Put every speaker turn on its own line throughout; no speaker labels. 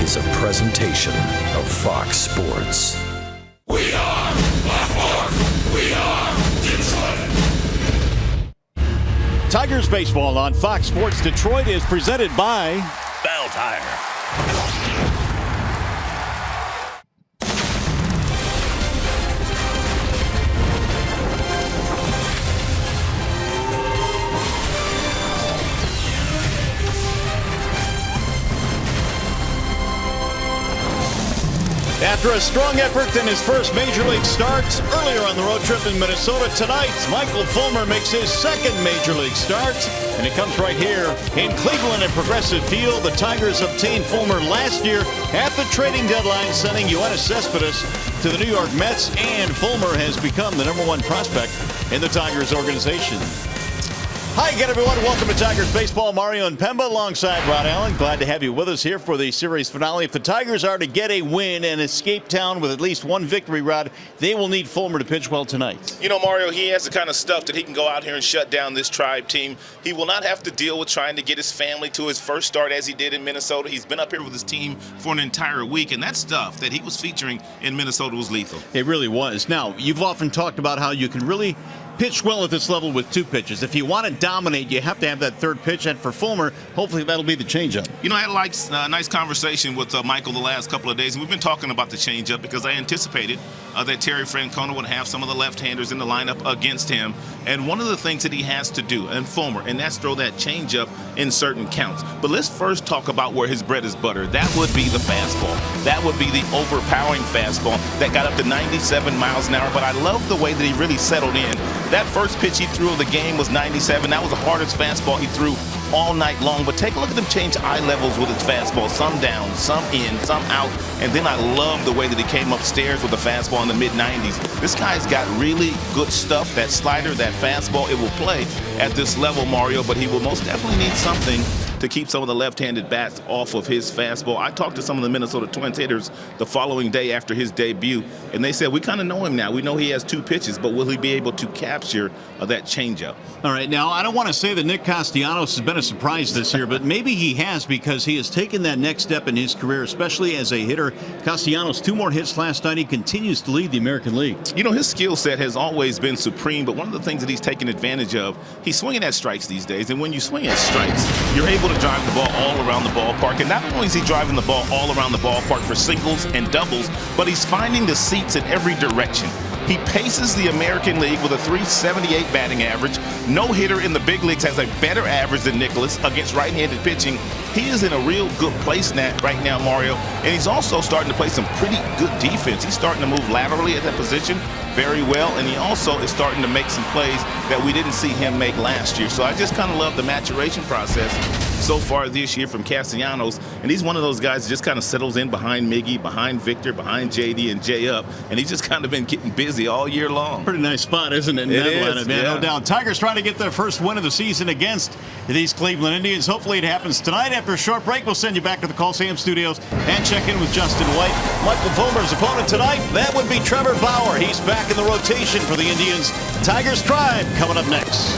is a presentation of Fox Sports.
We are Fox. We are Detroit.
Tigers baseball on Fox Sports Detroit is presented by Bell Tire. After a strong effort in his first Major League start earlier on the road trip in Minnesota, tonight Michael Fulmer makes his second Major League start, and it comes right here in Cleveland at Progressive Field. The Tigers obtained Fulmer last year at the trading deadline, sending Yoenis Cespedes to the New York Mets, and Fulmer has become the #1 prospect in the Tigers organization. Hi again, everyone. Welcome to Tigers Baseball. Mario and Pemba alongside Rod Allen. Glad to have you with us here for the series finale. If the Tigers are to get a win and escape town with at least one victory, Rod, they will need Fulmer to pitch well tonight.
You know, Mario, he has the kind of stuff that he can go out here and shut down this Tribe team. He will not have to deal with trying to get his family to his first start as he did in Minnesota. He's been up here with his team for an entire week, and that stuff that he was featuring in Minnesota was lethal.
It really was. Now, you've often talked about how you can really pitch well at this level with two pitches. If you want to dominate, you have to have that third pitch, and for Fulmer, hopefully that'll be the changeup.
You know, I had a nice conversation with Michael the last couple of days, and we've been talking about the changeup because I anticipated that Terry Francona would have some of the left-handers in the lineup against him, and one of the things that he has to do, and Fulmer, and that's throw that changeup in certain counts. But let's first talk about where his bread is buttered. That would be the fastball. That would be the overpowering fastball that got up to 97 miles an hour, but I love the way that he really settled in. That first pitch he threw of the game was 97. That was the hardest fastball he threw all night long. But take a look at him change eye levels with his fastball. Some down, some in, some out. And then I love the way that he came upstairs with the fastball in the mid-90s. This guy's got really good stuff. That slider, that fastball, it will play at this level, Mario. But he will most definitely need something to keep some of the left-handed bats off of his fastball. I talked to some of the Minnesota Twins hitters the following day after his debut, and they said, we kind of know him now. We know he has two pitches, but will he be able to capture that changeup?
All right, now, I don't want to say that Nick Castellanos has been a surprise this year, but maybe he has because he has taken that next step in his career, especially as a hitter. Castellanos, 2 more hits last night. He continues to lead the American League.
You know, his skill set has always been supreme, but one of the things that he's taken advantage of, he's swinging at strikes these days, and when you swing at strikes, you're able to drive the ball all around the ballpark. And not only is he driving the ball all around the ballpark for singles and doubles, but he's finding the seats in every direction. He paces the American League with a .378 batting average. No hitter in the big leagues has a better average than Nicholas against right-handed pitching. He is in a real good place right now, Mario, and he's also starting to play some pretty good defense. He's starting to move laterally at that position very well, and he also is starting to make some plays that we didn't see him make last year. So I just kind of love the maturation process so far this year from Castellanos, and he's one of those guys that just kind of settles in behind Miggy, behind Victor, behind JD and Jay up, and he's just kind of been getting busy all year long.
Pretty nice spot, isn't it?
It is,
man,
yeah.
No doubt. Tigers trying to get their first win of the season against these Cleveland Indians. Hopefully it happens tonight. After a short break, we'll send you back to the Coliseum Studios and check in with Justin White. Michael Fulmer's opponent tonight, that would be Trevor Bauer. He's back in the rotation for the Indians. Tigers Tribe coming up next.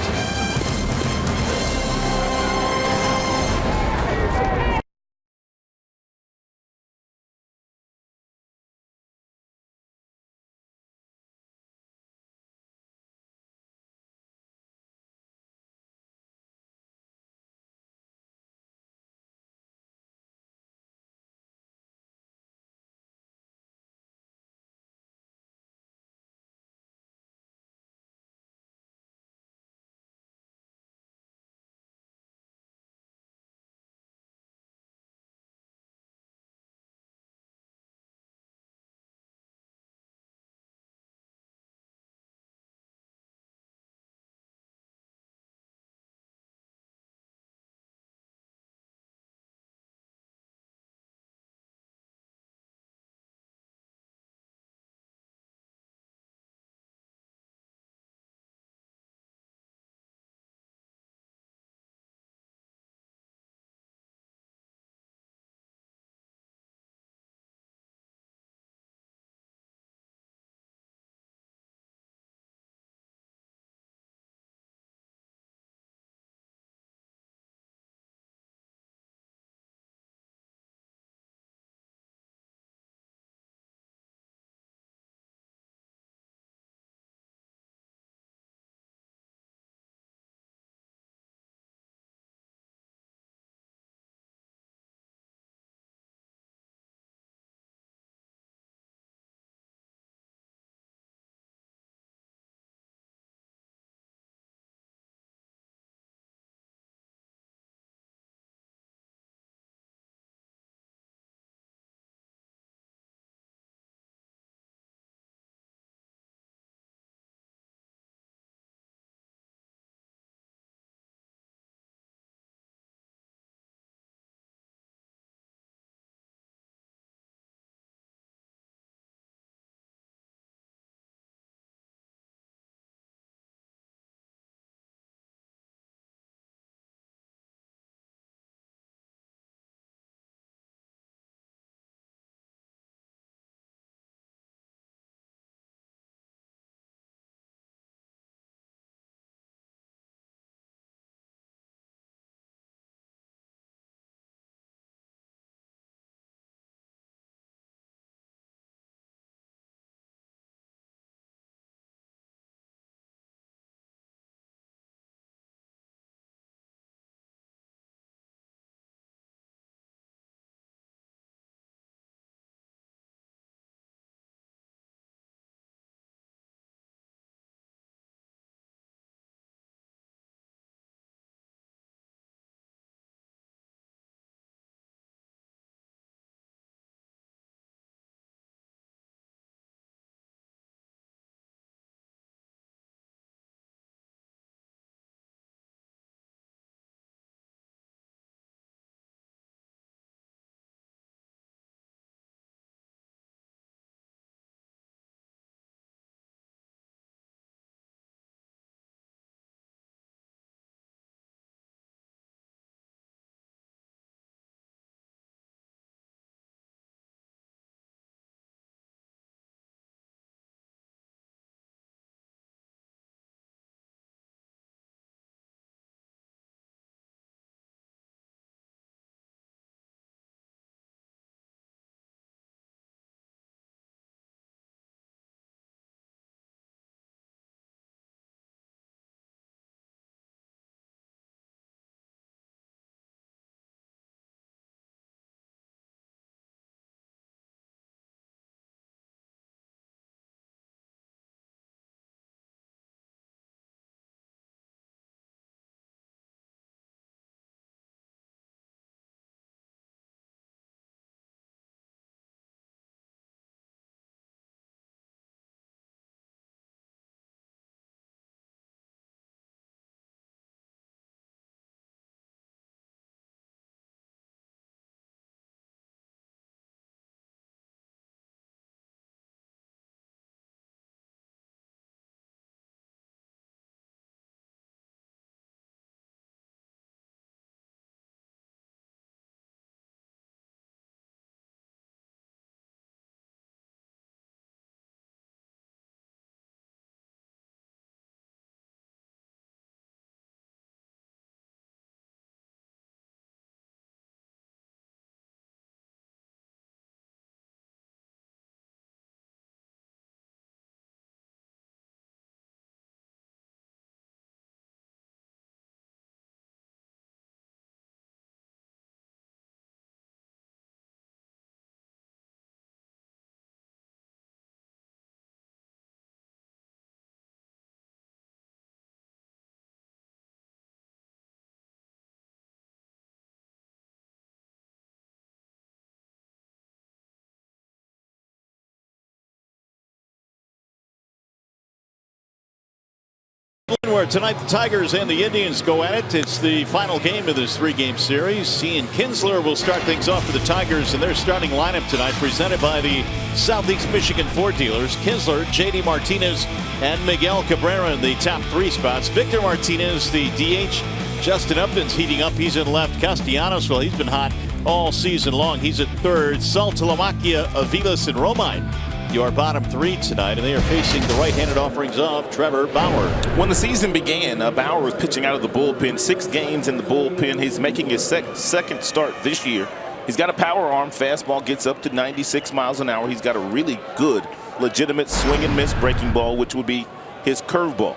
Where tonight the Tigers and the Indians go at it. It's the final game of this 3-game series. Ian Kinsler will start things off for the Tigers, and their starting lineup tonight presented by the Southeast Michigan Ford dealers. Kinsler, JD Martinez, and Miguel Cabrera in the top 3 spots. Victor Martinez, the DH. Justin Upton's heating up. He's in left. Castellanos, well, he's been hot all season long. He's at third. Saltalamacchia, Aviles, and Romine, your bottom 3 tonight, and they are facing the right-handed offerings of Trevor Bauer.
When the season began, Bauer was pitching out of the bullpen. 6 games in the bullpen. He's making his second start this year. He's got a power arm. Fastball gets up to 96 miles an hour. He's got a really good, legitimate swing and miss breaking ball, which would be his curveball.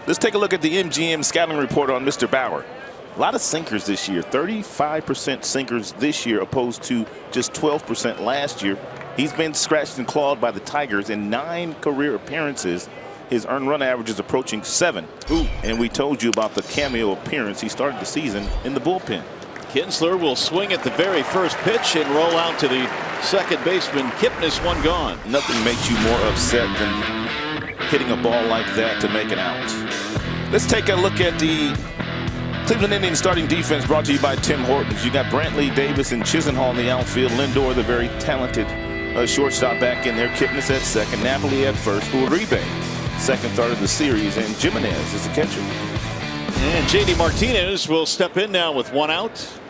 Let's take a look at the MGM scouting report on Mr. Bauer. A lot of sinkers this year. 35% sinkers this year opposed to just 12% last year. He's been scratched and clawed by the Tigers in 9 career appearances. His earned run average is approaching 7. And we told you about the cameo appearance. He started the season in the bullpen.
Kinsler will swing at the very first pitch and roll out to the second baseman. Kipnis, one gone.
Nothing makes you more upset than hitting a ball like that to make it out. Let's take a look at the Cleveland Indians starting defense, brought to you by Tim Hortons. You got Brantley, Davis, and Chisenhall in the outfield. Lindor, the very talented shortstop, back in there. Kipnis at second. Napoli at first. Uribe, second start of the series. And Jimenez is the catcher.
And JD Martinez will step in now with 1 out.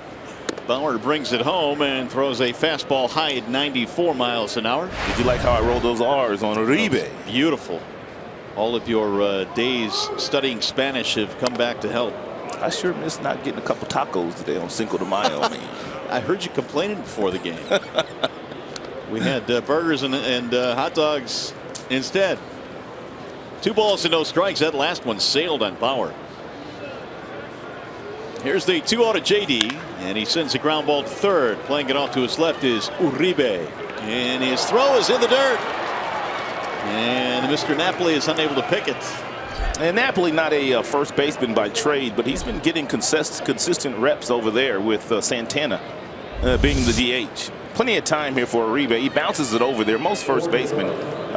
Bauer brings it home and throws a fastball high at 94 miles an hour.
Did you like how I rolled those R's on Uribe?
Beautiful. All of your days studying Spanish have come back to help.
I sure missed not getting a couple tacos today on Cinco de Mayo.
I heard you complaining before the game. We had burgers and hot dogs instead. 2 balls and no strikes. That last one sailed on Bauer. Here's the 2-0 to JD, and he sends a ground ball to third. Playing it off to his left is Uribe, and his throw is in the dirt. And Mr. Napoli is unable to pick it.
And Napoli, not a first baseman by trade, but he's been getting consistent reps over there with Santana being the DH. Plenty of time here for Uribe. He bounces it over there. Most first basemen,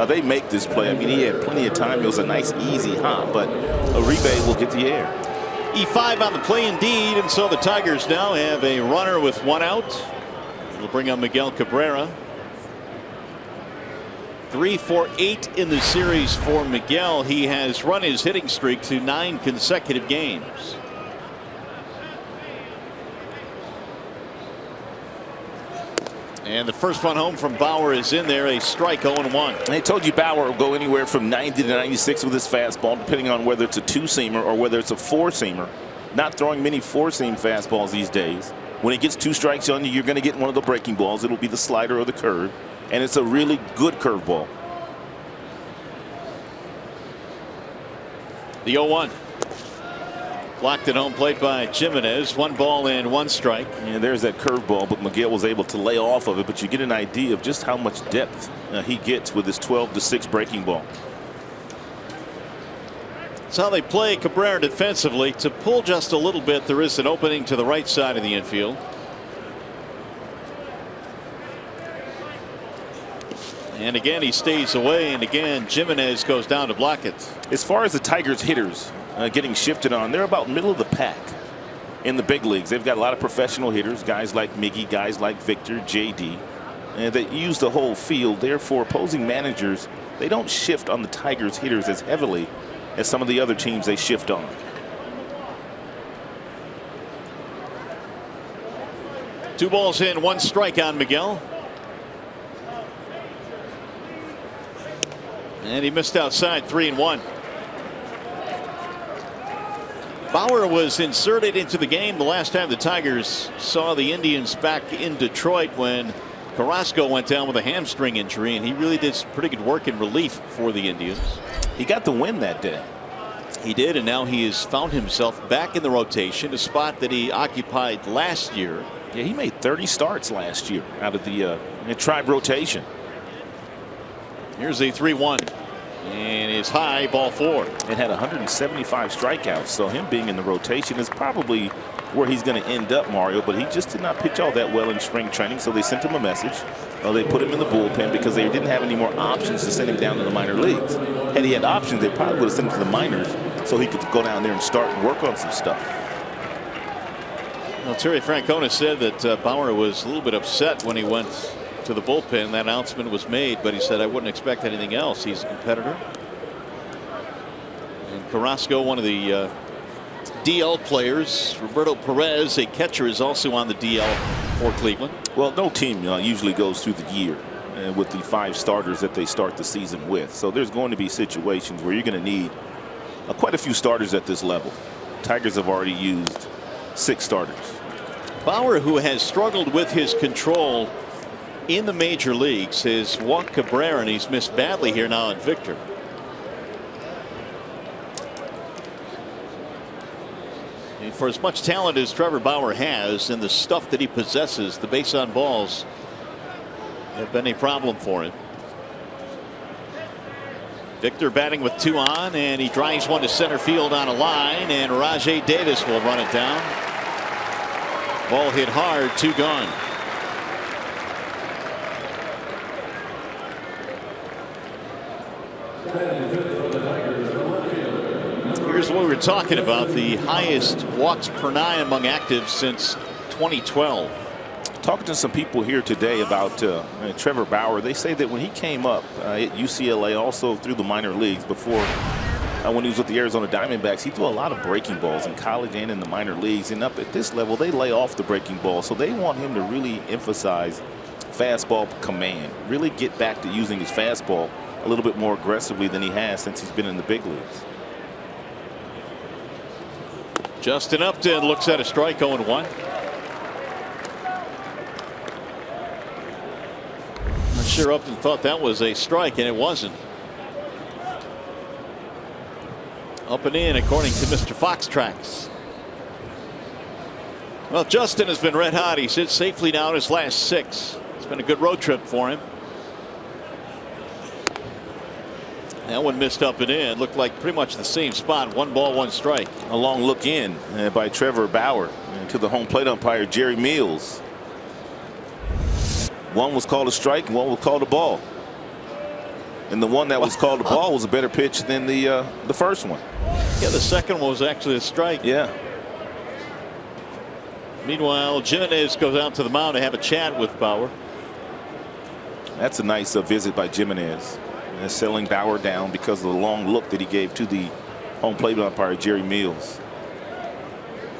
they make this play. I mean, he had plenty of time. It was a nice, easy hop, but Uribe will get the air.
E5 on the play indeed, and so the Tigers now have a runner with 1 out. It'll bring on Miguel Cabrera. 3 for 8 in the series for Miguel. He has run his hitting streak to 9 consecutive games. And the first one home from Bauer is in there, a strike, 0-1.
I told you Bauer will go anywhere from 90 to 96 with his fastball, depending on whether it's a 2-seamer or whether it's a 4-seamer. Not throwing many 4-seam fastballs these days. When he gets 2 strikes on you, you're going to get one of the breaking balls. It'll be the slider or the curve. And it's a really good curveball.
The 0-1. Blocked at home plate by Jimenez. 1 ball and 1 strike.
And there's that curveball, but Miguel was able to lay off of it. But you get an idea of just how much depth he gets with his 12-6 breaking ball.
That's how they play Cabrera defensively. To pull just a little bit, there is an opening to the right side of the infield. And again, he stays away, and again, Jimenez goes down to block it.
As far as the Tigers hitters getting shifted on, they're about middle of the pack in the big leagues. They've got a lot of professional hitters, guys like Miggy, guys like Victor, JD, and they use the whole field. Therefore, opposing managers, they don't shift on the Tigers hitters as heavily as some of the other teams they shift on.
Two balls in, 1 strike on Miguel. And he missed outside, 3-1. Bauer was inserted into the game the last time the Tigers saw the Indians back in Detroit when Carrasco went down with a hamstring injury, and he really did some pretty good work in relief for the Indians.
He got the win that day.
He did, and now he has found himself back in the rotation, a spot that he occupied last year.
Yeah, he made 30 starts last year out of the Tribe rotation.
Here's a 3-1. And it's high, ball 4.
It had 175 strikeouts, so him being in the rotation is probably where he's going to end up, Mario, but he just did not pitch all that well in spring training, so they sent him a message. They put him in the bullpen because they didn't have any more options to send him down to the minor leagues. Had he had options, they probably would have sent him to the minors
so he could go down there and start and work on some stuff.
Well, Terry Francona said that Bauer was a little bit upset when he went to the bullpen. That announcement was made, but he said, I wouldn't expect anything else. He's a competitor. And Carrasco, one of the DL players. Roberto Perez, a catcher, is also on the DL for Cleveland.
Well, no team usually goes through the year with the 5 starters that they start the season with. So there's going to be situations where you're going to need quite a few starters at this level. Tigers have already used 6 starters.
Bauer, who has struggled with his control in the major leagues, has walked Cabrera, and he's missed badly here now at Victor. And for as much talent as Trevor Bauer has and the stuff that he possesses, the base on balls have been a problem for him. Victor batting with 2 on, and he drives one to center field on a line, and Rajai Davis will run it down. Ball hit hard, 2 gone. Here's what we were talking about, the highest walks per nine among actives since 2012.
Talking to some people here today about Trevor Bauer, they say that when he came up at UCLA, also through the minor leagues before when he was with the Arizona Diamondbacks, he threw a lot of breaking balls in college and in the minor leagues. And up at this level, they lay off the breaking ball. So they want him to really emphasize fastball command, really get back to using his fastball a little bit more aggressively than he has since he's been in the big leagues.
Justin Upton looks at a strike, 0-1. Not sure Upton thought that was a strike, and it wasn't. Up and in, according to Mr. Fox Tracks. Well, Justin has been red hot. He sits safely now in his last 6. It's been a good road trip for him. That one missed up and in. Looked like pretty much the same spot. 1 ball, 1 strike.
A long look in by Trevor Bauer to the home plate umpire, Jerry Meals. One was called a strike, and one was called a ball. And the one that was called a ball was a better pitch than the first one.
Yeah, the second one was actually a strike.
Yeah.
Meanwhile, Jimenez goes out to the mound to have a chat with Bauer.
That's a nice visit by Jimenez. And selling Bauer down because of the long look that he gave to the home plate umpire, Jerry Meals.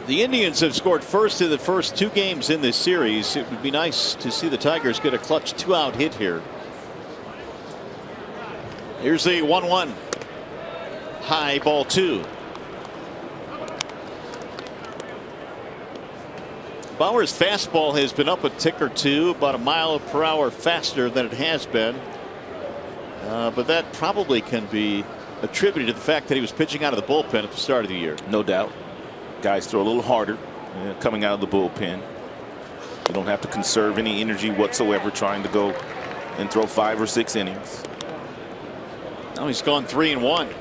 The Indians have scored first in the first 2 games in this series. It would be nice to see the Tigers get a clutch 2-out hit here. Here's the 1-1. High, ball 2. Bauer's fastball has been up a tick or 2, about 1 mile per hour faster than it has been. But that probably can be attributed to the fact that he was pitching out of the bullpen at the start of the year.
No doubt. Guys throw a little harder coming out of the bullpen. You don't have to conserve any energy whatsoever trying to go and throw 5 or 6 innings.
Now he's gone 3-1.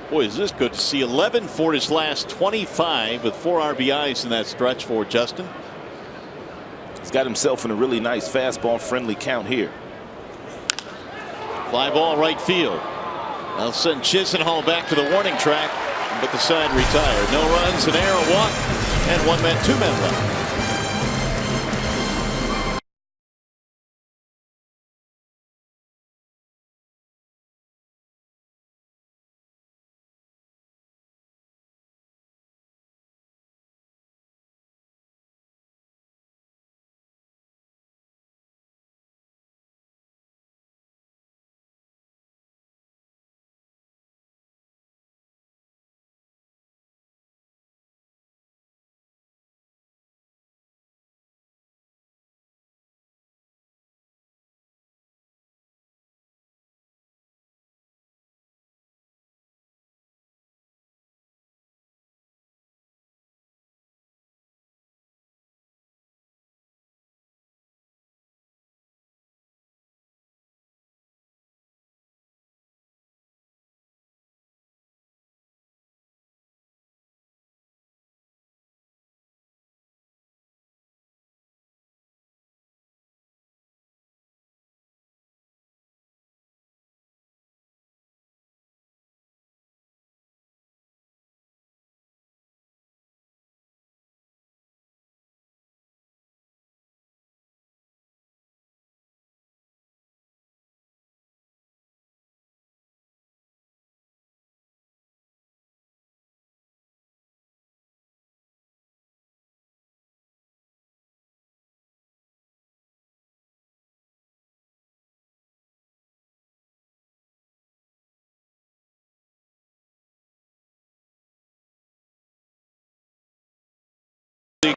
Boy, is this good to see. 11 for his last 25 with 4 RBIs in that stretch for Justin.
He's got himself in a really nice fastball friendly count here.
Fly ball right field. They'll send Chisenhall back to the warning track, but the side retired. No runs, an error, a walk, and 1 man, 2 men left.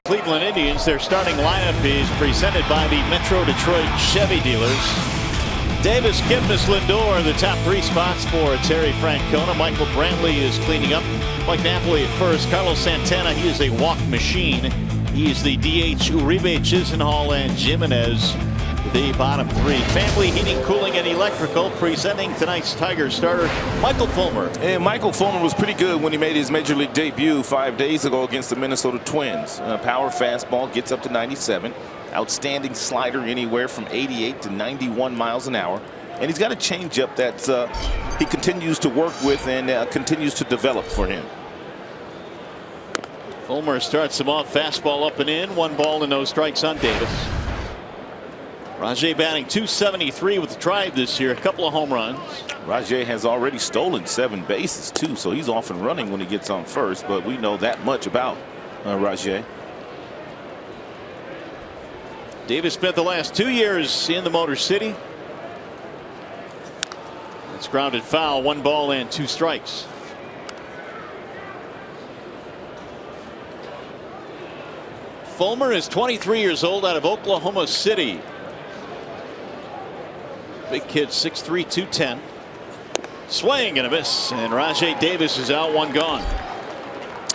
Cleveland Indians, their starting lineup is presented by the Metro Detroit Chevy dealers. Davis, Kipnis, Lindor, the top 3 spots for Terry Francona. Michael Brantley is cleaning up. Mike Napoli at first. Carlos Santana, he is a walk machine. He is the DH. Uribe, Chisenhall, and Jimenez, the bottom 3. Family Heating, Cooling, and Electrical presenting tonight's Tiger starter, Michael Fulmer.
And Michael Fulmer was pretty good when he made his major league debut 5 days ago against the Minnesota Twins. Power fastball gets up to 97. Outstanding slider anywhere from 88 to 91 miles an hour. And he's got a changeup that he continues to work with and continues to develop for him.
Fulmer starts him off, fastball up and in. 1 ball and no strikes on Davis. Rajai batting .273 with the Tribe this year. A couple of home runs.
Rajai has already stolen 7 bases too, so he's off and running when he gets on first. But we know that much about Rajai.
Davis spent the last 2 years in the Motor City. It's grounded foul. 1 ball and 2 strikes. Fulmer is 23 years old, out of Oklahoma City. Big kid, 6'3", 210. Swing and a miss, and Rajai Davis is out, 1 gone.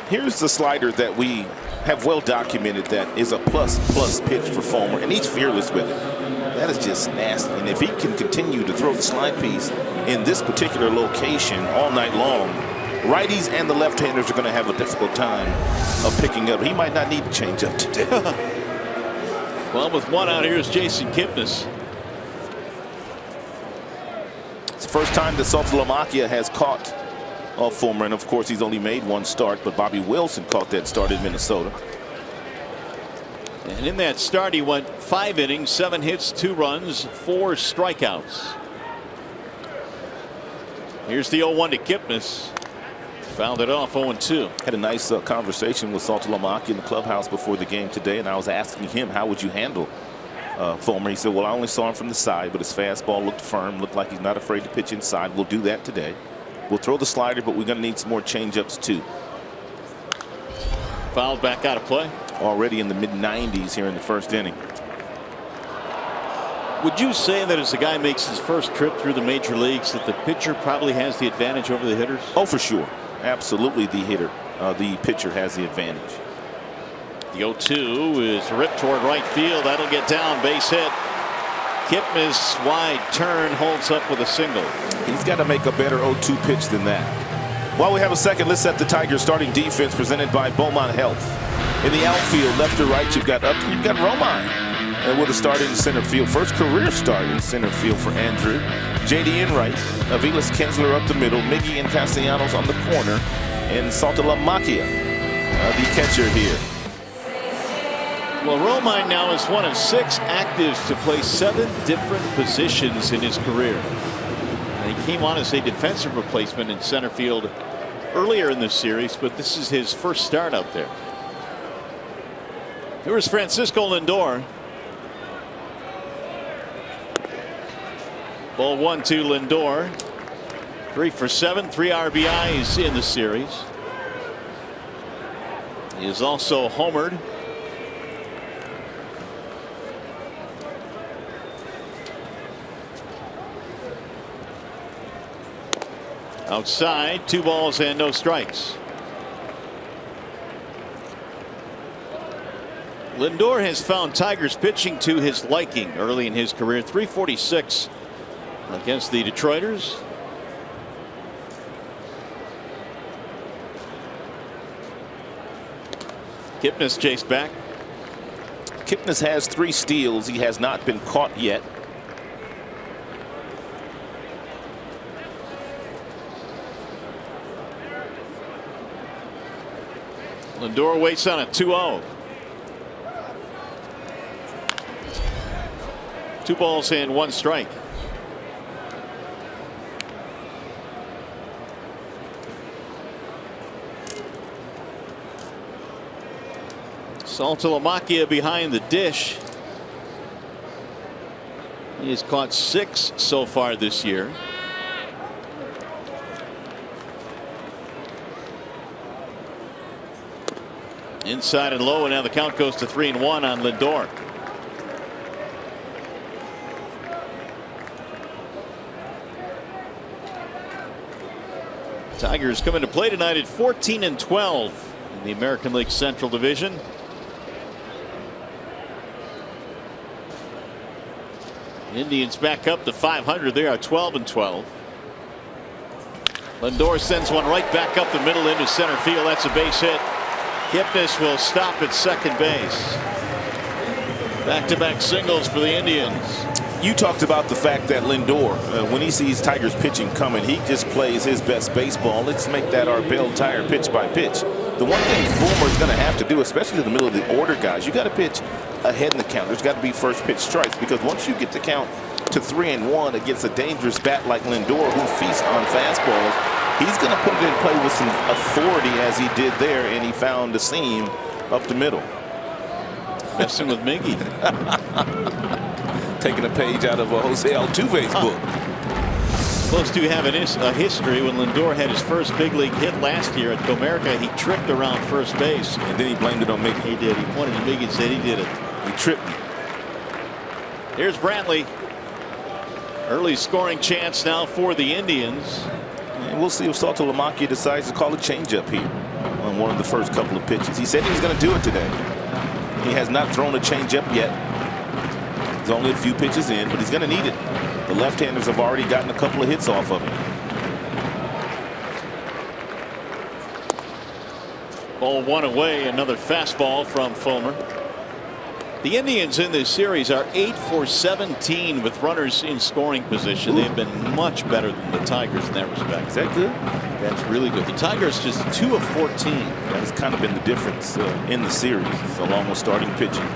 Here's the slider that we have well documented that is a plus pitch for Fulmer, and he's fearless with it. That is just nasty, and if he can continue to throw the slide piece in this particular location all night long, righties and the left-handers are going to have a difficult time of picking up. He might not need to change up today.
Well, with 1 out, here's Jason Kipnis.
It's the first time that Saltalamacchia has caught Fulmer, and of course he's only made 1 start, but Bobby Wilson caught that start in Minnesota.
And in that start, he went 5 innings, 7 hits, 2 runs, 4 strikeouts. Here's the 0-1 to Kipnis. Fouled it off, 0-2.
Had a nice conversation with Saltalamacchia in the clubhouse before the game today, and I was asking him, how would you handle Fulmer? He said, well, I only saw him from the side, but his fastball looked firm, looked like he's not afraid to pitch inside. We'll do that today. We'll throw the slider, but we're going to need some more changeups too.
Fouled back out of play.
Already in the mid-90s here in the first inning.
Would you say that as the guy makes his first trip through the major leagues that the pitcher probably has the advantage over the hitters?
Oh, for sure. Absolutely, the pitcher has the advantage.
The 0-2 is ripped toward right field. That'll get down, base hit. Kipnis wide turn, holds up with a single.
He's got to make a better 0-2 pitch than that. While we have a second, let's set the Tigers starting defense presented by Beaumont Health. In the outfield, left to right, you've got Upton, you've got Romine. And with a start in center field, first career start in center field for Andrew. J.D. Enright, Aviles Kinsler up the middle, Miggy and Castellanos on the corner, and Saltalamacchia, the catcher here.
Well, Romine now is one of 6 actives to play 7 different positions in his career. And he came on as a defensive replacement in center field earlier in the series, but this is his first start out there. Here's Francisco Lindor. Ball 1 to Lindor. 3 for 7, 3 RBIs in the series. He is also homered. Outside, 2 balls and no strikes. Lindor has found Tigers pitching to his liking early in his career. 346 against the Detroiters. Kipnis chased back.
Kipnis has 3 steals. He has not been caught yet.
Lindor waits on a 2-0. 2 balls and 1 strike. Saltalamacchia behind the dish. He has caught 6 so far this year. Inside and low, and now the count goes to 3-1 on Lindor. Tigers come into play tonight at 14-12 in the American League Central Division. Indians back up to 500. They are 12-12. Lindor sends one right back up the middle into center field. That's a base hit. Kipnis will stop at second base. Back-to-back singles for the Indians.
You talked about the fact that Lindor, when he sees Tigers pitching coming, he just plays his best baseball. Let's make that our Bell Tire pitch by pitch. The one thing Fulmer's going to have to do, especially in the middle of the order guys, you got to pitch ahead in the count. There's got to be first pitch strikes, because once you get the count to 3-1 against a dangerous bat like Lindor, who feasts on fastballs, he's going to put it in play with some authority, as he did there, and he found the seam up the middle.
Messing with Miggy.
Taking a page out of Jose Altuve's book.
Those two have a history. When Lindor had his first big league hit last year at Comerica, he tripped around first base.
And then he blamed it on Miggy.
He did. He pointed to Miggy and said he did it.
He tripped me.
Here's Brantley. Early scoring chance now for the Indians.
And we'll see if Saltalamacchia decides to call a changeup here on one of the first couple of pitches. He said he was going to do it today. He has not thrown a changeup yet. He's only a few pitches in, but he's going to need it. The left-handers have already gotten a couple of hits off of him.
Ball one away. Another fastball from Fulmer. The Indians in this series are 8 for 17 with runners in scoring position. They've been much better than the Tigers in that respect.
Is that good?
That's really good. The Tigers just 2 of 14.
That has kind of been the difference in the series, along with starting pitching.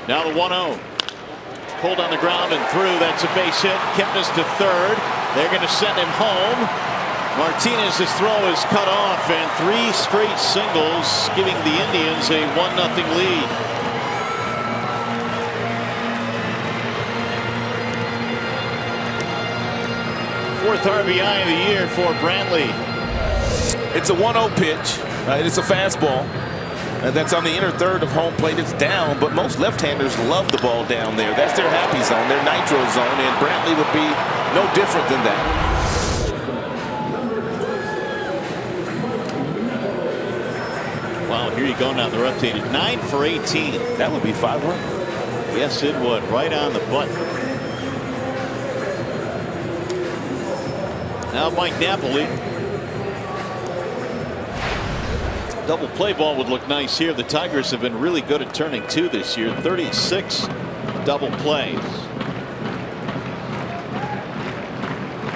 Now the 1-0. Pulled on the ground and through. That's a base hit. Kipnis to third. They're going to send him home. Martinez's throw is cut off, and 3 straight singles, giving the Indians a 1-0 lead. Fourth RBI of the year for Brantley.
It's a 1-0 pitch. It's a fastball. That's on the inner third of home plate. It's down, but most left-handers love the ball down there. That's their happy zone, their nitro zone, and Brantley would be no different than that.
Wow, here you go now. They're updated 9 for 18.
That would be 500.
Yes, it would. Right on the button. Now Mike Napoli. Double play ball would look nice here. The Tigers have been really good at turning 2 this year. 36 double plays.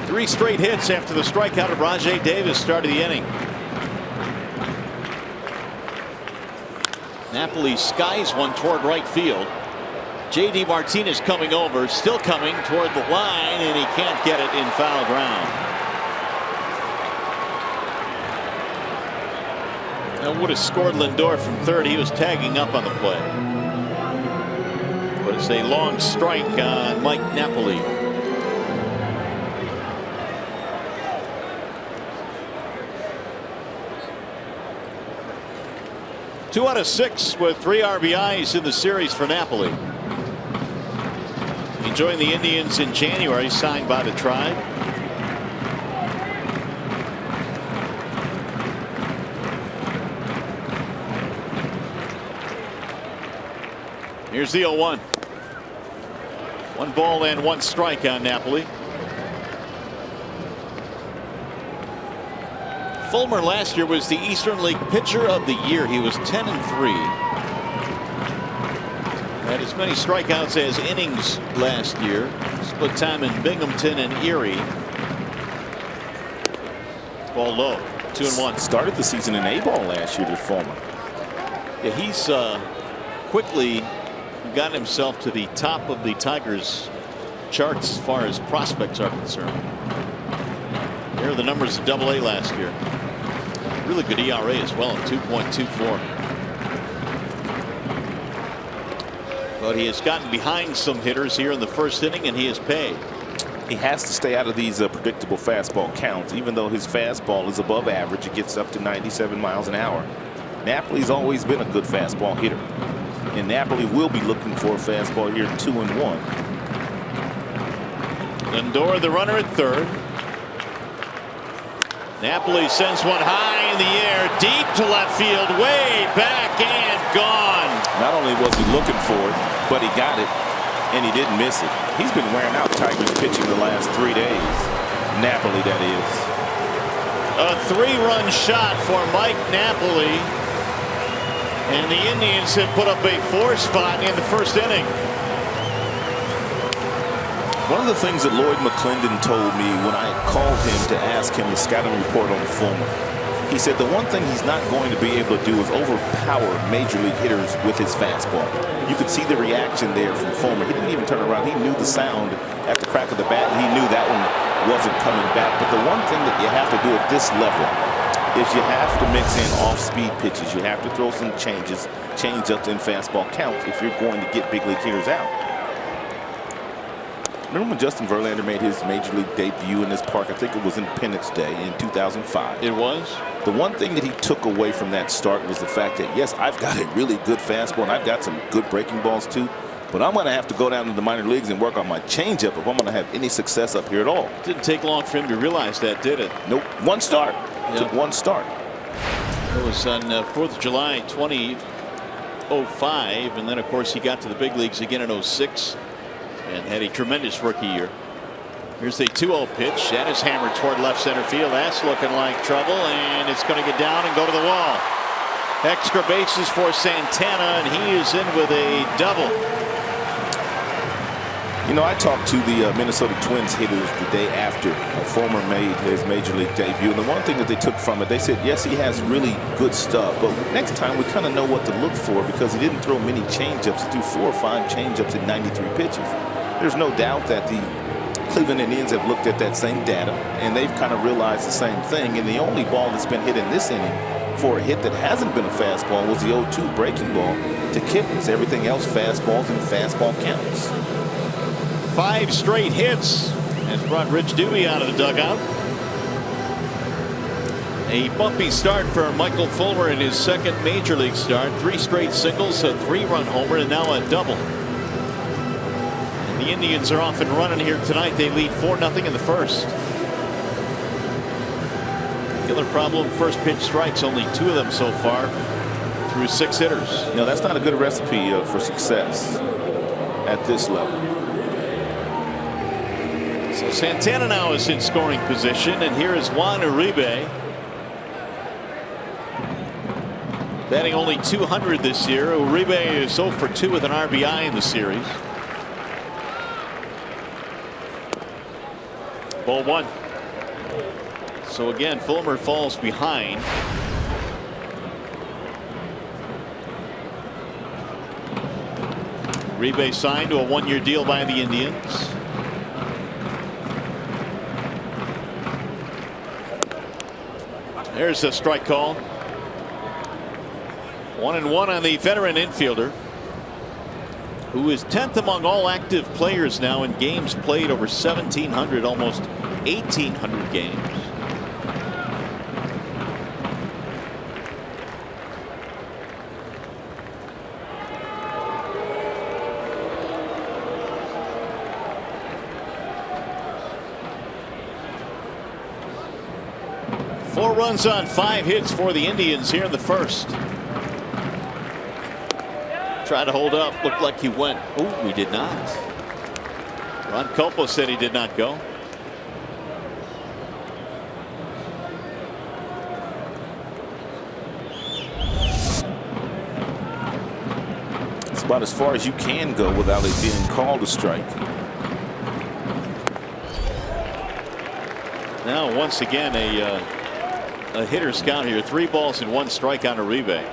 3 straight hits after the strikeout of Rajai Davis started the inning. Napoli skies one toward right field. J.D. Martinez coming over, still coming toward the line, and he can't get it in foul ground. That would have scored Lindor from third. He was tagging up on the play. But it's a long strike on Mike Napoli. Two out of 6 with 3 RBIs in the series for Napoli. He joined the Indians in January, signed by the Tribe. Here's the 0-1. 1 ball and 1 strike on Napoli. Fulmer last year was the Eastern League Pitcher of the Year. He was 10-3. Had as many strikeouts as innings last year. Split time in Binghamton and Erie. Ball low. 2-1.
Started the season in A-ball last year with Fulmer.
Yeah, he's quickly gotten himself to the top of the Tigers charts as far as prospects are concerned. Here are the numbers of Double-A last year. Really good ERA as well, 2.24. But he has gotten behind some hitters here in the first inning, and he has paid.
He has to stay out of these predictable fastball counts. Even though his fastball is above average, it gets up to 97 miles an hour. Napoli's always been a good fastball hitter. And Napoli will be looking for a fastball here, 2-1.
Lindor, the runner at third. Napoli sends one high in the air, deep to left field, way back and gone.
Not only was he looking for it, but he got it, and he didn't miss it. He's been wearing out Tigers pitching the last 3 days. Napoli, that is.
A 3-run shot for Mike Napoli. And the Indians have put up a 4 spot in the first inning.
One of the things that Lloyd McClendon told me when I called him to ask him the scouting report on Fulmer, he said the one thing he's not going to be able to do is overpower major league hitters with his fastball. You could see the reaction there from Fulmer. He didn't even turn around. He knew the sound at the crack of the bat, and he knew that one wasn't coming back. But the one thing that you have to do at this level is you have to mix in off-speed pitches. You have to throw some change-ups in fastball counts if you're going to get big league hitters out. Remember when Justin Verlander made his major league debut in this park? I think it was Independence Day in 2005.
It was.
The one thing that he took away from that start was the fact that, yes, I've got a really good fastball and I've got some good breaking balls too, but I'm going to have to go down to the minor leagues and work on my changeup if I'm going to have any success up here at all.
Didn't take long for him to realize that, did it?
Nope. One start.
Yep.
Took one start.
It was on 4th of July 2005, and then of course he got to the big leagues again in 06 and had a tremendous rookie year. Here's the 2-0 pitch. That is hammered toward left center field. That's looking like trouble, and it's going to get down and go to the wall. Extra bases for Santana, and he is in with a double.
You know, I talked to the Minnesota Twins hitters the day after Fulmer made his major league debut, and the one thing that they took from it, they said, yes, he has really good stuff, but next time we kind of know what to look for because he didn't throw many changeups. He threw 4 or 5 changeups in 93 pitches. There's no doubt that the Cleveland Indians have looked at that same data, and they've kind of realized the same thing, and the only ball that's been hit in this inning for a hit that hasn't been a fastball was the 0-2 breaking ball to Kipnis. Everything else fastballs and fastball counts.
5 straight hits has brought Rich Dewey out of the dugout. A bumpy start for Michael Fulmer in his second major league start. 3 straight singles, a 3-run homer, and now a double. And the Indians are off and running here tonight. They lead 4-0 in the first. The other problem, first pitch strikes, only 2 of them so far through 6 hitters.
No, that's not a good recipe for success at this level.
So Santana now is in scoring position, and here is Juan Uribe. Batting only .200 this year. Uribe is 0 for 2 with an RBI in the series. Ball 1. So again, Fulmer falls behind. Uribe signed to a 1-year deal by the Indians. There's a strike call. 1-1 on the veteran infielder, who is 10th among all active players now in games played, over 1,700, almost 1,800 games. Four runs on 5 hits for the Indians here in the first. Tried to hold up, looked like he went. Oh, he did not. Ron Culpo said he did not go.
It's about as far as you can go without it being called a strike.
Now once again a hitter's count here. 3 balls and 1 strike on Uribe.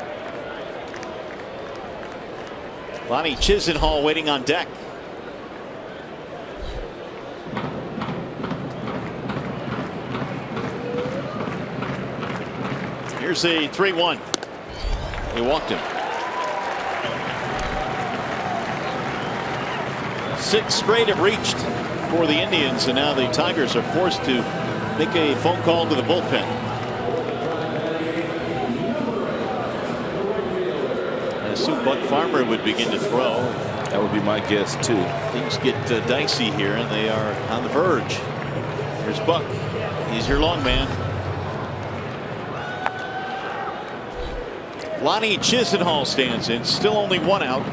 Lonnie Chisenhall waiting on deck. Here's a 3-1. They walked him. 6 straight have reached for the Indians, and now the Tigers are forced to make a phone call to the bullpen. I assume Buck Farmer would begin to throw.
That would be my guess too.
Things get dicey here, and they are on the verge. Here's Buck. He's your long man. Lonnie Chisenhall stands in. Still only one out.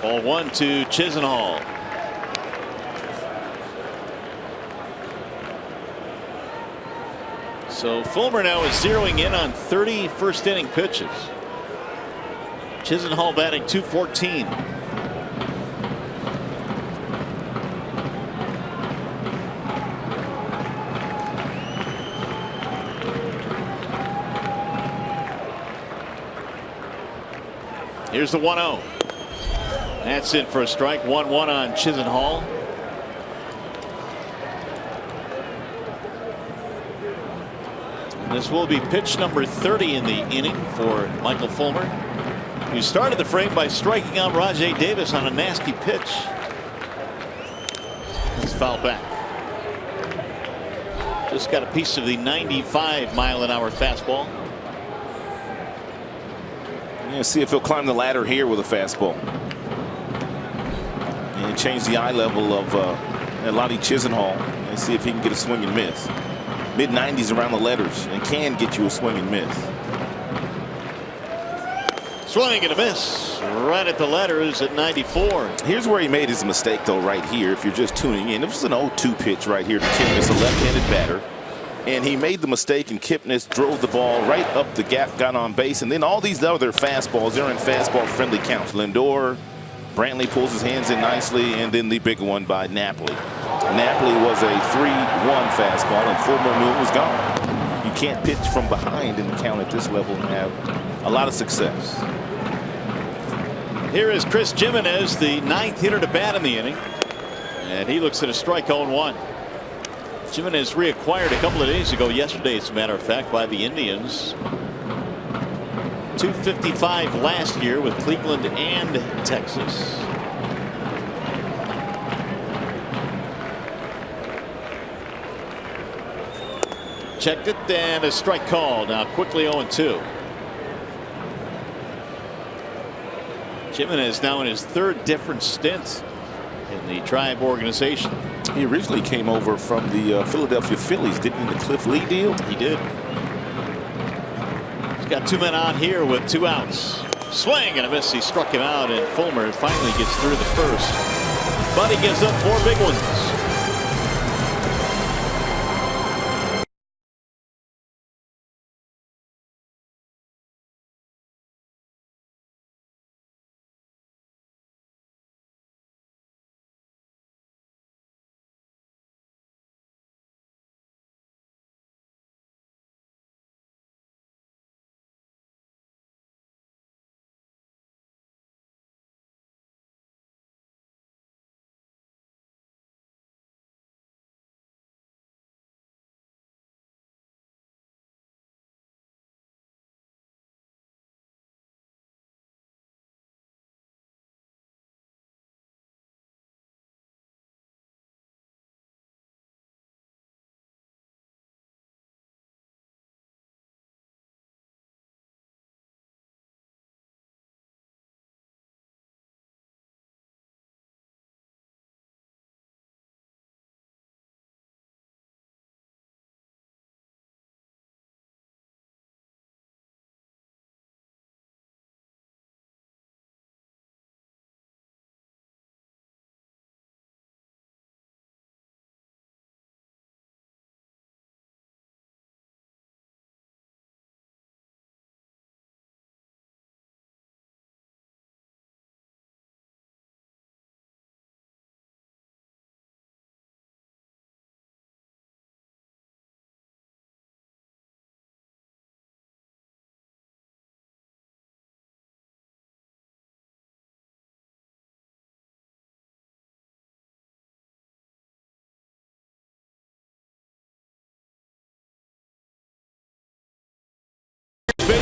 Ball 1 to Chisenhall. So Fulmer now is zeroing in on 30 first inning pitches. Chisenhall batting .214. Here's the 1-0. That's in for a strike. 1-1 on Chisenhall. This will be pitch number 30 in the inning for Michael Fulmer, who started the frame by striking out Rajai Davis on a nasty pitch. It's fouled back. Just got a piece of the 95-mile-an-hour fastball.
Yeah, see if he'll climb the ladder here with a fastball. And change the eye level of Lonnie Chisenhall and see if he can get a swing and miss. Mid-90s around the letters and can get you a swing and miss.
Swing and a miss right at the letters at 94.
Here's where he made his mistake, though, right here. If you're just tuning in, it was an 0-2 pitch right here to Kipnis, a left-handed batter. And he made the mistake, and Kipnis drove the ball right up the gap, got on base. And then all these other fastballs, they're in fastball-friendly counts. Lindor, Brantley pulls his hands in nicely, and then the big one by Napoli. Napoli was a 3-1 fastball, and Fulmer knew it was gone. You can't pitch from behind in the count at this level and have a lot of success.
Here is Chris Gimenez, the 9th hitter to bat in the inning. And he looks at a strike 0-1. Gimenez reacquired a couple of days ago, yesterday as a matter of fact, by the Indians. .255 last year with Cleveland and Texas. Checked it, and a strike call. Now quickly 0-2. Gimenez now in his 3rd different stint in the Tribe organization.
He originally came over from the Philadelphia Phillies, didn't he, the Cliff Lee deal?
He did. He's got 2 men on here with 2 outs. Swing and a miss. He struck him out, and Fulmer finally gets through the first. But he gives up 4 big ones.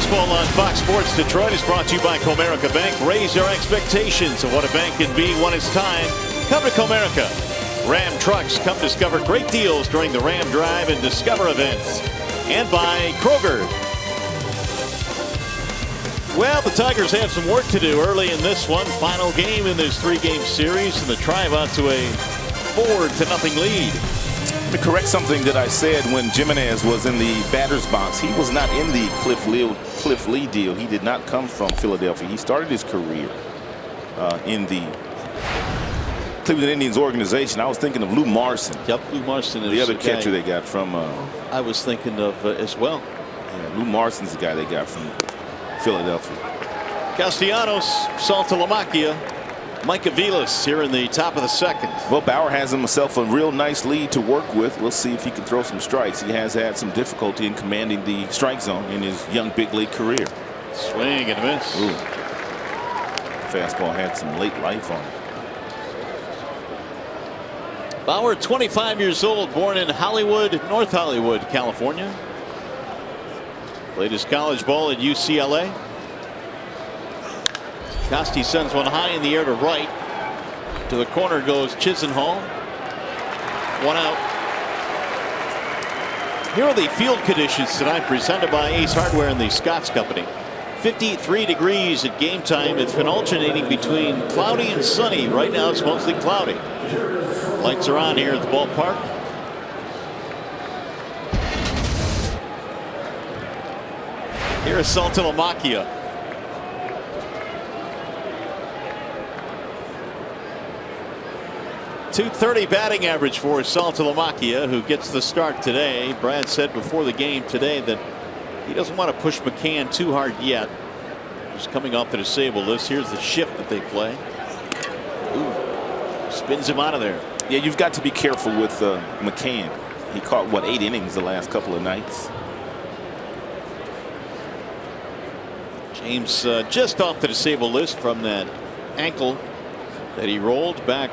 Baseball on Fox Sports Detroit is brought to you by Comerica Bank. Raise your expectations of what a bank can be when it's time. Come to Comerica. Ram Trucks. Come discover great deals during the Ram Drive and Discover events. And by Kroger. Well, the Tigers have some work to do early in this one. Final game in this 3-game series, and the drive out to a 4-0 lead.
To correct something that I said when Jimenez was in the batter's box, he was not in the Cliff Lee deal. He did not come from Philadelphia. He started his career in the Cleveland Indians organization. I was thinking of Lou Marson.
Yep, Lou Marson is
the other catcher they got from.
I was thinking of as well.
Yeah, Lou Marson's the guy they got from Philadelphia.
Castellanos, Saltalamacchia, Mike Aviles here in the top of the second.
Well, Bauer has himself a real nice lead to work with. We'll see if he can throw some strikes. He has had some difficulty in commanding the strike zone in his young big league career.
Swing and a miss.
Ooh. Fastball had some late life on it.
Bauer, 25 years old, born in Hollywood, North Hollywood, California. Played his college ball at UCLA. Costi sends one high in the air to right. To the corner goes Chisenhall. One out. Here are the field conditions tonight, presented by Ace Hardware and the Scotts Company. 53 degrees at game time. It's been alternating between cloudy and sunny. Right now it's mostly cloudy. Lights are on here at the ballpark. Here's Saltalamacchia. .230 batting average for Saltalamacchia, who gets the start today. Brad said before the game today that he doesn't want to push McCann too hard yet. He's coming off the disabled list. Here's the shift that they play. Ooh, spins him out of there.
Yeah, you've got to be careful with McCann. He caught, what, 8 innings the last couple of nights.
James just off the disabled list from that ankle that he rolled back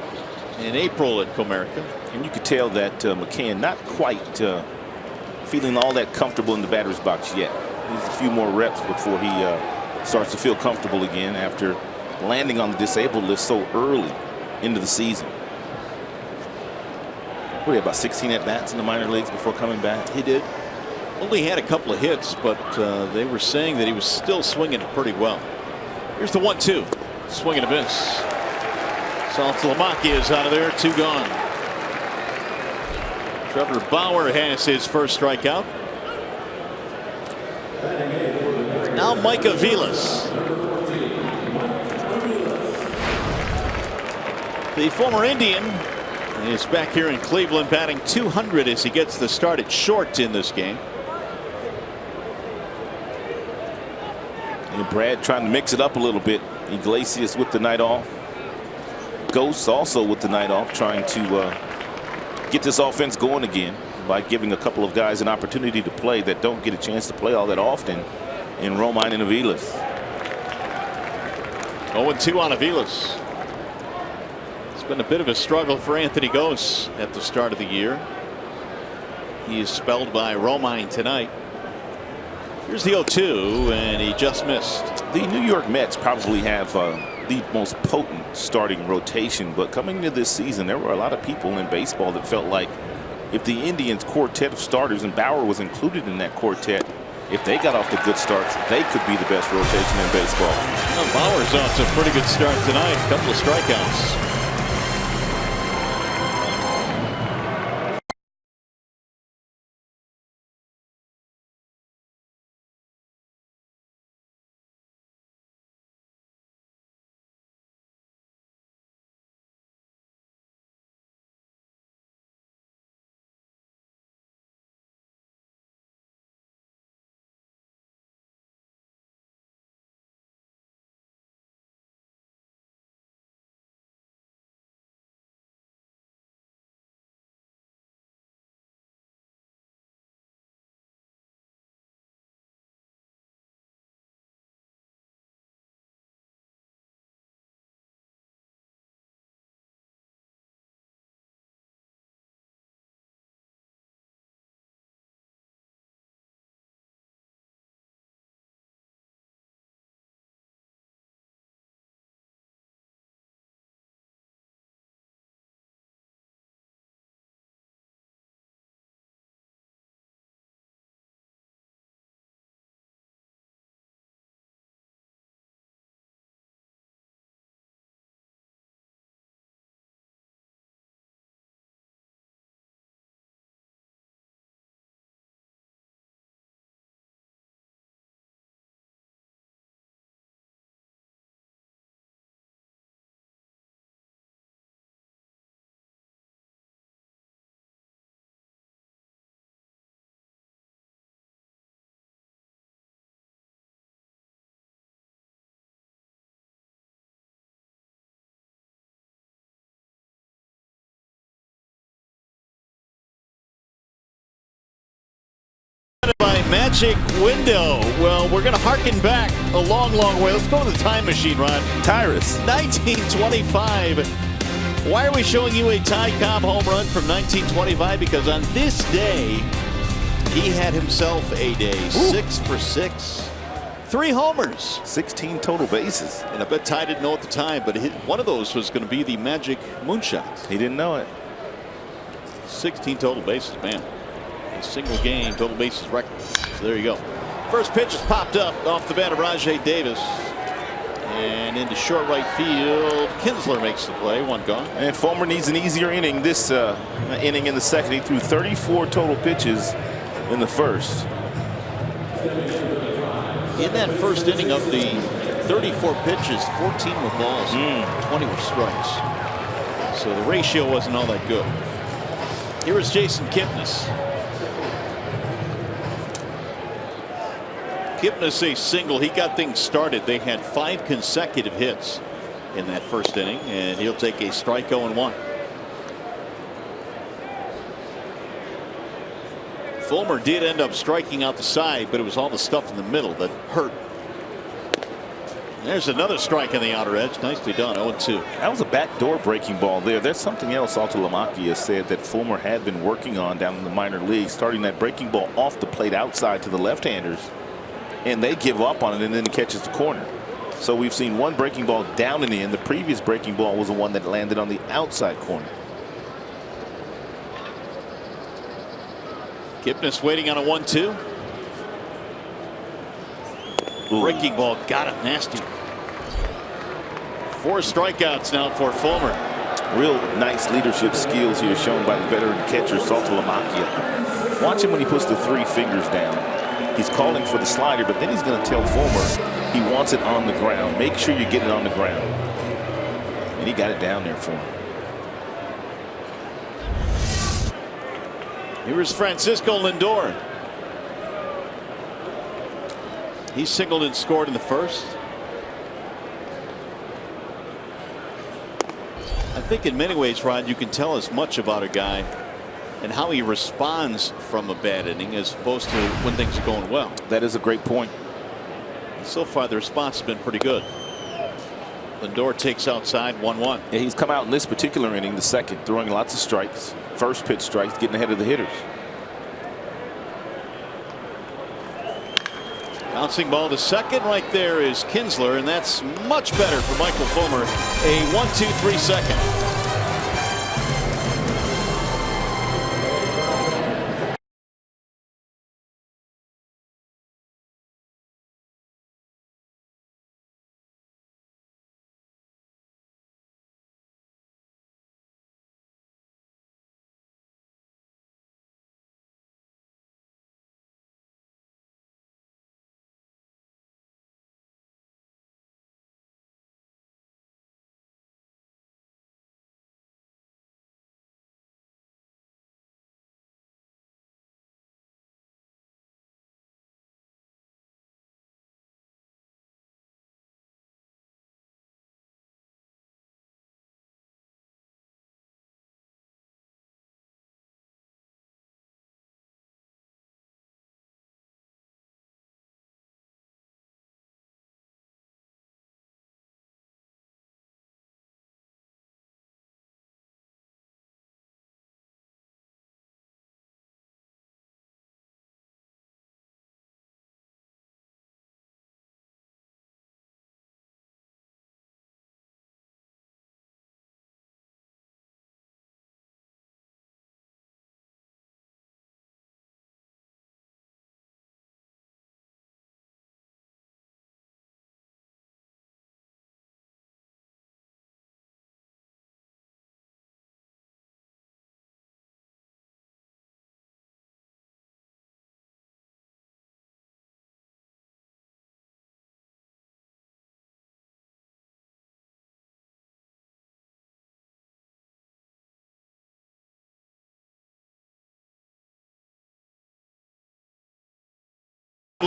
in April at Comerica.
And you could tell that McCann not quite feeling all that comfortable in the batter's box yet. Needs a few more reps before he starts to feel comfortable again after landing on the disabled list so early into the season. What, he had about 16 at-bats in the minor leagues before coming back?
He did. Only had a couple of hits, but they were saying that he was still swinging pretty well. Here's the 1-2. Swing and a miss. Saltalamacchia is out of there. 2 gone. Trevor Bauer has his first strikeout. Now Mike Aviles. The former Indian is back here in Cleveland, batting .200 as he gets the start at short in this game.
And Brad trying to mix it up a little bit. Iglesias with the night off. Ghosts also with the night off, trying to get this offense going again by giving a couple of guys an opportunity to play that don't get a chance to play all that often in Romine and Aviles.
0-2 on Aviles. It's been a bit of a struggle for Anthony Gose at the start of the year. He is spelled by Romine tonight. Here's the 0-2, and he just missed.
The New York Mets probably have the most potent starting rotation, but coming into this season, there were a lot of people in baseball that felt like if the Indians' quartet of starters, and Bauer was included in that quartet, if they got off to good starts, they could be the best rotation in baseball.
Well, Bauer's off to a pretty good start tonight. A couple of strikeouts. By Magic Window. Well, we're going to harken back a long, long way. Let's go to the time machine, Ron.
Tyrus.
1925. Why are we showing you a Ty Cobb home run from 1925? Because on this day, he had himself a day. Ooh. 6 for 6. 3 homers.
16 total bases.
And I bet Ty didn't know at the time, but one of those was going to be the Magic Moonshot.
He didn't know it.
16 total bases, man. A single game total bases record. So there you go. First pitch is popped up off the bat of Rajai Davis. And into short right field. Kinsler makes the play. 1 gone.
And Fulmer needs an easier inning this inning in the second. He threw 34 total pitches in the first.
In that first inning of the 34 pitches, 14 were balls, 20 were strikes. So the ratio wasn't all that good. Here is Jason Kipnis. Kipnis a single. He got things started. They had 5 consecutive hits in that first inning, and he'll take a strike 0-1. Fulmer did end up striking out the side, but it was all the stuff in the middle that hurt. There's another strike on the outer edge. Nicely done. 0-2.
That was a backdoor breaking ball there. There's something else Altalamakia said that Fulmer had been working on down in the minor leagues, starting that breaking ball off the plate outside to the left-handers. And they give up on it, and then it catches the corner. So we've seen one breaking ball down and in. The previous breaking ball was the one that landed on the outside corner.
Kipnis waiting on a 1-2. Breaking ball got it nasty. 4 strikeouts now for Fulmer.
Real nice leadership skills here shown by the veteran catcher Altalamakia. Watch him when he puts the 3 fingers down. He's calling for the slider, but then he's going to tell Fulmer he wants it on the ground. Make sure you get it on the ground. And he got it down there for him.
Here's Francisco Lindor. He singled and scored in the first. I think in many ways, Rod, you can tell as much about a guy and how he responds from a bad inning as opposed to when things are going well.
That is a great point.
So far, the response has been pretty good. Lindor takes outside 1-1.
Yeah, he's come out in this particular inning, the second, throwing lots of strikes. First pitch strikes, getting ahead of the hitters.
Bouncing ball to second. Right there is Kinsler, and that's much better for Michael Fulmer. A 1-2-3 second.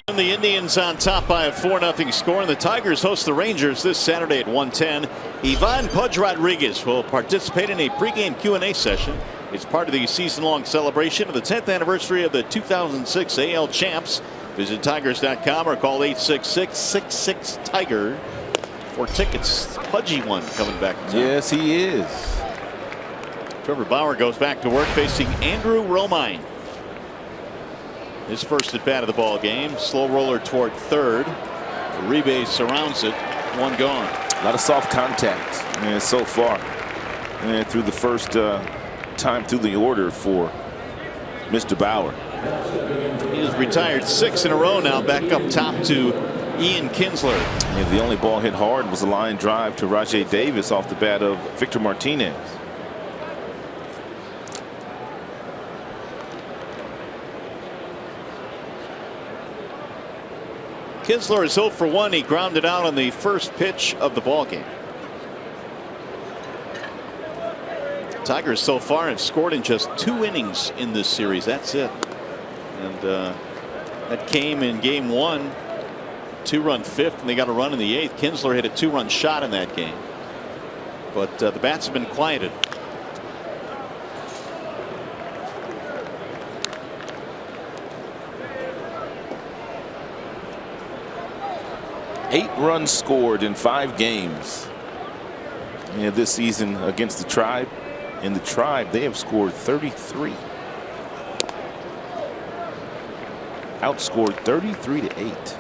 The Indians on top by a 4-0 score, and the Tigers host the Rangers this Saturday at 1:10. Ivan Pudge Rodriguez will participate in a pregame Q&A session It's part of the season-long celebration of the 10th anniversary of the 2006 AL Champs. Visit Tigers.com or call 866-66-TIGER for tickets. Pudgy one coming back to town.
Yes, he is.
Trevor Bauer goes back to work facing Andrew Romine. His first at bat of the ball game. Slow roller toward third. Uribe surrounds it. One gone.
A lot of soft contact so far. And through the first time through the order for Mr. Bauer.
He has retired 6 in a row now, back up top to Ian Kinsler.
And the only ball hit hard was a line drive to Rajai Davis off the bat of Victor Martinez.
Kinsler is 0 for 1. He grounded out on the first pitch of the ball game. Tigers so far have scored in just 2 innings in this series. That's it. And that came in game 1. 2-run 5th, and they got a run in the 8th. Kinsler hit a 2-run shot in that game. But the bats have been quieted.
Eight runs scored in 5 games this season against the Tribe. In the Tribe, they have scored 33. Outscored 33-8.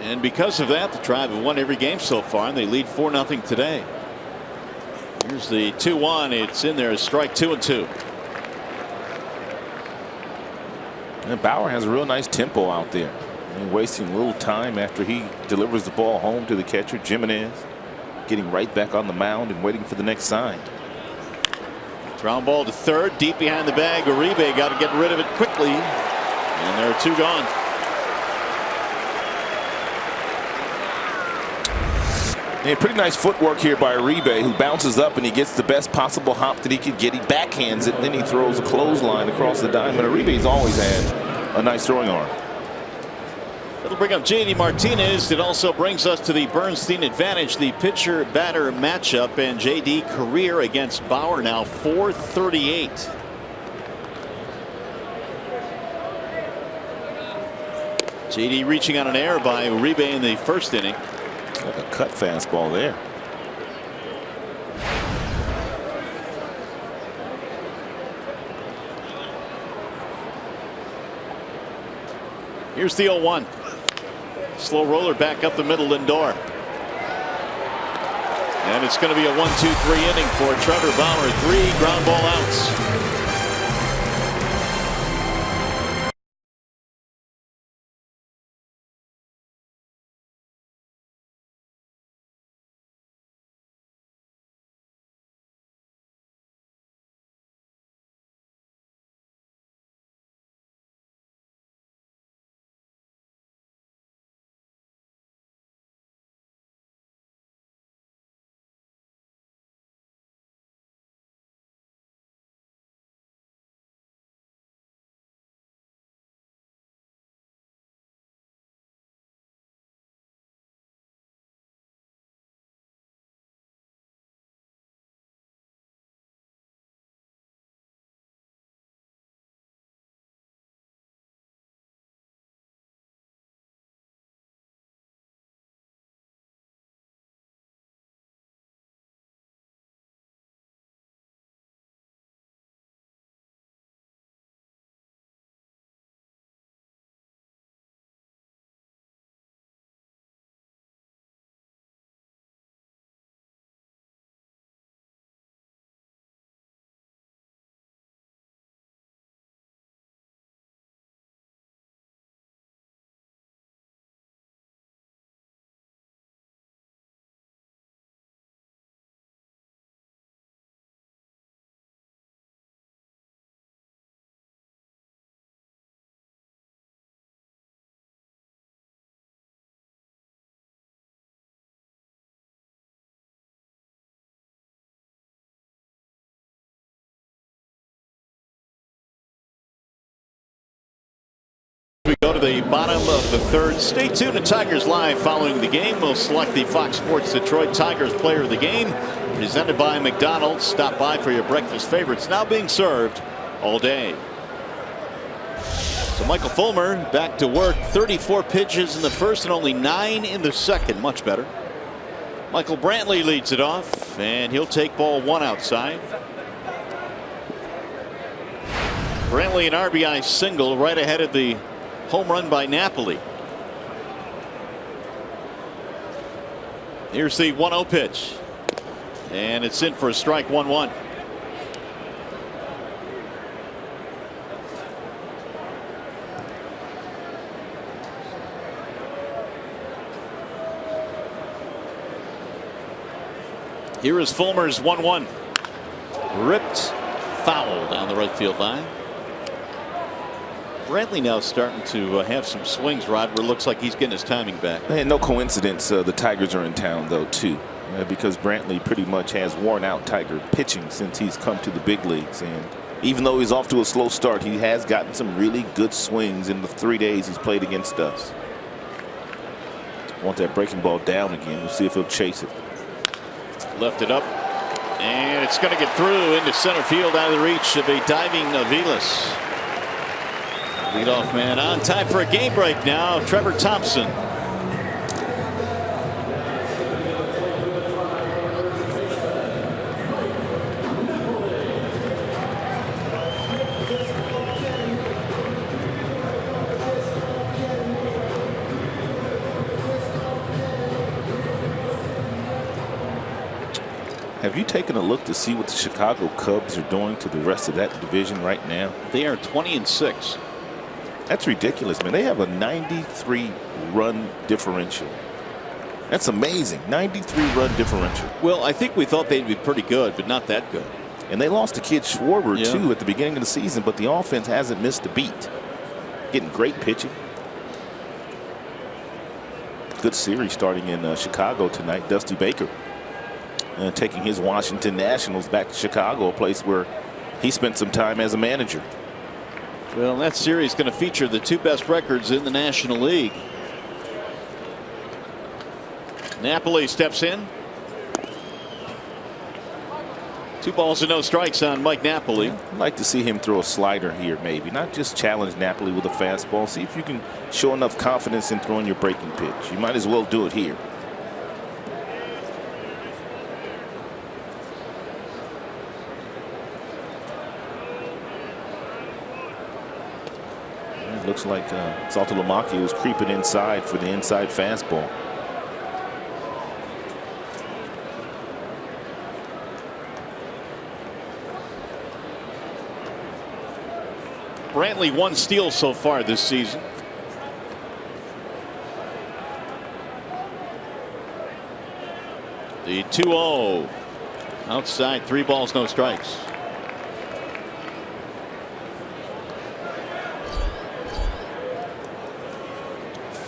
And because of that, the Tribe have won every game so far, and they lead 4-0 today. Here's the 2-1. It's in there. Strike 2 and 2.
And Bauer has a real nice tempo out there. And wasting a little time after he delivers the ball home to the catcher, Jimenez. Getting right back on the mound and waiting for the next sign.
Ground ball to third, deep behind the bag. Uribe got to get rid of it quickly. And there are 2 gone.
And pretty nice footwork here by Uribe, who bounces up and he gets the best possible hop that he could get. He backhands it, and then he throws a clothesline across the diamond. Uribe's always had a nice throwing arm.
That'll bring up JD Martinez. It also brings us to the Bernstein advantage, the pitcher-batter matchup, and JD career against Bauer now 438. JD reaching on an error by Uribe in the first inning.
Like a cut fastball there.
Here's the 0-1. Slow roller back up the middle, Lindor. And it's going to be a 1-2-3 inning for Trevor Bauer. 3 ground ball outs. We go to the bottom of the third. Stay tuned to Tigers Live following the game. We'll select the Fox Sports Detroit Tigers player of the game. presented by McDonald's. Stop by for your breakfast favorites, now being served all day. So Michael Fulmer back to work. 34 pitches in the first and only 9 in the second. Much better. Michael Brantley leads it off, and he'll take ball 1 outside. Brantley an RBI single right ahead of the home run by Napoli. Here's the 1-0 pitch, and it's in for a strike. 1-1. Here is Fulmer's 1-1. Ripped foul down the right field line. Brantley now starting to have some swings, Rod, where it looks like he's getting his timing back.
And no coincidence the Tigers are in town, though, too, because Brantley pretty much has worn out Tiger pitching since he's come to the big leagues. And even though he's off to a slow start, he has gotten some really good swings in the 3 days he's played against us. Want that breaking ball down again. We'll see if he'll chase it.
Left it up, and it's going to get through into center field, out of the reach of a diving Aviles. Leadoff man on. Time for a game break now. Trevor Thompson.
Have you taken a look to see what the Chicago Cubs are doing to the rest of that division right now?
They are 20-6.
That's ridiculous, man. They have a 93 run differential. That's amazing. 93 run differential.
Well, I think we thought they'd be pretty good, but not that good.
And they lost to Kid Schwarber too at the beginning of the season, but the offense hasn't missed a beat. Getting great pitching. Good series starting in Chicago tonight. Dusty Baker taking his Washington Nationals back to Chicago, a place where he spent some time as a manager.
Well, that series is going to feature the 2 best records in the National League. Napoli steps in. 2 balls and no strikes on Mike Napoli.
I'd like to see him throw a slider here, maybe. Not just challenge Napoli with a fastball. See if you can show enough confidence in throwing your breaking pitch. You might as well do it here. Looks like Saltalamacchia was creeping inside for the inside fastball.
Brantley 1 steal so far this season. The 2-0 outside, 3 balls, no strikes.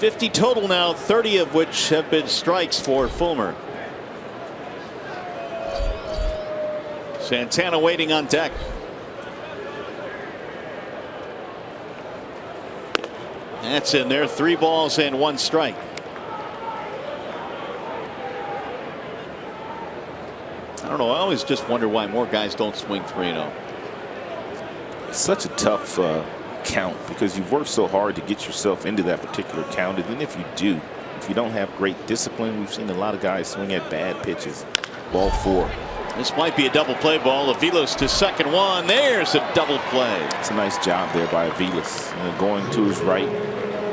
.50 total now, 30 of which have been strikes for Fulmer. Santana waiting on deck. That's in there. 3 balls and 1 strike. I don't know. I always just wonder why more guys don't swing 3-0.
It's such a tough count because you've worked so hard to get yourself into that particular count, and then if you don't have great discipline, we've seen a lot of guys swing at bad pitches. Ball 4.
This might be a double play ball. Aviles to second 1. There's a double play.
It's a nice job there by Aviles, going to his right,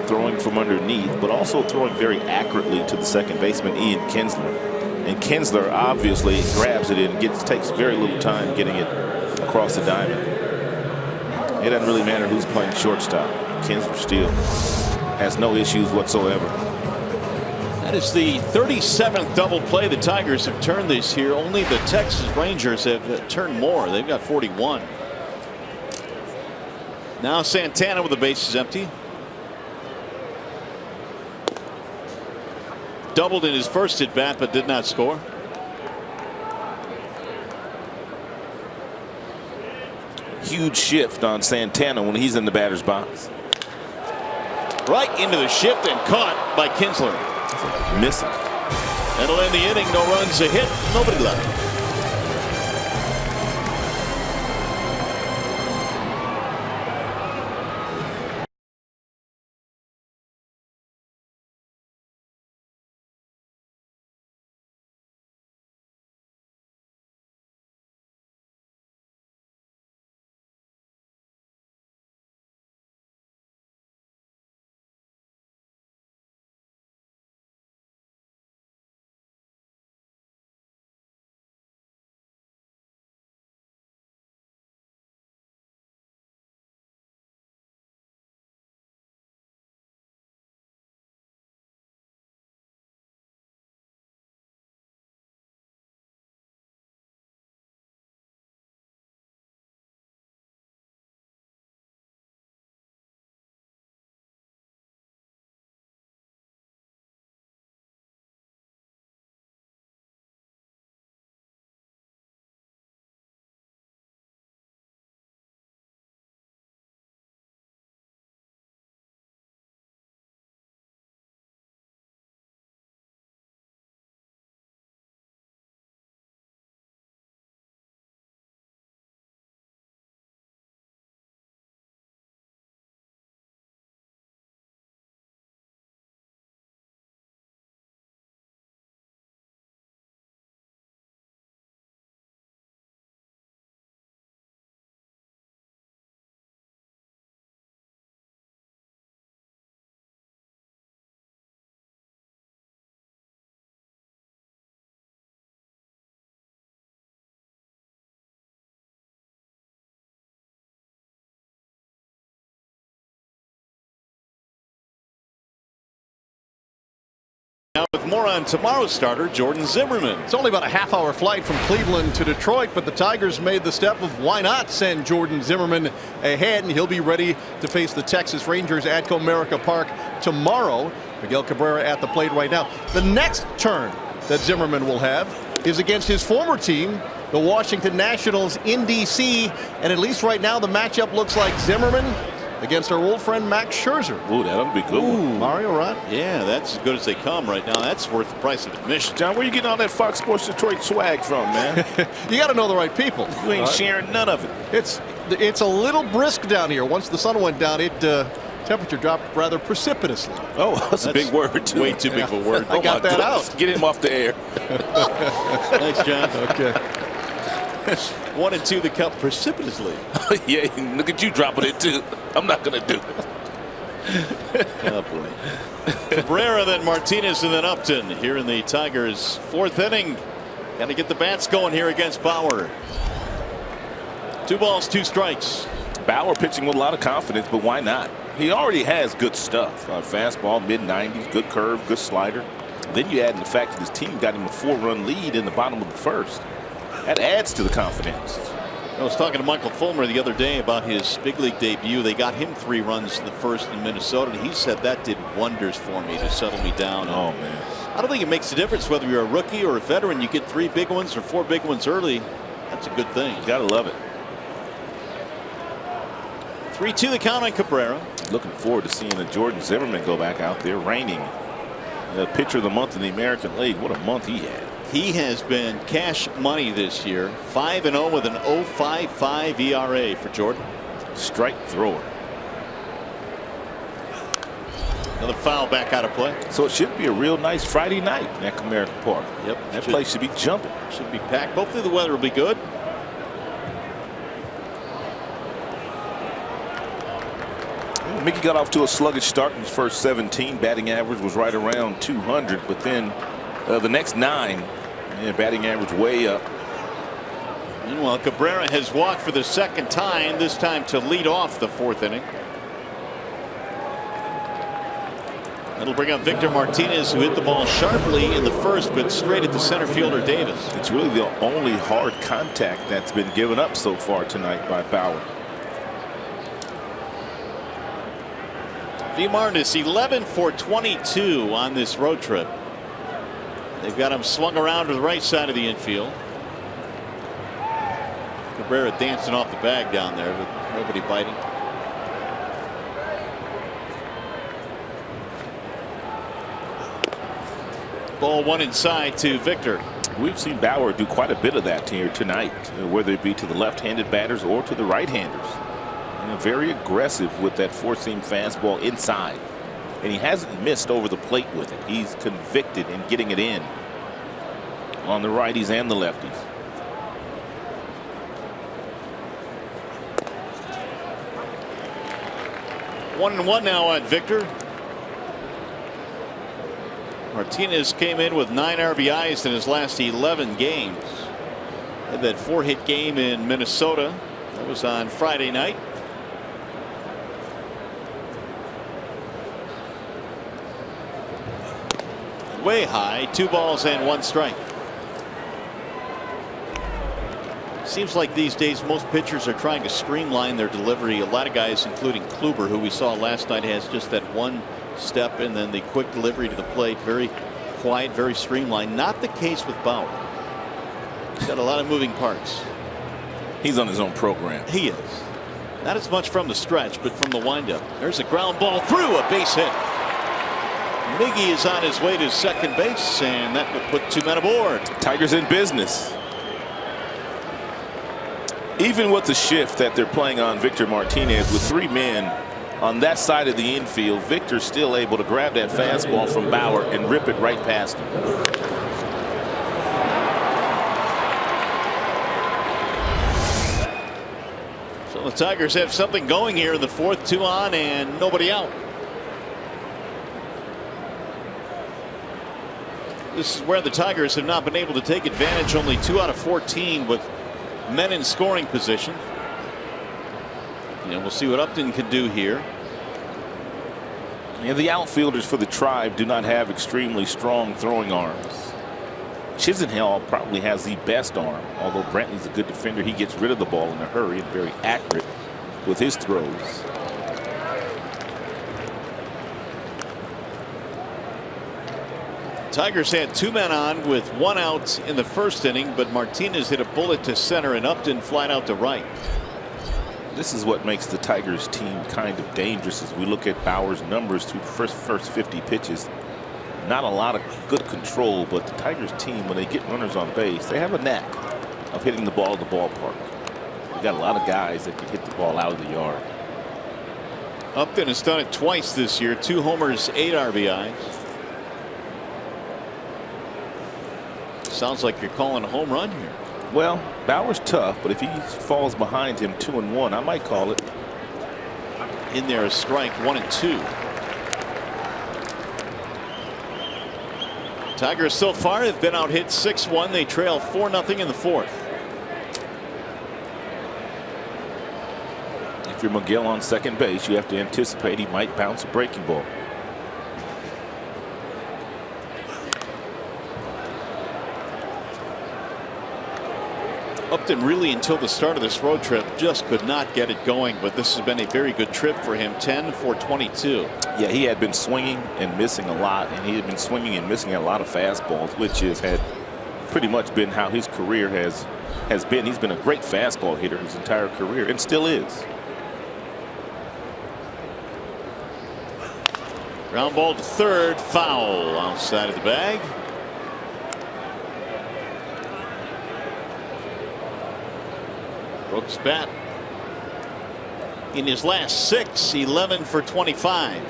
throwing from underneath, but also throwing very accurately to the second baseman Ian Kinsler. And Kinsler obviously grabs it and takes very little time getting it across the diamond. It doesn't really matter who's playing shortstop. Kinsler still has no issues whatsoever.
That is the 37th double play the Tigers have turned this year. Only the Texas Rangers have turned more. They've got 41. Now Santana with the bases empty. Doubled in his first at bat, but did not score.
Huge shift on Santana when he's in the batter's box.
Right into the shift and caught by Kinsler.
Missing.
That'll end the inning. No runs, a hit, nobody left.
Now with more on tomorrow's starter, Jordan Zimmermann.
It's only about a half-hour flight from Cleveland to Detroit, but the Tigers made the step of why not send Jordan Zimmermann ahead, and he'll be ready to face the Texas Rangers at Comerica Park tomorrow. Miguel Cabrera at the plate right now. The next turn that Zimmermann will have is against his former team, the Washington Nationals in D.C., and at least right now the matchup looks like Zimmermann against our old friend Max Scherzer.
Ooh, that'll be good.
Mario, right?
Yeah, that's as good as they come right now. That's worth the price of admission.
John, where you getting all that Fox Sports Detroit swag from, man?
You got to know the right people.
You ain't sharing none of it.
It's a little brisk down here. Once the sun went down, temperature dropped rather precipitously.
Oh, that's a big word, too.
Way too big of a word.
I got that
goodness.
out.
Get him off the air.
Thanks, John.
Okay.
1 and 2 the cup precipitously.
Yeah, look at you dropping it, too. I'm not going to do it.
Oh, boy. Cabrera, then Martinez, and then Upton here in the Tigers' fourth inning. Got to get the bats going here against Bauer. 2 balls, 2 strikes.
Bauer pitching with a lot of confidence, but why not? He already has good stuff. Fastball, mid-90s, good curve, good slider. Then you add in the fact that his team got him a 4-run lead in the bottom of the first. That adds to the confidence.
I was talking to Michael Fulmer the other day about his big league debut. They got him 3 runs in the first in Minnesota, and he said that did wonders for me to settle me down.
Oh, man.
I don't think it makes a difference whether you're a rookie or a veteran. You get 3 big ones or 4 big ones early. That's a good thing.
You gotta love it.
3-2 the count on Cabrera.
Looking forward to seeing Jordan Zimmermann go back out there reigning pitcher of the month in the American League. What a month he had.
He has been cash money this year. 5-0 with an 0.55 ERA for Jordan.
Strike thrower.
Another foul back out of play.
So it should be a real nice Friday night at Comerica Park.
Yep.
That place should be jumping.
Should be packed. Hopefully the weather will be good.
Mickey got off to a sluggish start in his first 17. Batting average was right around 200, but then the next 9, batting average way up.
Meanwhile, Cabrera has walked for the second time, this time to lead off the 4th inning. That'll bring up Victor Martinez, who hit the ball sharply in the first, but straight at the center fielder Davis.
It's really the only hard contact that's been given up so far tonight by Bauer.
V. Martinez 11 for 22 on this road trip. They've got him swung around to the right side of the infield. Cabrera dancing off the bag down there with nobody biting. Ball 1 inside to Victor.
We've seen Bauer do quite a bit of that here tonight, whether it be to the left-handed batters or to the right-handers. Very aggressive with that 4-seam fastball inside, and he hasn't missed over the plate with it. He's convicted in getting it in on the righties and the lefties.
One and one now on Victor. Martinez came in with 9 RBIs in his last 11 games. Had that 4-hit game in Minnesota. That was on Friday night. Way high, 2 balls and 1 strike. Seems like these days most pitchers are trying to streamline their delivery. A lot of guys, including Kluber, who we saw last night, has just that 1 step and then the quick delivery to the plate. Very quiet, very streamlined. Not the case with Bauer. He's got a lot of moving parts.
He's on his own program.
He is. Not as much from the stretch, but from the windup. There's a ground ball through, a base hit. Miggy is on his way to second base, and that will put 2 men aboard.
Tigers in business. Even with the shift that they're playing on Victor Martinez with 3 men on that side of the infield, Victor's still able to grab that fastball from Bauer and rip it right past him.
So the Tigers have something going here in the 4th, 2 on and nobody out. This is where the Tigers have not been able to take advantage. Only 2 out of 14 with men in scoring position. And we'll see what Upton can do here.
And the outfielders for the Tribe do not have extremely strong throwing arms. Chisenhall probably has the best arm, although Brantley's a good defender. He gets rid of the ball in a hurry and very accurate with his throws.
Tigers had 2 men on with 1 out in the first inning, but Martinez hit a bullet to center and Upton flat out to right.
This is what makes the Tigers team kind of dangerous as we look at Bauer's numbers through the first 50 pitches. Not a lot of good control, but the Tigers team, when they get runners on base, they have a knack of hitting the ball at the ballpark. We got a lot of guys that can hit the ball out of the yard.
Upton has done it twice this year. 2 homers, 8 RBIs. Sounds like you're calling a home run here.
Well, Bauer's tough, but if he falls behind him 2-1, I might call it.
In there a strike, 1-2. Tigers so far have been out hit 6-1. They trail 4-0 in the 4th.
If you're McGill on second base, you have to anticipate he might bounce a breaking ball.
Upton really, until the start of this road trip, just could not get it going, but this has been a very good trip for him. 10 for 22.
Yeah, he had been swinging and missing a lot, and he had been swinging and missing a lot of fastballs, which had pretty much been how his career has been. He's been a great fastball hitter his entire career, and still is.
Ground ball to third, foul outside of the bag. Brooks bat in his last 6, 11 for 25.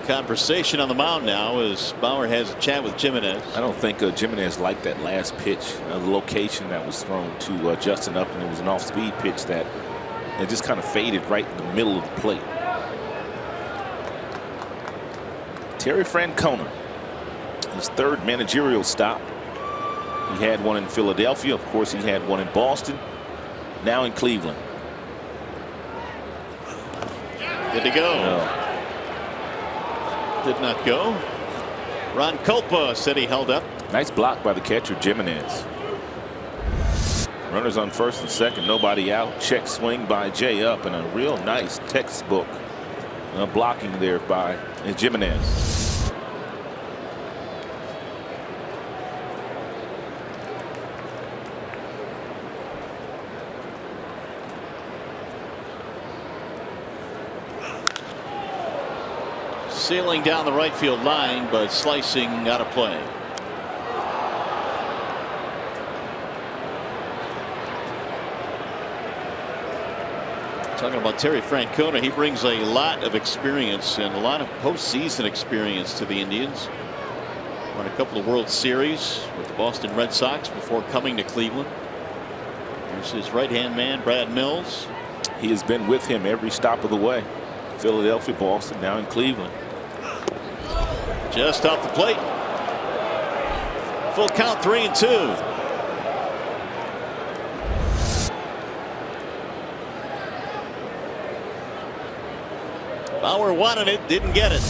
Conversation on the mound now as Bauer has a chat with Jimenez.
I don't think Jimenez liked that last pitch. The location that was thrown to Justin Upton. It was an off-speed pitch that it just kind of faded right in the middle of the plate. Terry Francona, his 3rd managerial stop. He had one in Philadelphia. Of course, he had one in Boston. Now in Cleveland.
Good to go.
No.
Did not go. Ron Culpa said he held up.
Nice block by the catcher, Jimenez. Runners on first and second, nobody out. Check swing by Jay Up, and a real nice textbook blocking there by Jimenez.
Sailing down the right field line, but slicing out of play. Talking about Terry Francona, he brings a lot of experience and a lot of postseason experience to the Indians. Won a couple of World Series with the Boston Red Sox before coming to Cleveland. Here's his right-hand man, Brad Mills.
He has been with him every stop of the way. Philadelphia, Boston, now in Cleveland.
Just off the plate. Full count, 3-2. Bauer wanted it, didn't get it.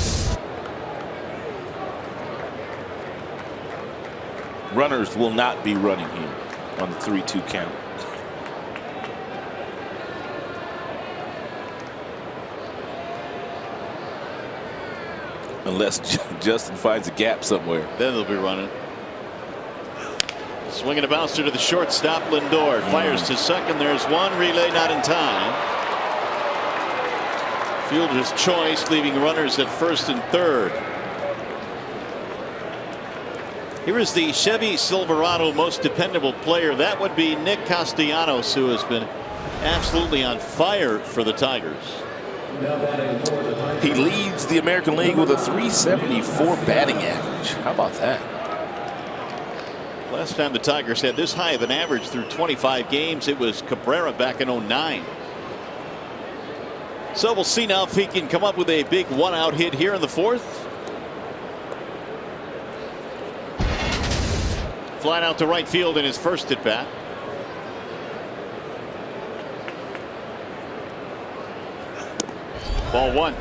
Runners will not be running here on the 3-2 count. Unless Justin finds a gap somewhere.
Then they'll be running. Swinging a bouncer to the shortstop. Lindor fires to second. There's one. Relay not in time. Fielder's choice, leaving runners at first and third. Here is the Chevy Silverado most dependable player. That would be Nick Castellanos, who has been absolutely on fire for the Tigers.
He leads the American League with a .374 batting average. How about that?
Last time the Tigers had this high of an average through 25 games, it was Cabrera back in '09. So we'll see now if he can come up with a big 1-out hit here in the 4th. Flat out to right field in his first at bat. Ball one.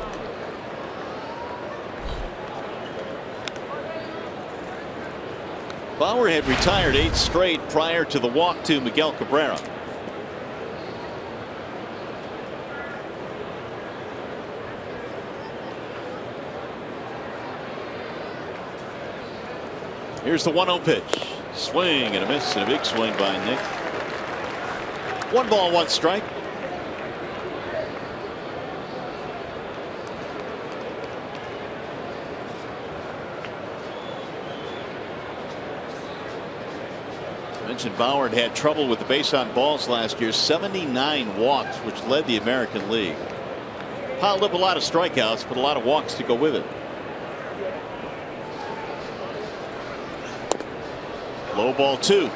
Bauer had retired 8 straight prior to the walk to Miguel Cabrera. Here's the 1-0 pitch. Swing and a miss, and a big swing by Nick. 1 ball, 1 strike. I mentioned Bauer had trouble with the base on balls last year. 79 walks, which led the American League. Piled up a lot of strikeouts, but a lot of walks to go with it. Low ball 2.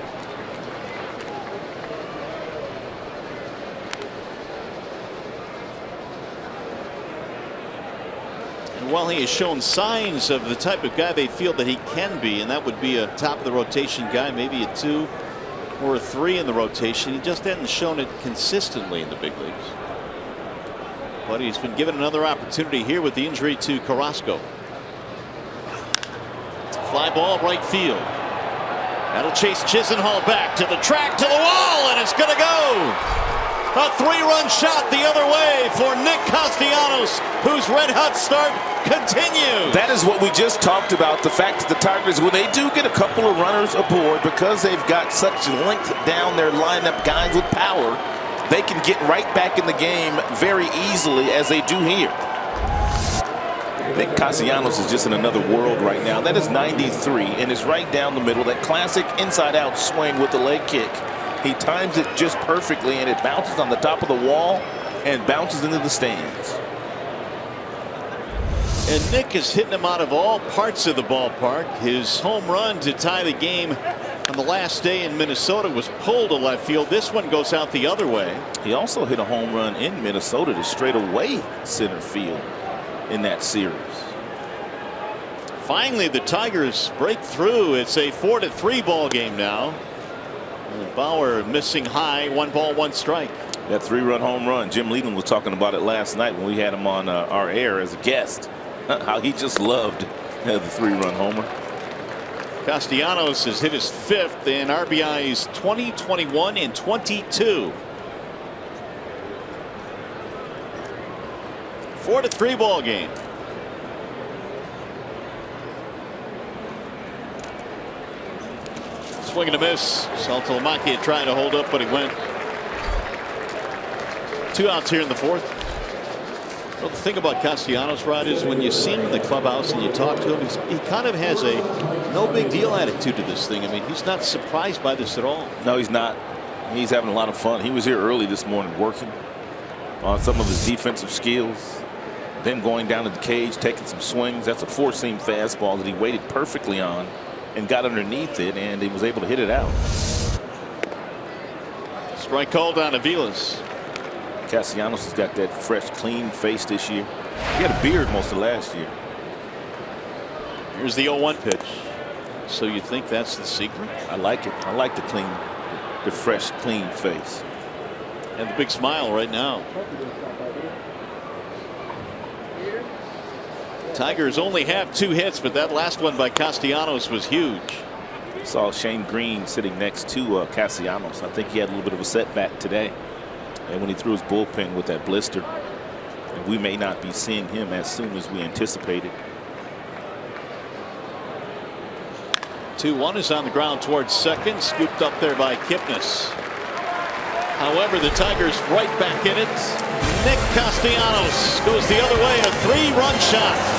And while he has shown signs of the type of guy they feel that he can be, and that would be a top of the rotation guy, maybe a 2 or a 3 in the rotation, he just hadn't shown it consistently in the big leagues. But he's been given another opportunity here with the injury to Carrasco. Fly ball right field. That'll chase Chisenhall back to the track, to the wall, and it's going to go. A 3-run shot the other way for Nick Castellanos, whose red-hot start continues.
That is what we just talked about, the fact that the Tigers, when they do get a couple of runners aboard, because they've got such length down their lineup, guys with power, they can get right back in the game very easily, as they do here. Nick Castellanos is just in another world right now. That is 93 and is right down the middle. That classic inside-out swing with the leg kick. He times it just perfectly, and it bounces on the top of the wall and bounces into the stands.
And Nick is hitting him out of all parts of the ballpark. His home run to tie the game on the last day in Minnesota was pulled to left field. This one goes out the other way.
He also hit a home run in Minnesota to straightaway center field in that series.
Finally, the Tigers break through. It's a 4-3 ball game now. Bauer missing high. 1 ball, 1 strike.
That 3-run home run. Jim Leland was talking about it last night when we had him on our air as a guest. How he just loved the 3-run homer.
Castellanos has hit his 5th in RBIs 20, 21, and 22. 4-3 ball game. Swing and a miss. Saltalamacchia trying to hold up, but he went. 2 outs here in the 4th. Well, the thing about Castellanos, Rod, is when you see him in the clubhouse and you talk to him, he kind of has a no big deal attitude to this thing. I mean, he's not surprised by this at all.
No, he's not. He's having a lot of fun. He was here early this morning working on some of his defensive skills, then going down to the cage, taking some swings. That's a 4-seam fastball that he waited perfectly on and got underneath it, and he was able to hit it out.
Strike called on Aviles.
Castellanos has got that fresh, clean face this year. He had a beard most of last year.
Here's the 0-1 pitch. So you think that's the secret?
I like it. I like the fresh, clean face.
And the big smile right now. Tigers only have 2 hits, but that last one by Castellanos was huge.
Saw Shane Green sitting next to Castellanos. I think he had a little bit of a setback today. And when he threw his bullpen with that blister, and we may not be seeing him as soon as we anticipated.
2-1 is on the ground towards second, scooped up there by Kipnis. However, the Tigers right back in it. Nick Castellanos goes the other way, a 3-run shot.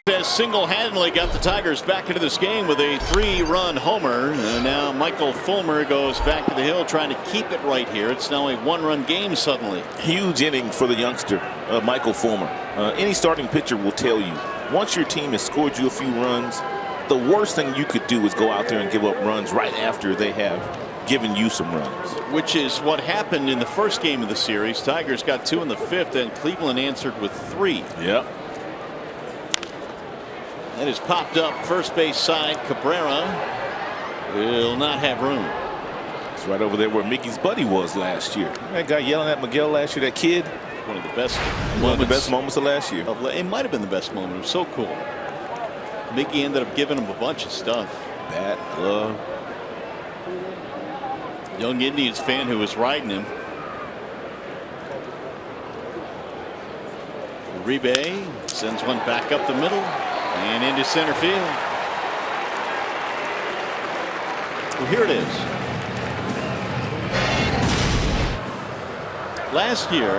has single-handedly got the Tigers back into this game with a 3-run homer. And now Michael Fulmer goes back to the hill trying to keep it right here. It's now a 1-run game suddenly.
Huge inning for the youngster, Michael Fulmer. Any starting pitcher will tell you, once your team has scored you a few runs, the worst thing you could do is go out there and give up runs right after they have given you some runs. Which
is what happened in the first game of the series. Tigers got 2 in the 5th, and Cleveland answered with 3.
Yep.
That is popped up first base side. Cabrera will not have room.
It's right over there where Mickey's buddy was last year. That guy yelling at Miguel last year, that kid.
One of the best
moments of last year.
It might have been the best moment. It was so cool. Mickey ended up giving him a bunch of stuff.
Bat, glove.
Young Indians fan who was riding him. Uribe sends one back up the middle and into center field. Well, here it is. Last year,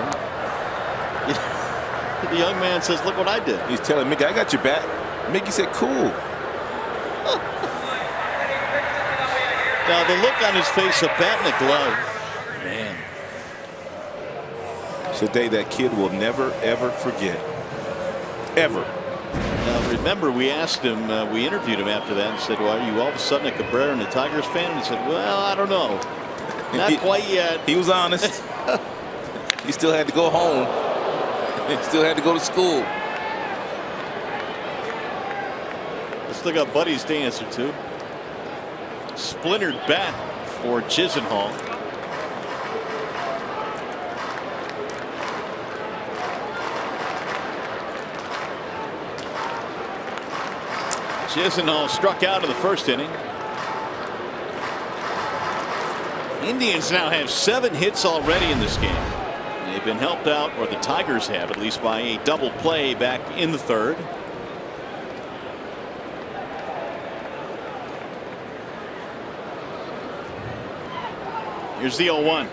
the young man says, look what I did.
He's telling Mickey, I got your bat. Mickey said, cool.
Now the look on his face, a bat and a glove. Man.
It's a day that kid will never, ever forget. Ever.
Now remember, we asked him, we interviewed him after that and said, well, are you all of a sudden a Cabrera and a Tigers fan? And he said, well, I don't know. Not quite yet.
He was honest. He still had to go home. He still had to go to school.
Still got buddies to answer to. Splintered bat for Chisenhall. Chisenhall struck out in the first inning. Indians now have 7 hits already in this game. They've been helped out, or the Tigers have, at least, by a double play back in the 3rd. Here's the 0-1.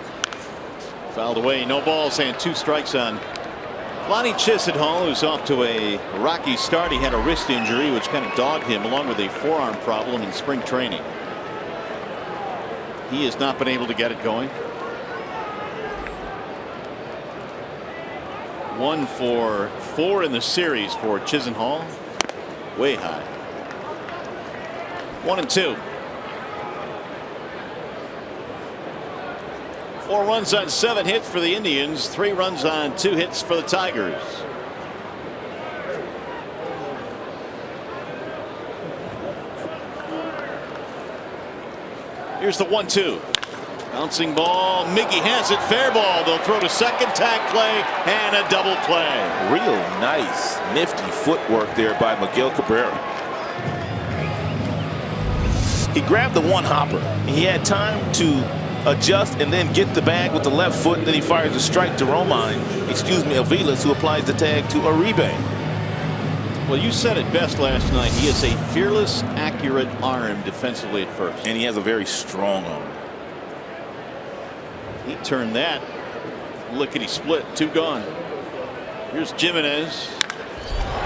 Fouled away, no balls and 2 strikes on Lonnie Chisenhall, who's off to a rocky start. He had a wrist injury which kind of dogged him, along with a forearm problem in spring training. He has not been able to get it going. 1 for 4 in the series for Chisenhall. Way high. 1-2. 4 runs on 7 hits for the Indians. 3 runs on 2 hits for the Tigers. Here's the 1-2. Bouncing ball. Miggy has it. Fair ball. They'll throw to second. Tag play and a double play.
Real nice, nifty footwork there by Miguel Cabrera. He grabbed the one hopper. He had time to adjust and then get the bag with the left foot, and then he fires a strike to Aviles, who applies the tag to Uribe.
Well, you said it best last night. He is a fearless, accurate arm defensively at first.
And he has a very strong arm.
He turned that lickety split. 2 gone. Here's Jimenez.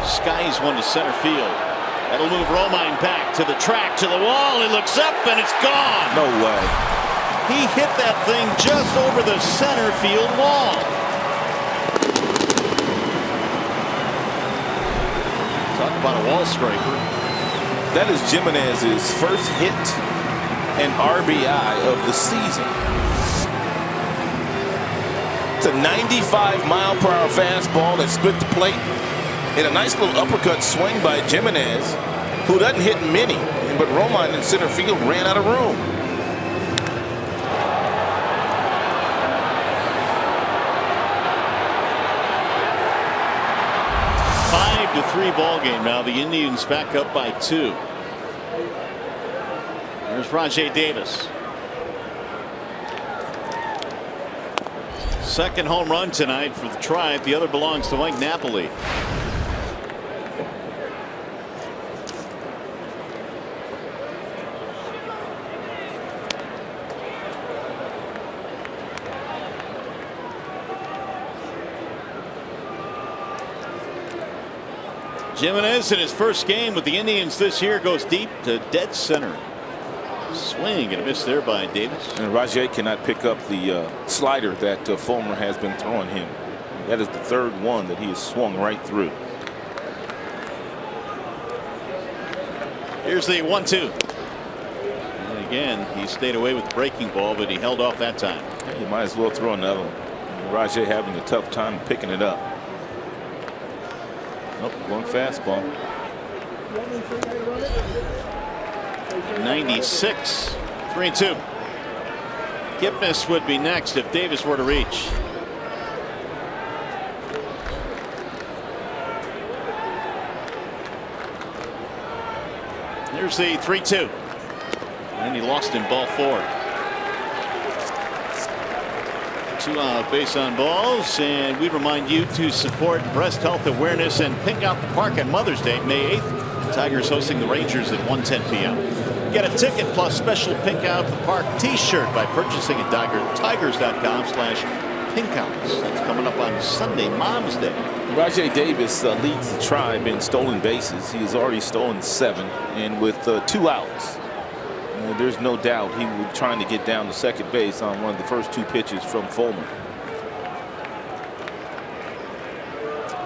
Skies one to center field. That'll move Romine back to the track, to the wall. He looks up and it's gone.
No way.
He hit that thing just over the center field wall. Talk about a wall striker.
That is Jimenez's first hit and RBI of the season. It's a 95-mile-per-hour fastball that split the plate, and a nice little uppercut swing by Jimenez, who doesn't hit many, but Romine in center field ran out of room.
5-3 ball game now. The Indians back up by 2. There's Rajai Davis. Second home run tonight for the Tribe. The other belongs to Mike Napoli. Jimenez in his first game with the Indians this year goes deep to dead center. Swing and a miss there by Davis.
And Rajai cannot pick up the slider that Fulmer has been throwing him. That is the third one that he has swung right through.
Here's the 1-2. And again, he stayed away with the breaking ball, but he held off that time.
You might as well throw another one. Rajai having a tough time picking it up. Nope, going fastball.
96. 3-2. Kipnis would be next if Davis were to reach. Here's the 3-2. And he lost in ball 4. 2 out base on balls, and we remind you to support breast health awareness and Pink Out the Park on Mother's Day, May 8th. Tigers hosting the Rangers at 1:10 p.m. Get a ticket plus special Pink Out the Park t-shirt by purchasing at tigers.com/pinkouts. That's coming up on Sunday, Mom's Day.
Rajai Davis leads the tribe in stolen bases. He has already stolen 7, and with 2 outs. There's no doubt he was trying to get down to second base on one of the first 2 pitches from Fulmer.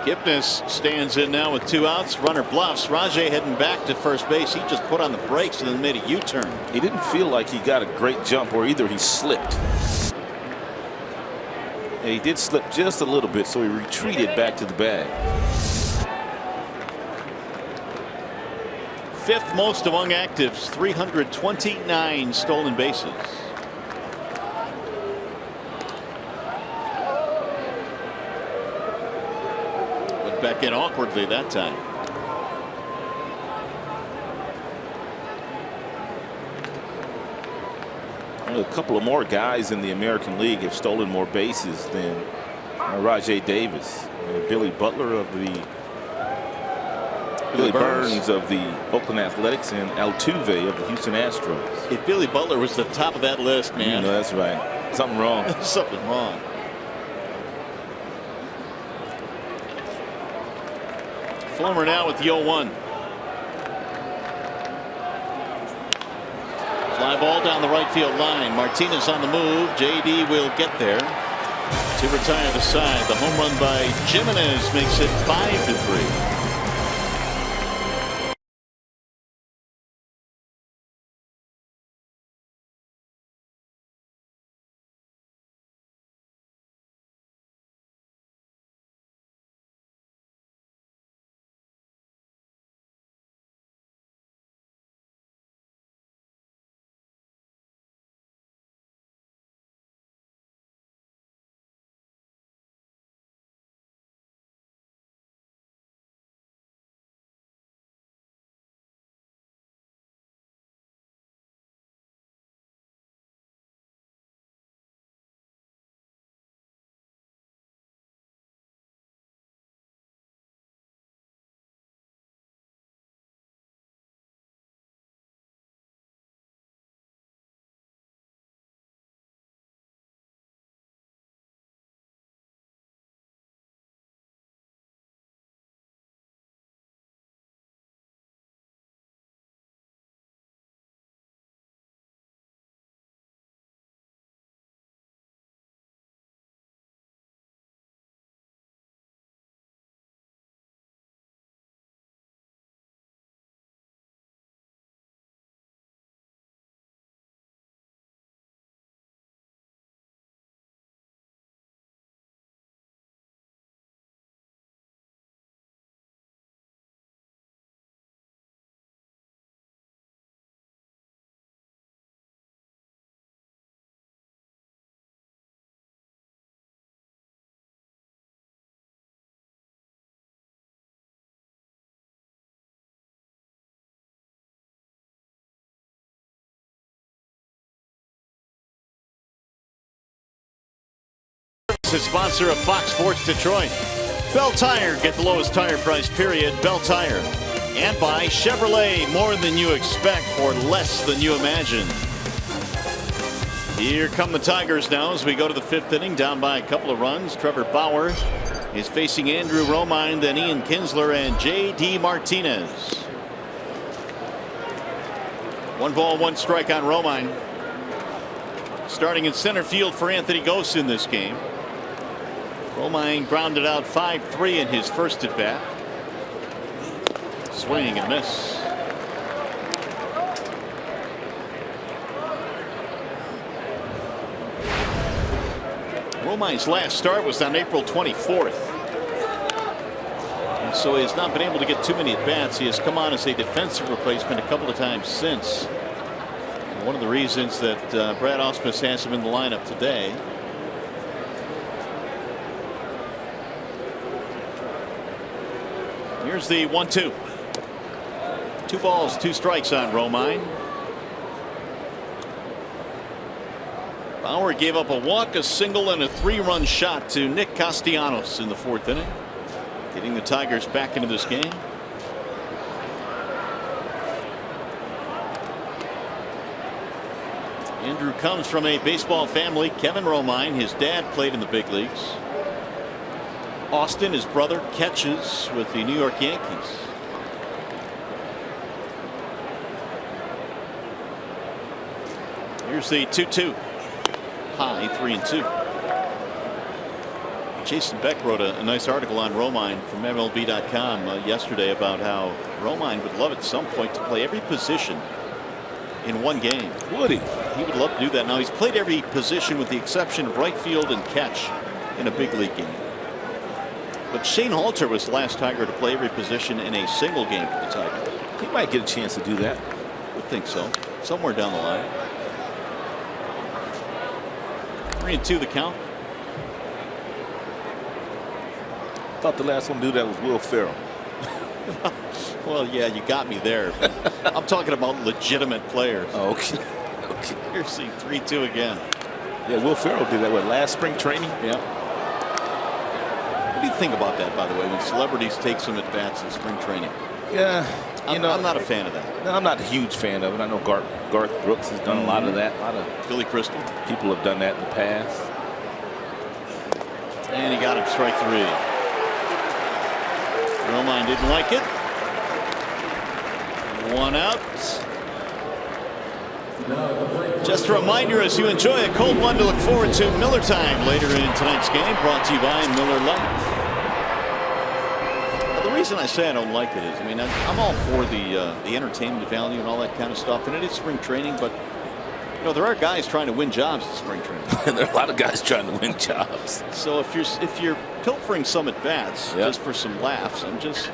Kipnis stands in now with 2 outs. Runner bluffs. Rajai heading back to first base. He just put on the brakes and then made a U-turn.
He didn't feel like he got a great jump, or either he slipped. Yeah, he did slip just a little bit, so he retreated back to the bag.
5th most among actives, 329 stolen bases. Went back in awkwardly that time.
A couple of more guys in the American League have stolen more bases than Rajai Davis. Billy Butler of the Billy Burns of the Oakland Athletics, and Altuve of the Houston Astros.
If Billy Butler was the top of that list, man.
You know, that's right. Something wrong.
Something wrong. Fulmer now with the 0-1. Fly ball down the right field line. Martinez on the move. JD will get there to retire the side. The home run by Jimenez makes it 5-3. Is sponsor of Fox Sports Detroit. Bell Tire, get the lowest tire price, period. Bell Tire. And by Chevrolet, more than you expect for less than you imagine. Here come the Tigers now as we go to the 5th inning, down by a couple of runs. Trevor Bauer is facing Andrew Romine, then Ian Kinsler and J.D. Martinez. 1 ball, 1 strike on Romine. Starting in center field for Anthony Gose in this game. Romine grounded out 5-3 in his first at bat. Swing and miss. Romine's last start was on April 24th. And so he has not been able to get too many at bats. He has come on as a defensive replacement a couple of times since. And one of the reasons that Brad Ausmus has him in the lineup today. Here's the 1-2. 2 balls, 2 strikes on Romine. Bauer gave up a walk, a single, and a 3-run shot to Nick Castellanos in the 4th inning, getting the Tigers back into this game. Andrew comes from a baseball family. Kevin Romine, his dad, played in the big leagues. Austin, his brother, catches with the New York Yankees. Here's the 2-2. High, 3-2. Jason Beck wrote a nice article on Romine from MLB.com yesterday about how Romine would love at some point to play every position in one game.
Would he?
He would love to do that. Now, he's played every position with the exception of right field and catch in a big league game. But Shane Halter was the last Tiger to play every position in a single game for the Tigers.
He might get a chance to do that.
I think so. Somewhere down the line. 3-2 the count.
Thought the last one to do that was Will Ferrell.
Well, yeah, you got me there. I'm talking about legitimate players.
Oh, okay. Okay.
Here's the 3-2 again.
Yeah, Will Ferrell did that, what, last spring training?
Yeah. What do you think about that, by the way, when celebrities take some at bats in spring training?
Yeah.
I'm not a fan of that.
No, I'm not a huge fan of it. I know Garth Brooks has done a lot of that. A lot of
Billy Crystal.
people have done that in the past.
And he got him strike 3. Romine didn't like it. 1 out. Just a reminder, as you enjoy a cold one, to look forward to Miller Time later in tonight's game, brought to you by Miller Lite. The reason I say I don't like it is, I mean, I'm all for the entertainment value and all that kind of stuff, and it is spring training, but you know, there are guys trying to win jobs in spring training.
There are a lot of guys trying to win jobs.
So if you're pilfering some at bats just for some laughs, I'm just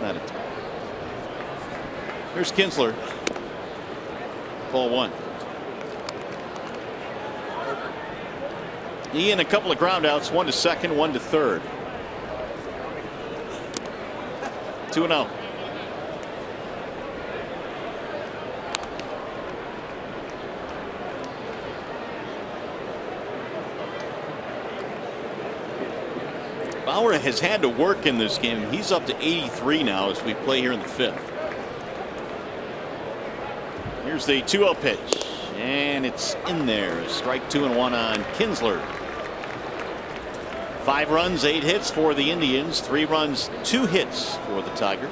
not a type. Here's Kinsler. Ball 1. Ian, a couple of ground outs, 1 to second, 1 to third. 2-0. Bauer has had to work in this game. He's up to 83 now as we play here in the 5th. Here's the 2-0 pitch, and it's in there. Strike 2 and 1 on Kinsler. 5 runs, 8 hits for the Indians. 3 runs, 2 hits for the Tigers.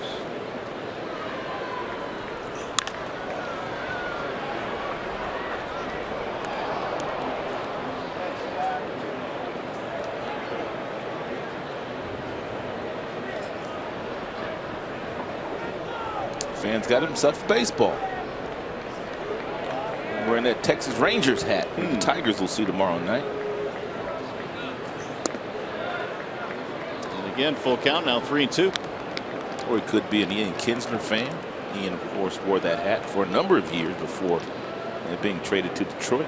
Fans got himself a baseball. Wearing that Texas Rangers hat. The Tigers will see tomorrow night.
And again, full count now, 3-2.
Or he could be an Ian Kinsler fan. Ian, of course, wore that hat for a number of years before being traded to Detroit.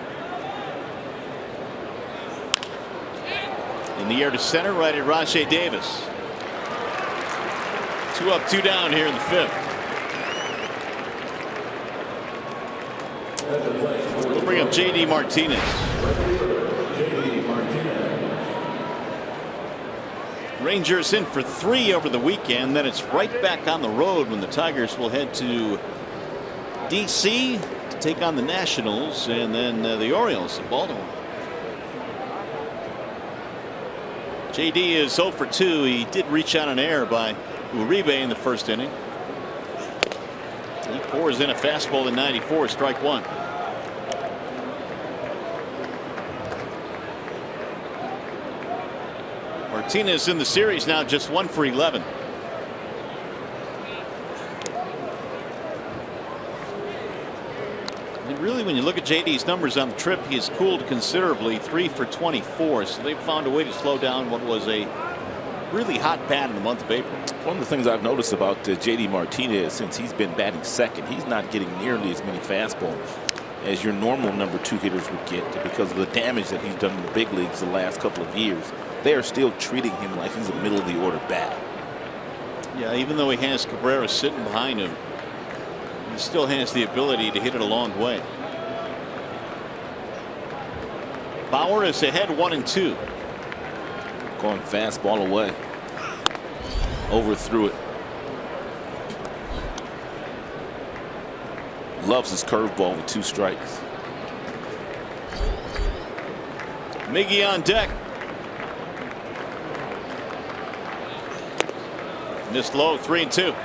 In the air to center, right at Rajai Davis. 2 up, 2 down here in the 5th. We'll bring up J.D. Martinez. Rangers in for 3 over the weekend. Then it's right back on the road when the Tigers will head to D.C. to take on the Nationals and then the Orioles in Baltimore. JD is 0 for 2. He did reach out an error by Uribe in the first inning. He pours in a fastball in 94, strike one. Martinez in the series now just 1 for 11. And really, when you look at JD's numbers on the trip, he has cooled considerably, 3 for 24. So they've found a way to slow down what was a really hot bat in the month of April.
One of the things I've noticed about JD Martinez since he's been batting second, he's not getting nearly as many fastballs as your normal number 2 hitters would get because of the damage that he's done in the big leagues the last couple of years. They are still treating him like he's a middle of the order bat.
Yeah, even though he has Cabrera sitting behind him, he still has the ability to hit it a long way. Bauer is ahead 1-2.
Going fastball away. Overthrew it. Loves his curveball with 2 strikes.
Miggy on deck. Missed low, 3-2.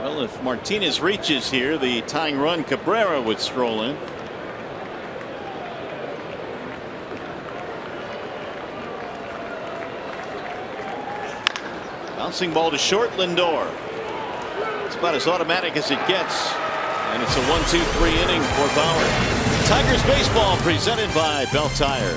Well, if Martinez reaches here, the tying run, Cabrera would stroll in. Bouncing ball to short, Lindor. It's about as automatic as it gets. And it's a 1-2-3 inning for Bauer. Tigers baseball presented by Bell Tire.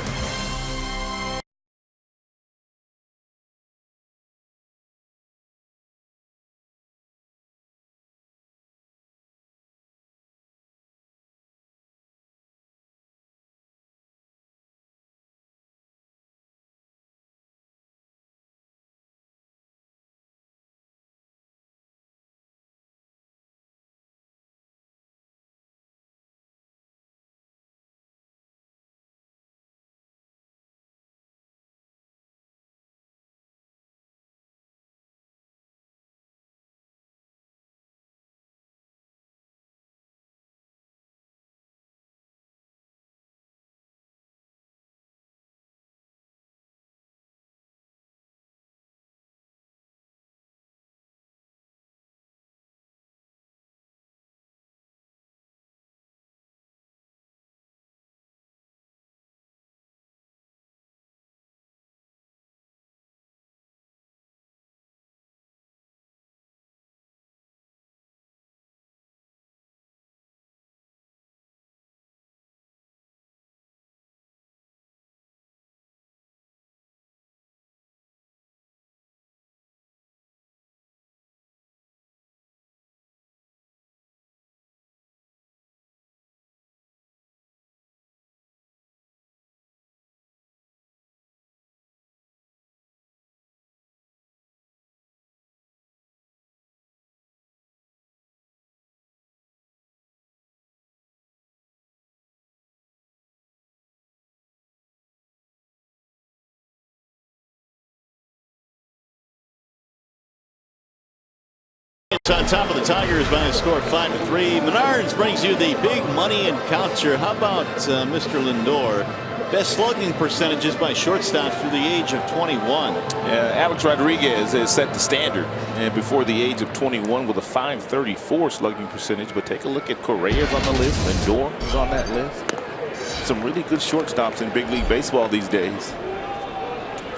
It's on top of the Tigers by a score of 5-3. Menards brings you the big money encounter. How about Mr. Lindor? Best slugging percentages by shortstops through the age of 21.
Yeah, Alex Rodriguez has set the standard and before the age of 21 with a .534 slugging percentage. But take a look at Correa's on the list. Lindor is on that list. Some really good shortstops in big league baseball these days.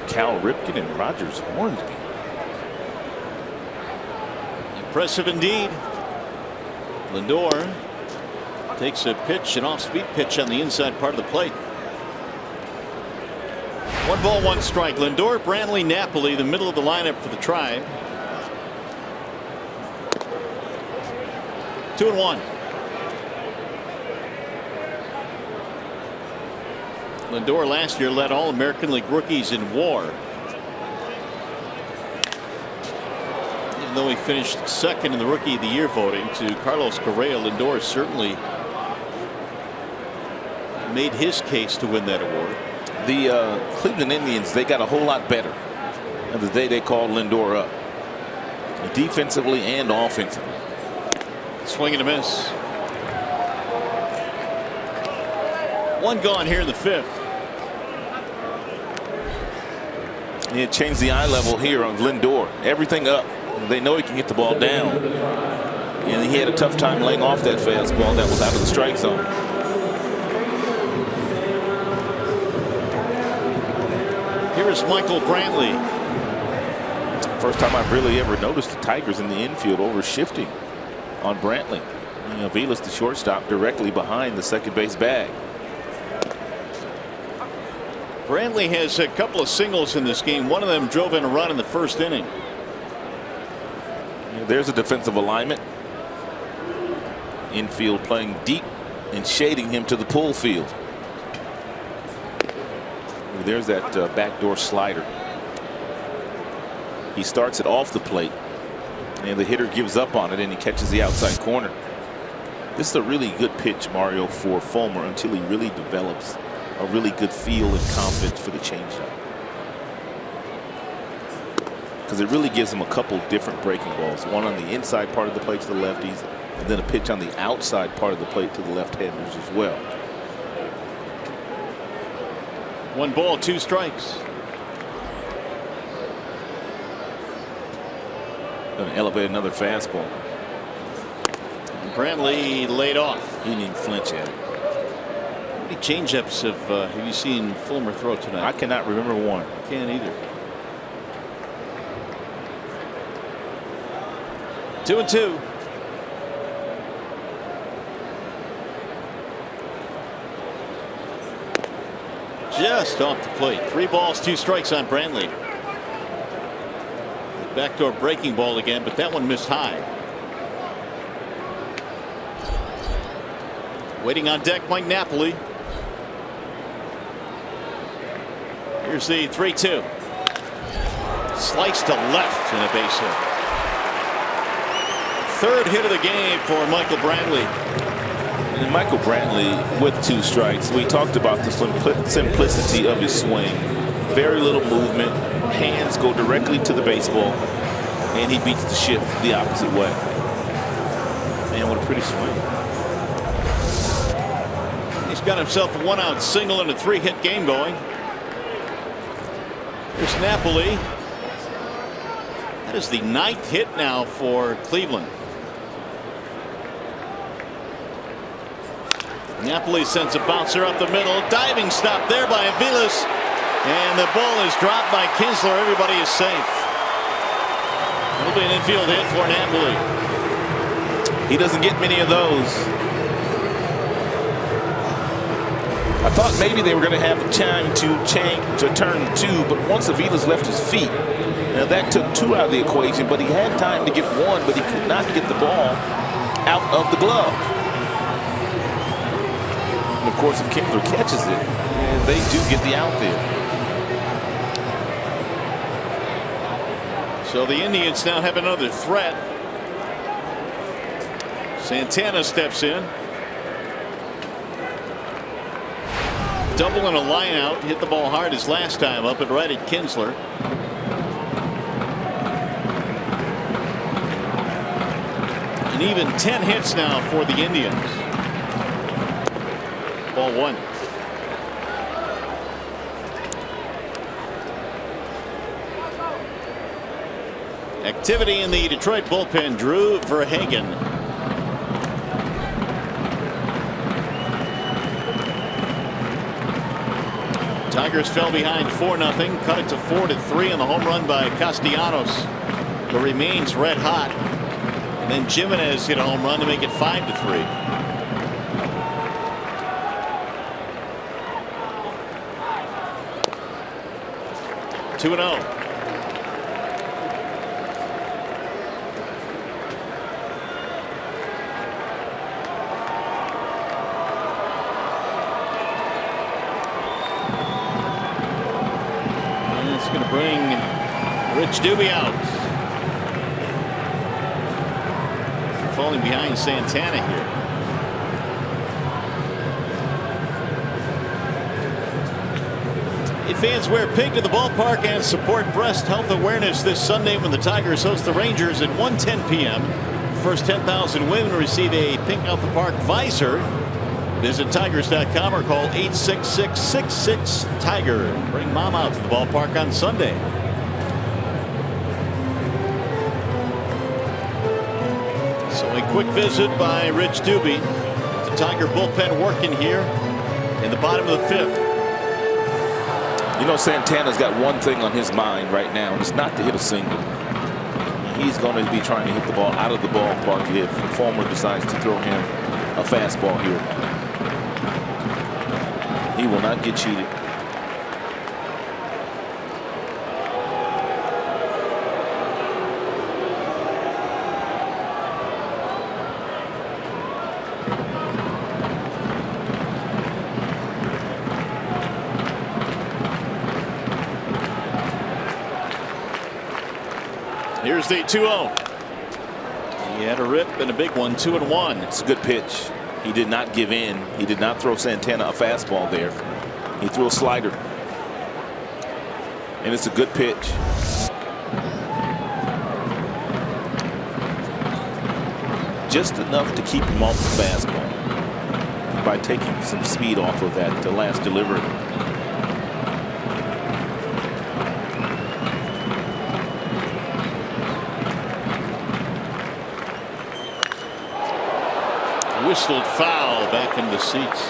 Cal Ripken and Rogers Hornsby.
Impressive indeed. Lindor takes a pitch, an off-speed pitch on the inside part of the plate. 1 ball, 1 strike. Lindor, Brantley, Napoli, the middle of the lineup for the Tribe. 2-1. Lindor last year led all American League rookies in WAR. Even though he finished second in the Rookie of the Year voting to Carlos Correa, Lindor certainly made his case to win that award.
The Cleveland Indians, they got a whole lot better on the day they called Lindor up, defensively and offensively.
Swing and a miss. 1 gone here in the 5th.
And it changed the eye level here on Lindor. Everything up. They know he can get the ball down. And he had a tough time laying off that fastball that was out of the strike zone.
Here's Michael Brantley.
First time I've really ever noticed the Tigers in the infield over shifting on Brantley. Aviles, the shortstop, directly behind the second base bag.
Brantley has a couple of singles in this game. One of them drove in a run in the first inning.
There's a defensive alignment. Infield playing deep and shading him to the pull field. There's that backdoor slider. He starts it off the plate, and the hitter gives up on it, and he catches the outside corner. This is a really good pitch, Mario, for Fulmer until he really develops a really good feel and confidence for the changeup. Because it really gives him a couple different breaking balls. One on the inside part of the plate to the lefties, and then a pitch on the outside part of the plate to the left-handers as well.
1 ball, 2 strikes.
Going to elevate another fastball.
Brantley laid off.
He didn't even flinch at it.
How many changeups have you seen Fulmer throw tonight?
I cannot remember one.
Can't either. 2-2. Just off the plate. 3 balls, 2 strikes on Brantley. Backdoor breaking ball again, but that one missed high. Waiting on deck, Mike Napoli. Here's the 3-2. Sliced to left in a base hit. 3rd hit of the game for Michael Brantley.
And Michael Brantley with 2 strikes. We talked about the simplicity of his swing. Very little movement. Hands go directly to the baseball, and he beats the shift the opposite way. Man, what a pretty swing.
He's got himself a 1-out single and a 3-hit game going. Here's Napoli. That is the 9th hit now for Cleveland. Napoli sends a bouncer up the middle. Diving stop there by Aviles. And the ball is dropped by Kinsler. Everybody is safe. It'll be an infield hit for Napoli.
He doesn't get many of those. I thought maybe they were going to have time to change to turn 2, but once Aviles left his feet, now that took 2 out of the equation, but he had time to get 1, but he could not get the ball out of the glove. And of course, if Kinsler catches it, they do get the out there.
So the Indians now have another threat. Santana steps in. Double and a line out. Hit the ball hard as last time, up and right at Kinsler. And even 10 hits now for the Indians. Ball 1. Activity in the Detroit bullpen. Drew Verhagen. Tigers fell behind 4-0, cut it to 4-3 on the home run by Castellanos, who remains red hot. And then Jimenez hit a home run to make it 5-3. Two 2-0. Going to bring Rich Doobie out. Falling behind Santana here. Hey, fans, wear pink to the ballpark and support breast health awareness this Sunday when the Tigers host the Rangers at 1:10 p.m. First 10,000 women receive a pink out the park visor. Visit Tigers.com or call 866-66-TIGER. Bring mom out to the ballpark on Sunday. A quick visit by Rich Doobie. The Tiger bullpen working here in the bottom of the 5th.
You know, Santana's got one thing on his mind right now, and it's not to hit a single. He's going to be trying to hit the ball out of the ballpark if Fulmer decides to throw him a fastball here. He will not get cheated.
Here's the 2-0. He had a rip and a big one, 2-1.
It's a good pitch. He did not give in. He did not throw Santana a fastball there. He threw a slider. And it's a good pitch. Just enough to keep him off the fastball by taking some speed off of that last delivery.
Whistled foul back in the seats.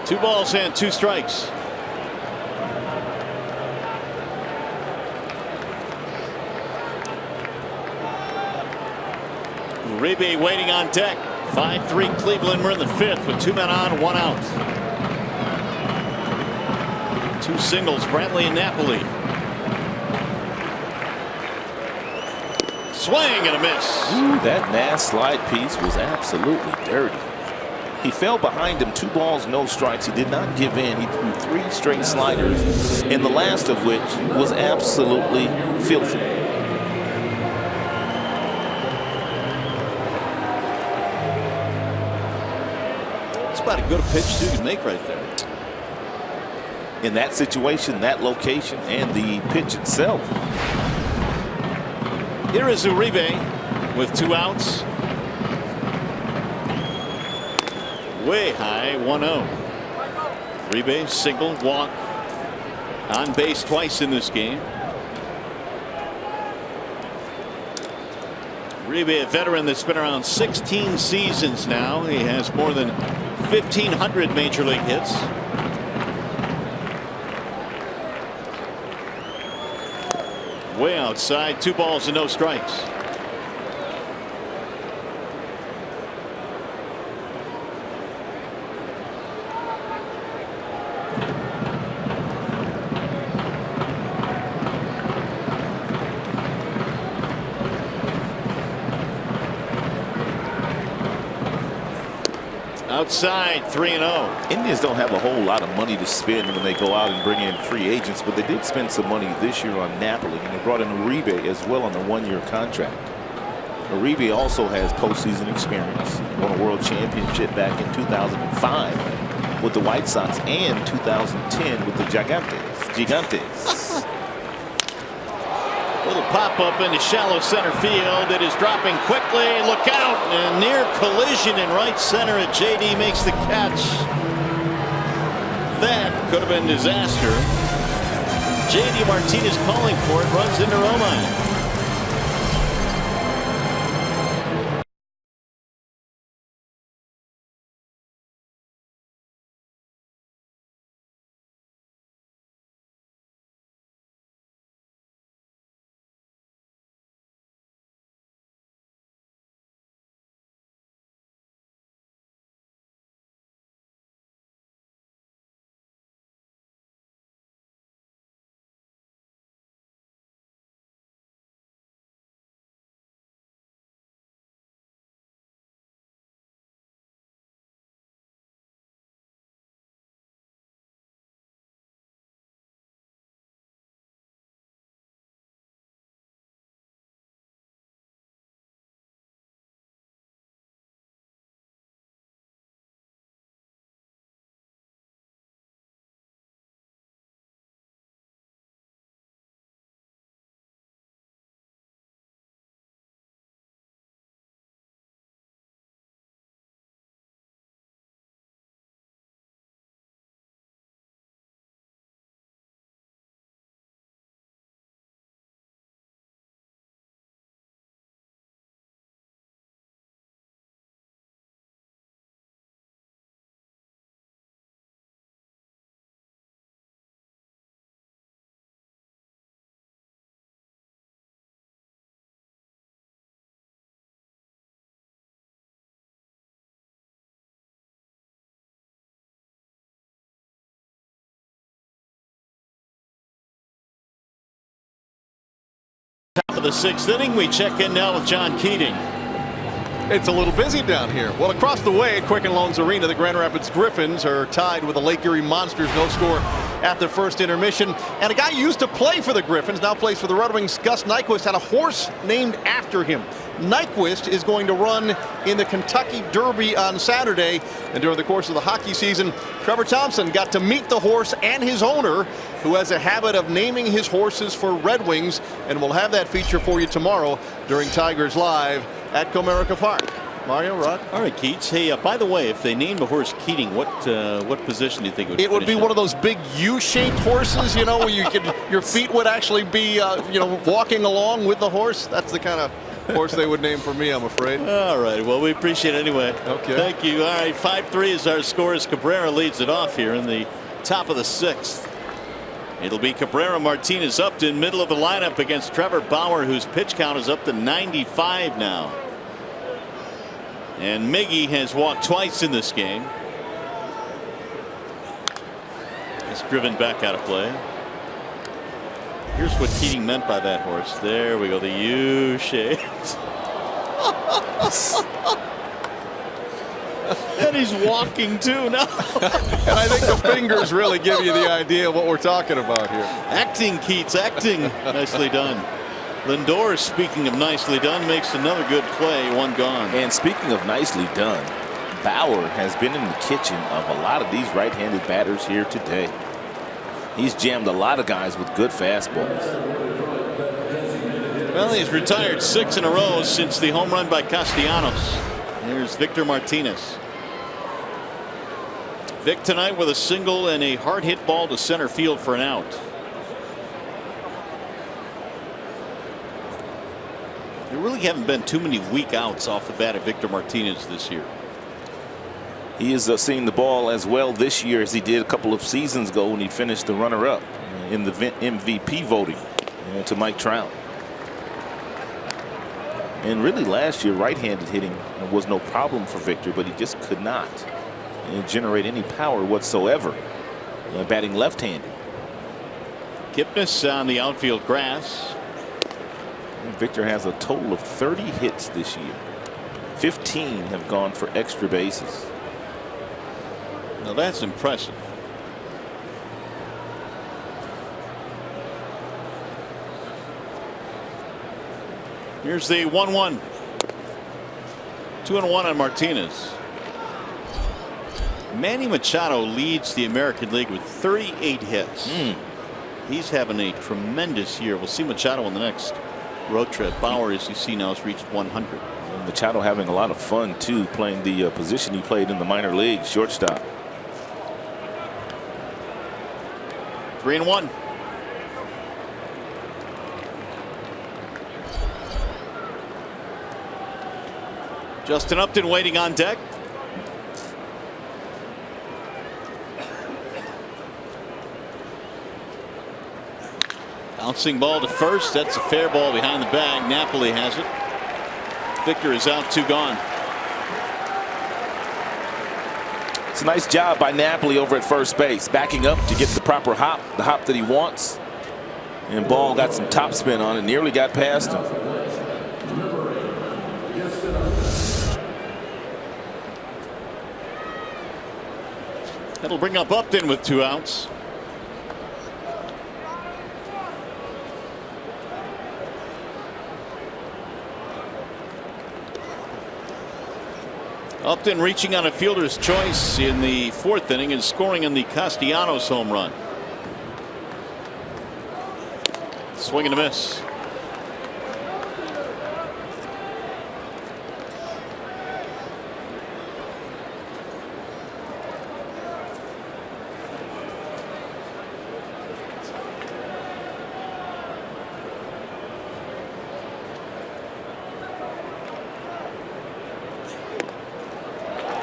2 balls and 2 strikes. Uribe waiting on deck. 5-3 Cleveland. We're in the 5th with 2 men on, 1 out. 2 singles, Brantley and Napoli. Swing and a miss.
Ooh, that Nass slide piece was absolutely dirty. He fell behind him, 2 balls, no strikes. He did not give in. He threw 3 straight sliders, and the last of which was absolutely filthy.
That's about as good a pitch as you can make right there.
In that situation, that location, and the pitch itself.
Here is Uribe with 2 outs. Way high, 1-0. Uribe single, walk, on base twice in this game. Uribe, a veteran that's been around 16 seasons now. He has more than 1,500 major league hits. Way outside, 2 balls and no strikes. Outside, 3-0.
Indians don't have a whole lot of money to spend when they go out and bring in free agents, but they did spend some money this year on Napoli, and they brought in Uribe as well on a 1-year contract. Uribe also has postseason experience. Won a world championship back in 2005 with the White Sox and 2010 with the Gigantes.
Little pop-up into shallow center field. It is dropping quickly. Look out. And near collision in right center. And JD makes the catch. That could have been disaster. JD Martinez calling for it. Runs into Romine. of the 6th inning. We check in now with John Keating.
It's a little busy down here. Well, across the way at Quicken Loans Arena, the Grand Rapids Griffins are tied with the Lake Erie Monsters. No score at the first intermission. And a guy who used to play for the Griffins, now plays for the Red Wings, Gus Nyquist, had a horse named after him. Nyquist is going to run in the Kentucky Derby on Saturday. And during the course of the hockey season, Trevor Thompson got to meet the horse and his owner, who has a habit of naming his horses for Red Wings. And we'll have that feature for you tomorrow during Tigers Live at Comerica Park. Mario, Rod.
All right, Keats. Hey, by the way, if they named the horse Keating, what position do you think it would?
It would be
in?
one of those big U-shaped horses, you know, where you could, your feet would actually be, you know, walking along with the horse. That's the kind of horse they would name for me, I'm afraid.
All right. Well, we appreciate it anyway.
Okay.
Thank you. All right. 5-3 is our score as Cabrera leads it off here in the top of the 6th. It'll be Cabrera, Martinez, Upton, middle of the lineup against Trevor Bauer, whose pitch count is up to 95 now. And Miggy has walked twice in this game. It's driven back out of play. Here's what Keating meant by that horse. There we go, the U-shaped. And he's walking too now.
And I think the fingers really give you the idea of what we're talking about here.
Acting, Keats, acting. Nicely done. Lindor, speaking of nicely done, makes another good play. One gone.
And speaking of nicely done, Bauer has been in the kitchen of a lot of these right-handed batters here today. He's jammed a lot of guys with good fastballs.
Well, he's retired 6 in a row since the home run by Castellanos. Here's Victor Martinez. Vic tonight with a single and a hard hit ball to center field for an out. There really haven't been too many weak outs off the bat of Victor Martinez this year.
He is seeing the ball as well this year as he did a couple of seasons ago when he finished the runner-up in the MVP voting to Mike Trout. And really last year, right-handed hitting was no problem for Victor, but he just could not generate any power whatsoever batting left-handed.
Kipnis on the outfield grass.
And Victor has a total of 30 hits this year. 15 have gone for extra bases.
Now that's impressive. Here's the 1-1. 2-1 on Martinez. Manny Machado leads the American League with 38 hits. He's having a tremendous year. We'll see Machado on the next road trip. Bauer, as you see now, has reached 100.
And Machado having a lot of fun too, playing the position he played in the minor leagues, shortstop.
3-1. Justin Upton waiting on deck. Bouncing ball to first. That's a fair ball behind the bag. Napoli has it. Victor is out, 2 gone.
It's a nice job by Napoli over at first base, backing up to get the proper hop, the hop that he wants. And ball got some topspin on it, nearly got past him.
That'll bring up Upton with 2 outs. Upton reaching on a fielder's choice in the 4th inning and scoring on the Castellanos home run. Swing and a miss.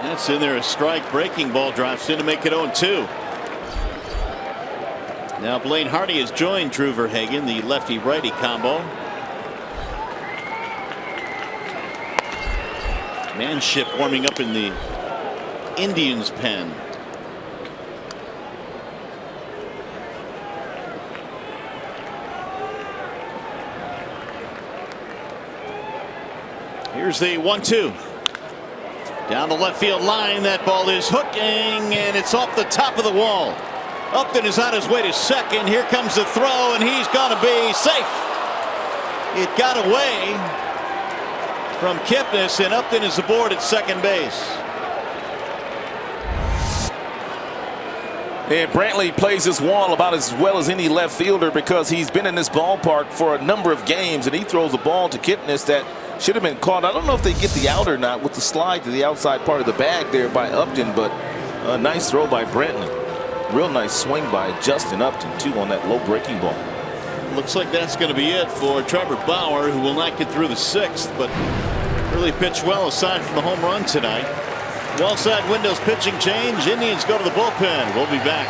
That's in there, a strike. Breaking ball drops in to make it 0-2. Now Blaine Hardy has joined Drew Verhagen, the lefty-righty combo. Manship warming up in the Indians' pen. Here's the 1-2. Down the left field line. That ball is hooking, and it's off the top of the wall. Upton is on his way to second. Here comes the throw, and he's going to be safe. It got away from Kipnis, and Upton is aboard at second base.
And Brantley plays this wall about as well as any left fielder because he's been in this ballpark for a number of games, and he throws a ball to Kipnis that should have been caught. I don't know if they get the out or not with the slide to the outside part of the bag there by Upton, but a nice throw by Brantley. Real nice swing by Justin Upton, too, on that low breaking ball.
Looks like that's going to be it for Trevor Bauer, who will not get through the sixth, but really pitched well aside from the home run tonight. Wallside Windows pitching change. Indians go to the bullpen. We'll be back.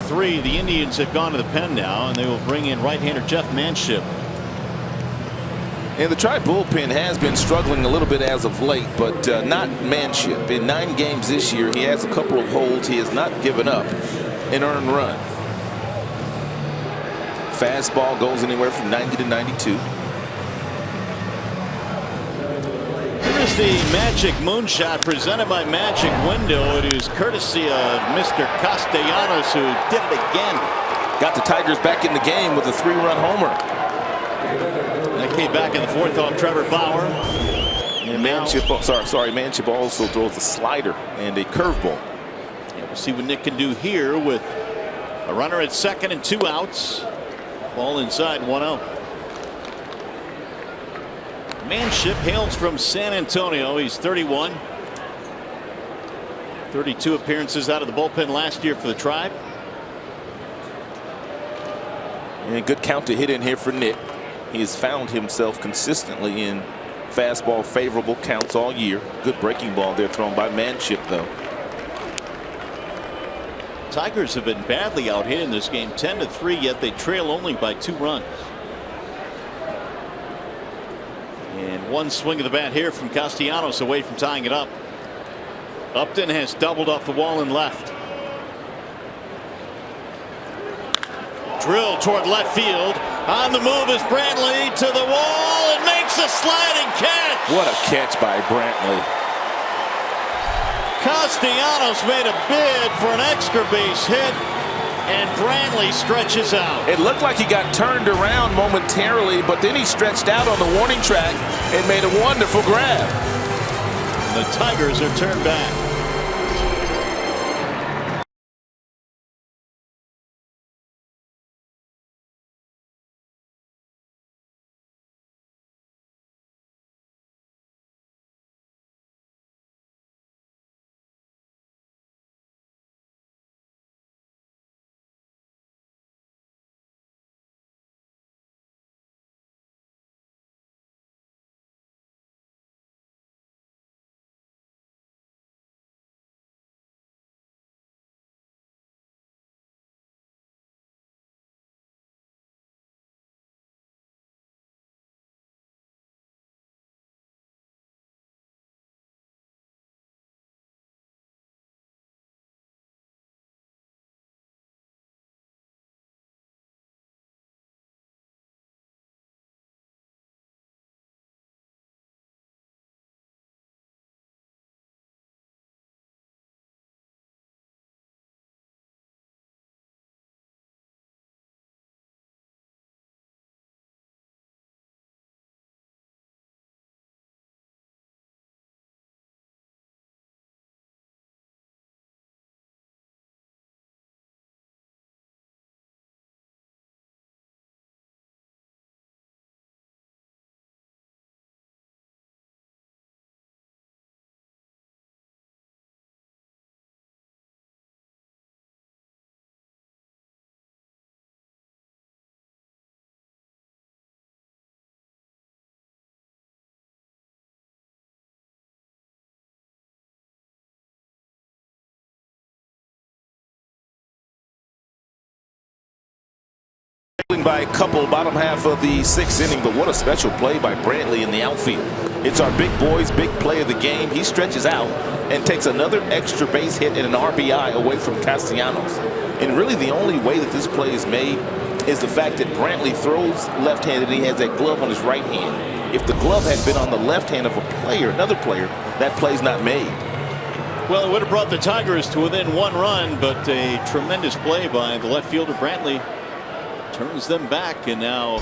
The Indians have gone to the pen now, and they will bring in right-hander Jeff Manship.
And the Tribe bullpen has been struggling a little bit as of late, but not Manship. In 9 games this year, he has a couple of holds. He has not given up an earned run. Fastball goes anywhere from 90 to 92.
Here's the Magic Moonshot presented by Magic Window. It is courtesy of Mr. Castellanos, who did it again.
Got the Tigers back in the game with a 3-run homer.
That came back in the fourth off Trevor Bauer.
And Manship, Manship also throws a slider and a curveball.
Yeah, we'll see what Nick can do here with a runner at second and 2 outs. Ball inside, 1-0. Manship hails from San Antonio. He's 31. 32 appearances out of the bullpen last year for the Tribe.
And good count to hit in here for Nick. He has found himself consistently in fastball favorable counts all year. Good breaking ball there thrown by Manship, though.
Tigers have been badly out hit in this game, 10-3, yet they trail only by 2 runs. And one swing of the bat here from Castellanos away from tying it up. Upton has doubled off the wall and left. Drill toward left field. On the move is Brantley to the wall and makes a sliding catch.
What a catch by Brantley.
Castellanos made a bid for an extra base hit, and Brantley stretches out.
It looked like he got turned around momentarily, but then he stretched out on the warning track and made a wonderful grab.
The Tigers are turned back.
trailing by a couple bottom half of the 6th inning, but what a special play by Brantley in the outfield. It's our big boy's big play of the game. He stretches out and takes another extra base hit and an RBI away from Castellanos. And really the only way that this play is made is the fact that Brantley throws left-handed and he has that glove on his right hand. If the glove had been on the left hand of a player, another player, that play's not made.
Well, it would have brought the Tigers to within 1 run, but a tremendous play by the left fielder Brantley turns them back, and now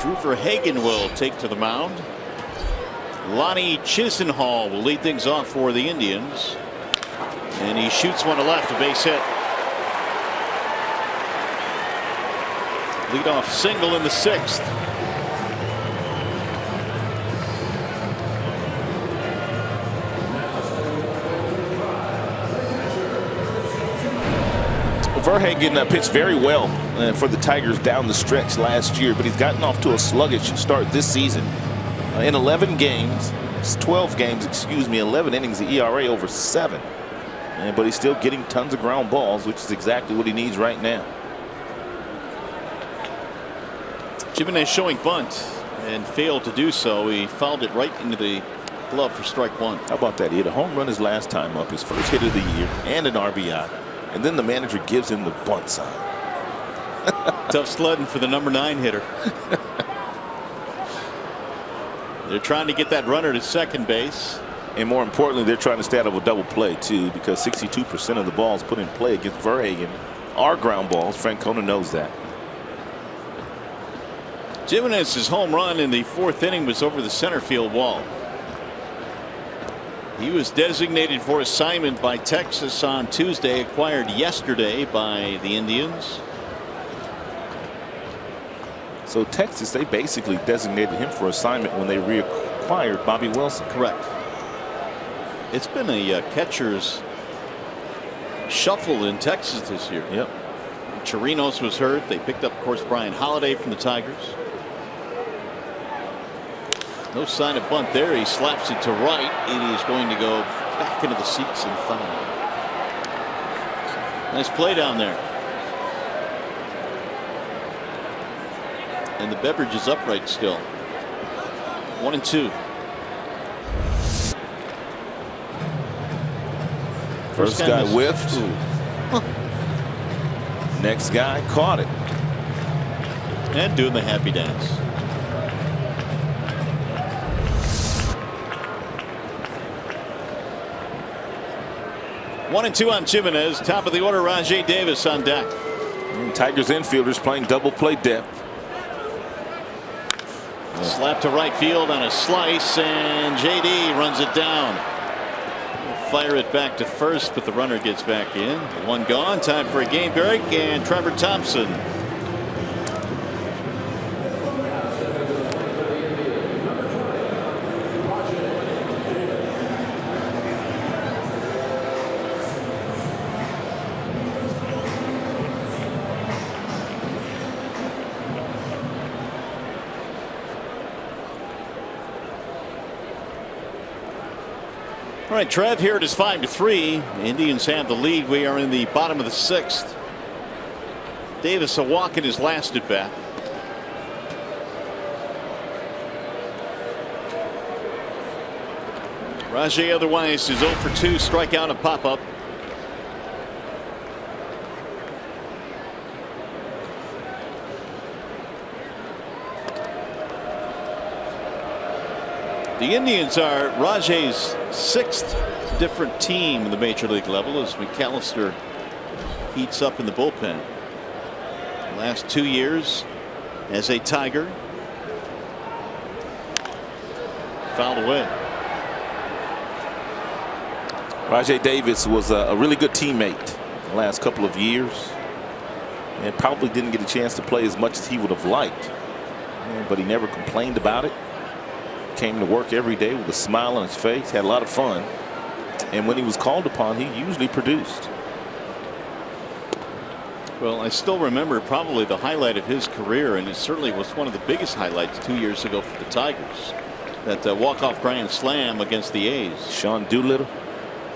Drew Verhagen will take to the mound. Lonnie Chisenhall will lead things off for the Indians, and he shoots one to left, a base hit. Leadoff single in the 6th.
Verhagen pitched very well for the Tigers down the stretch last year, but he's gotten off to a sluggish start this season. In 11 games, 12 games, excuse me, 11 innings, the ERA over 7. But he's still getting tons of ground balls, which is exactly what he needs right now.
Jimenez showing bunt and failed to do so. He fouled it right into the glove for strike 1.
How about that? He had a home run his last time up, his first hit of the year, and an RBI. And then the manager gives him the bunt sign.
Tough sledding for the number 9 hitter. They're trying to get that runner to second base.
And more importantly, they're trying to stay out of a double play, too, because 62% of the balls put in play against Verhagen are ground balls. Francona knows that.
Jimenez's home run in the 4th inning was over the center field wall. He was designated for assignment by Texas on Tuesday, acquired yesterday by the Indians.
So Texas, they basically designated him for assignment when they reacquired Bobby Wilson.
Correct. It's been a catcher's shuffle in Texas this year.
Yep.
Chirinos was hurt. They picked up, of course, Brian Holiday from the Tigers. No sign of bunt there. He slaps it to right. It is going to go back into the seats and foul. Nice play down there. And the beverage is upright still. 1-2.
First guy whiffed. Next guy caught it.
And doing the happy dance. One and 2 on Jimenez. Top of the order, Rajay Davis on deck.
And Tigers infielders playing double play depth.
Slap to right field on a slice, and JD runs it down. Fire it back to first, but the runner gets back in. 1 gone. Time for a game break, and Trevor Thompson. All right, Trev, here it is 5-3. The Indians have the lead. We are in the bottom of the 6th. Davis a walk in his last at bat. Rajay otherwise is 0 for 2, strikeout and pop up. The Indians are Rajay's 6th different team in the major league level as McAllister heats up in the bullpen. The last 2 years as a Tiger. Fouled away.
Rajay Davis was a really good teammate the last couple of years, and probably didn't get a chance to play as much as he would have liked, but he never complained about it. Came to work every day with a smile on his face, had a lot of fun, and when he was called upon, he usually produced.
Well, I still remember probably the highlight of his career, and it certainly was one of the biggest highlights 2 years ago for the Tigers. That walk-off grand slam against the A's.
Sean Doolittle.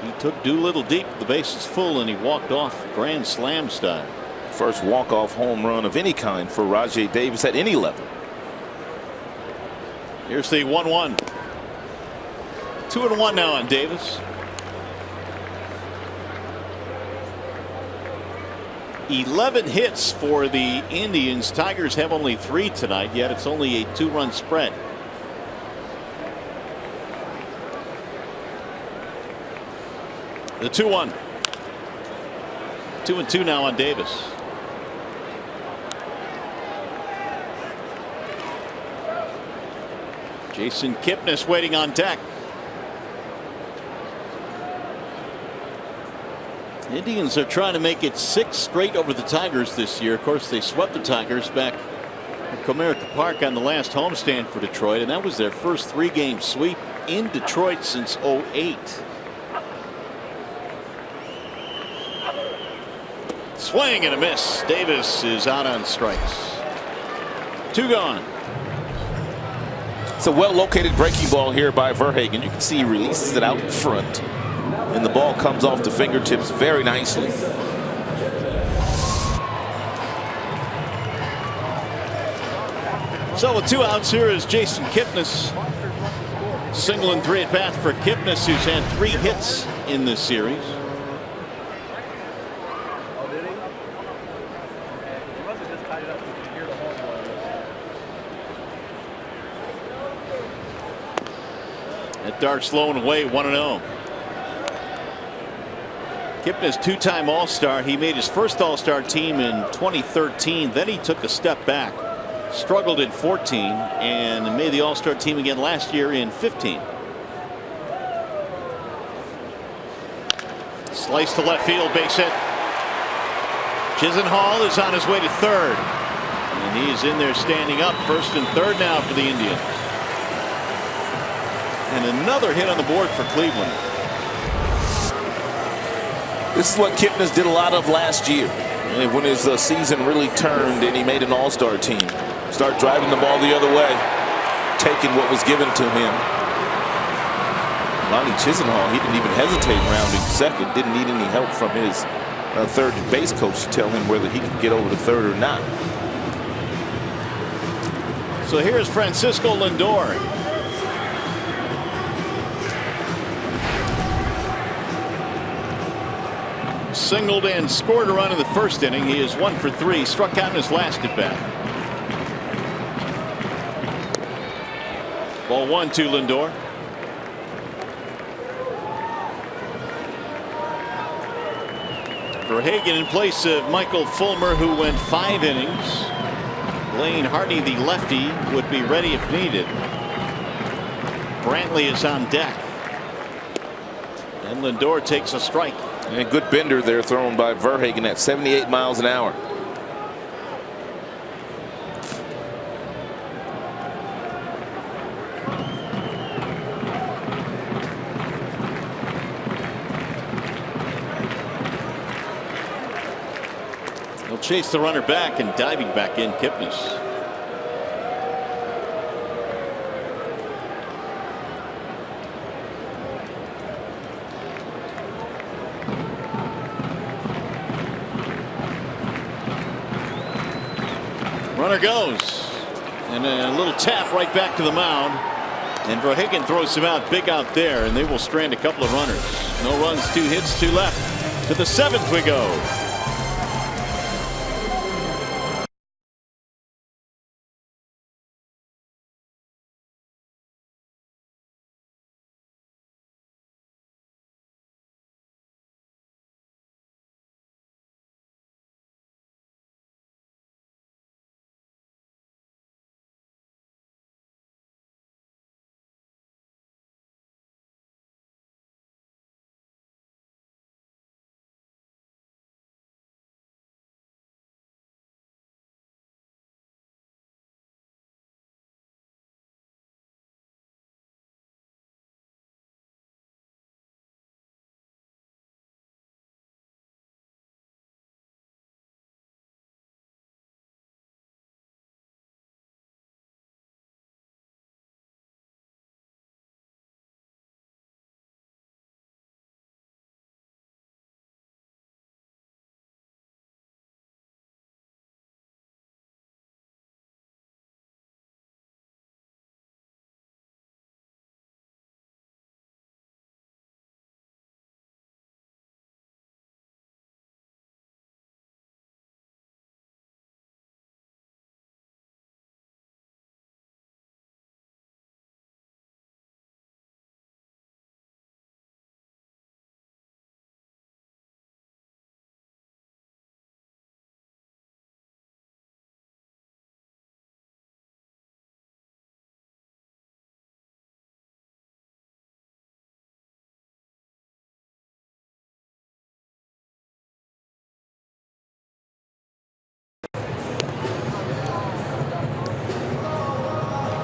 He took Doolittle deep, the bases full, and he walked off grand slam style.
First walk-off home run of any kind for Rajai Davis at any level.
Here's the 1-1. 2-1 now on Davis. 11 hits for the Indians. Tigers have only 3 tonight, yet it's only a 2-run spread. The 2-1. 2-2 now on Davis. Jason Kipnis waiting on deck. Indians are trying to make it 6 straight over the Tigers this year. Of course, they swept the Tigers back at Comerica Park on the last homestand for Detroit, and that was their first 3-game sweep in Detroit since '08. Swing and a miss. Davis is out on strikes. 2 gone.
It's a well-located breaking ball here by Verhagen. You can see he releases it out in front, and the ball comes off the fingertips very nicely.
So with 2 outs, here is Jason Kipnis. Single and 3 at bats for Kipnis, who's had 3 hits in this series. That dart's low and away, 1-0. Kipnis, 2-time All-Star. He made his first All-Star team in 2013. Then he took a step back, struggled in 14, and made the All-Star team again last year in 15. Slice to left field, base hit. Chisenhall is on his way to third, and he's in there standing up. First and third now for the Indians. And another hit on the board for Cleveland.
This is what Kipnis did a lot of last year, and when his season really turned and he made an All-Star team. Start driving the ball the other way, taking what was given to him. Lonnie Chisenhall, he didn't even hesitate rounding second. Didn't need any help from his third base coach to tell him whether he could get over to third or not.
So here's Francisco Lindor. Singled and scored a run in the first inning. He is 1 for 3. Struck out in his last at bat. Ball 1 to Lindor. Verhagen in place of Michael Fulmer, who went 5 innings. Blaine Hardy, the lefty, would be ready if needed. Brantley is on deck. And Lindor takes a strike.
And a good bender there thrown by Verhagen at 78 miles an hour.
He'll chase the runner back, and diving back in, Kipnis. Runner goes, and a little tap right back to the mound, and Verhagen throws him out big out there, and they will strand a couple of runners. No runs, 2 hits, 2 left. To the 7th we go.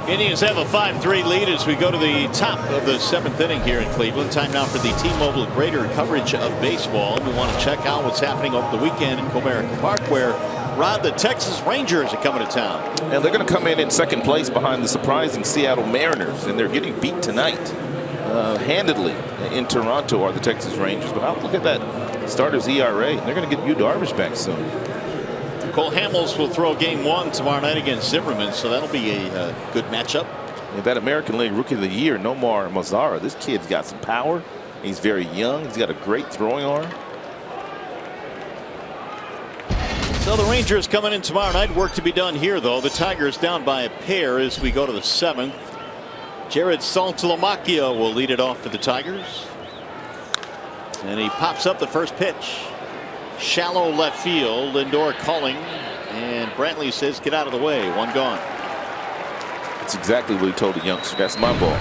Indians have a 5-3 lead as we go to the top of the 7th inning here in Cleveland. Time now for the T-Mobile greater coverage of baseball. We want to check out what's happening over the weekend in Comerica Park, where Rod, the Texas Rangers are coming to town.
And they're going to come in second place behind the surprising Seattle Mariners, and they're getting beat tonight handedly in Toronto are the Texas Rangers. But I'll look at that starter's ERA. They're going to get Yu Darvish back soon.
Cole Hamels will throw game 1 tomorrow night against Zimmerman, so that'll be a good matchup.
And that American League Rookie of the Year, Nomar Mazara, this kid's got some power. He's very young. He's got a great throwing arm.
So the Rangers coming in tomorrow night. Work to be done here, though. The Tigers down by a pair as we go to the 7th. Jared Saltalamacchia will lead it off for the Tigers. And he pops up the first pitch. Shallow left field. Lindor calling. And Brantley says, get out of the way. One gone.
That's exactly what he told the youngster. That's my ball.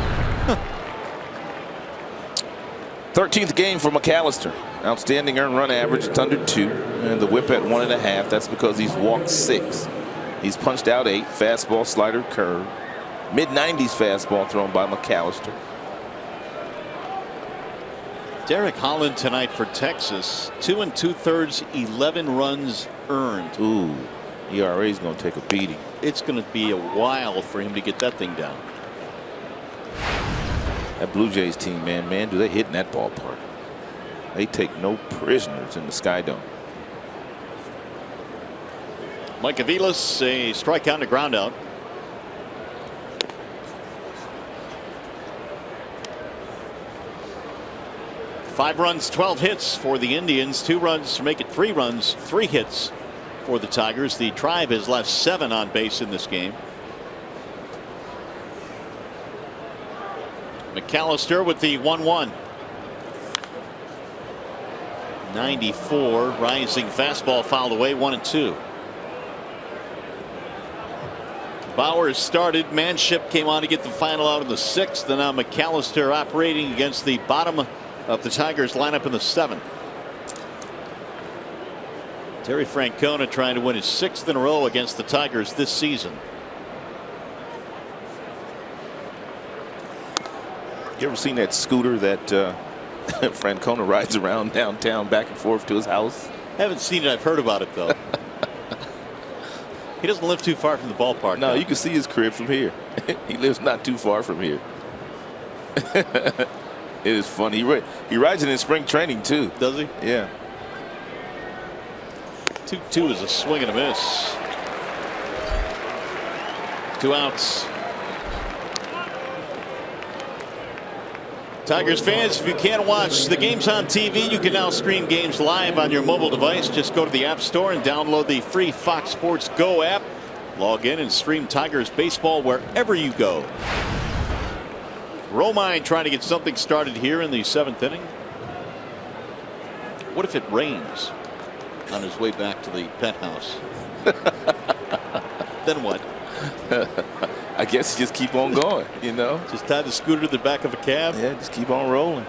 13th game for McAllister. Outstanding earned run average. It's under 2. And the whip at 1.5. That's because he's walked 6. He's punched out 8. Fastball, slider, curve. Mid-90s fastball thrown by McAllister.
Derek Holland tonight for Texas. 2 2/3, 11 runs earned.
Ooh, ERA is going to take a beating.
It's going to be a while for him to get that thing down.
That Blue Jays team, man, do they hit in that ballpark. They take no prisoners in the Sky Dome.
Mike Aviles, a strikeout and a ground out. Five runs, 12 hits for the Indians. 2 runs to make it 3 runs, 3 hits for the Tigers. The Tribe has left 7 on base in this game. McAllister with the 1-1. 94 rising fastball fouled away. 1-2. Bauer started. Manship came on to get the final out of the 6th. And now McAllister operating against the bottom of the Tigers lineup in the 7th. Terry Francona trying to win his 6th in a row against the Tigers this season.
You ever seen that scooter that Francona rides around downtown back and forth to his house?
Haven't seen it. I've heard about it, though. He doesn't live too far from the ballpark.
No, you can see his crib from here. He lives not too far from here. It is funny. He rides it in spring training, too.
Does he?
Yeah.
2-2 is a swing and a miss. 2 outs. Tigers fans, if you can't watch the games on TV, you can now stream games live on your mobile device. Just go to the App Store and download the free Fox Sports Go app. Log in and stream Tigers baseball wherever you go. Romine trying to get something started here in the 7th inning. What if it rains on his way back to the penthouse? Then what?
I guess you just keep on going, you know.
Just tie the scooter to the back of a cab.
Yeah, just keep on rolling.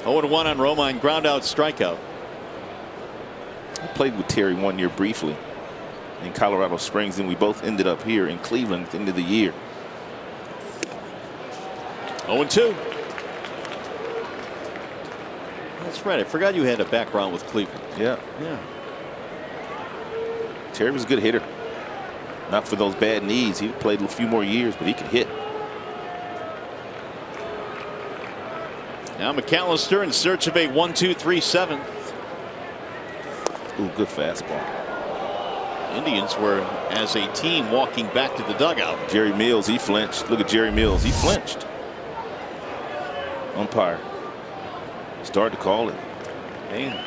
0-1 on Romine, ground out, strikeout.
I played with Terry 1 year briefly in Colorado Springs, and we both ended up here in Cleveland at the end of the year.
0-2. That's right. I forgot you had a background with Cleveland.
Yeah. Terry was a good hitter. Not for those bad knees. He played a few more years, but he could hit.
Now McAllister in search of a 1-2-3 7th.
Ooh, good fastball.
Indians were, as a team, walking back to the dugout.
Jerry Mills, he flinched. Look at Jerry Mills. He flinched. Umpire started to call it.
Man.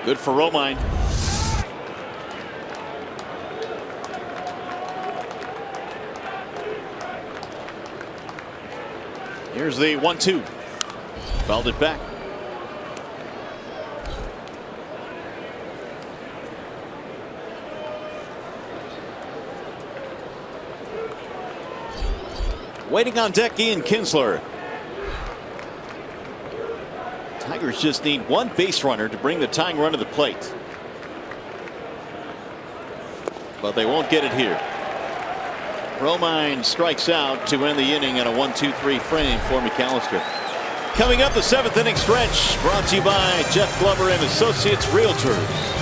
Good for Romine. Here's the 1-2. Fouled it back. Waiting on deck, Ian Kinsler. Tigers just need 1 base runner to bring the tying run to the plate. But they won't get it here. Romine strikes out to end the inning at a 1-2-3 frame for McAllister. Coming up, the 7th inning stretch, brought to you by Jeff Glover and Associates Realtors.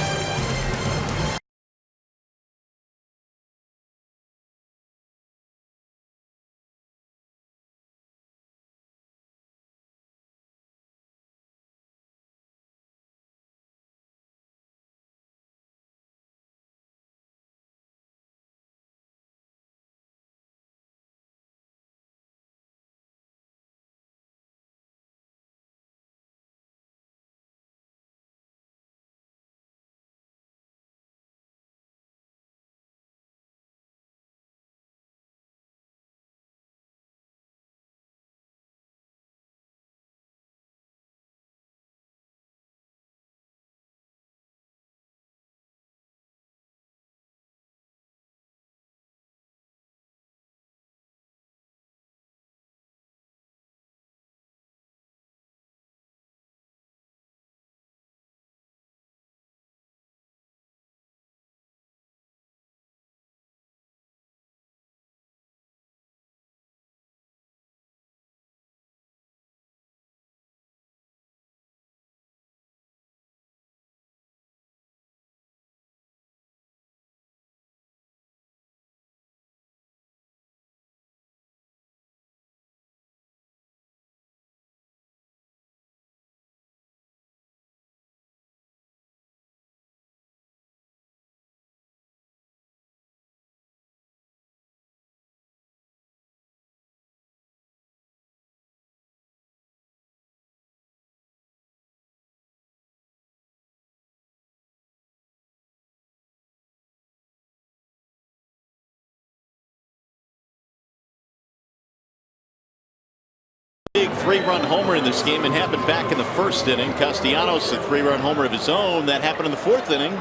Big 3-run homer in this game, and happened back in the 1st inning. Castellanos, a 3-run homer of his own. That happened in the 4th inning.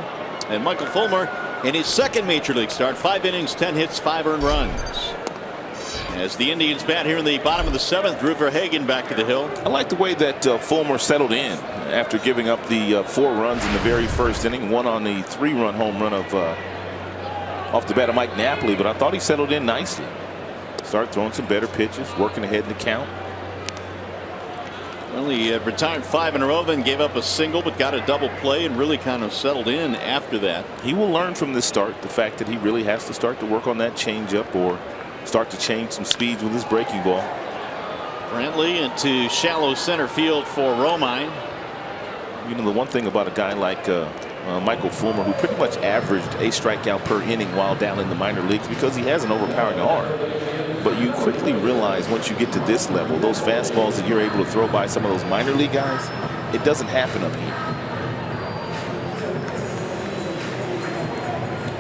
And Michael Fulmer in his 2nd major league start, 5 innings, 10 hits, 5 earned runs. As the Indians bat here in the bottom of the 7th, Drew Verhagen back to the hill.
I like the way that Fulmer settled in after giving up the 4 runs in the very 1st inning. One on the 3-run home run of off the bat of Mike Napoli, but I thought he settled in nicely. Started throwing some better pitches, working ahead in the count.
Well, he retired 5 in a row, then gave up a single, but got a double play and really kind of settled in after that.
He will learn from this start the fact that he really has to start to work on that changeup or start to change some speeds with his breaking ball.
Brantley into shallow center field for Romine.
You know, the one thing about a guy like Michael Fulmer, who pretty much averaged a strikeout per inning while down in the minor leagues, because he has an overpowering arm. But you quickly realize once you get to this level, those fastballs that you're able to throw by some of those minor league guys, it doesn't happen up here.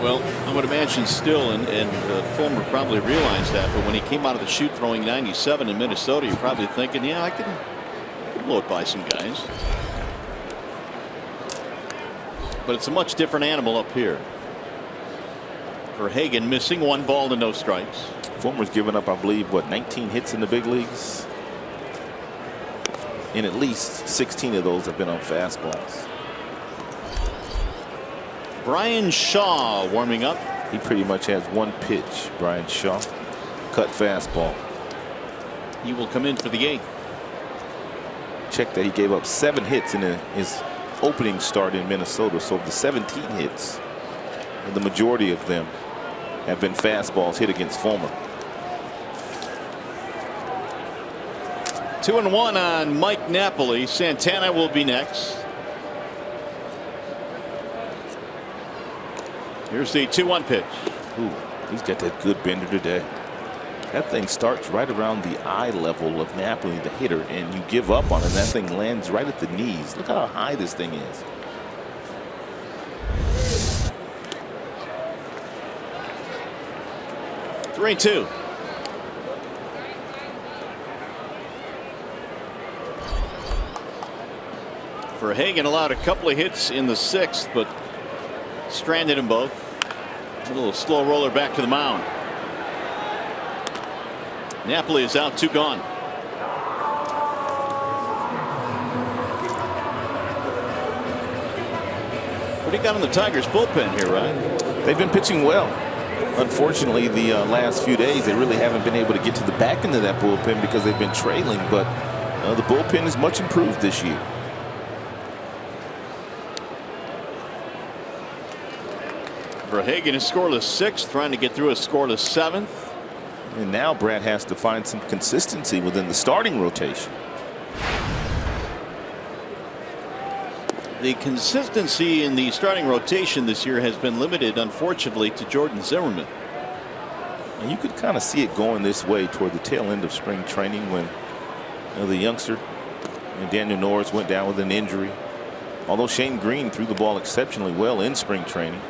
Well, I would imagine still, and Fulmer probably realized that, but when he came out of the chute throwing 97 in Minnesota, you're probably thinking, yeah, I can blow it by some guys. But it's a much different animal up here. Verhagen missing 1 ball to no strikes.
Fulmer's given up, I believe, what, 19 hits in the big leagues? And at least 16 of those have been on fastballs.
Brian Shaw warming up.
He pretty much has 1 pitch, Brian Shaw. Cut fastball.
He will come in for the 8th.
Check that he gave up 7 hits in his opening start in Minnesota. So of the 17 hits, the majority of them have been fastballs hit against Fulmer.
2-1 on Mike Napoli. Santana will be next. Here's the 2-1 pitch.
Ooh, he's got that good bender today. That thing starts right around the eye level of Napoli, the hitter, and you give up on it, and that thing lands right at the knees. Look how high this thing is.
Three, 2. Verhagen allowed a couple of hits in the 6th, but stranded them both. A little slow roller back to the mound. Napoli is out, 2 gone. What do you got on the Tigers bullpen here, Ryan?
They've been pitching well. Unfortunately, the last few days, they really haven't been able to get to the back end of that bullpen because they've been trailing. But the bullpen is much improved this year.
Verhagen is scoreless 6th, trying to get through a scoreless 7th.
And now Brad has to find some consistency within the starting rotation.
The consistency in the starting rotation this year has been limited, unfortunately, to Jordan Zimmermann.
And you could kind of see it going this way toward the tail end of spring training when the youngster Daniel Norris went down with an injury. Although Shane Green threw the ball exceptionally well in spring training,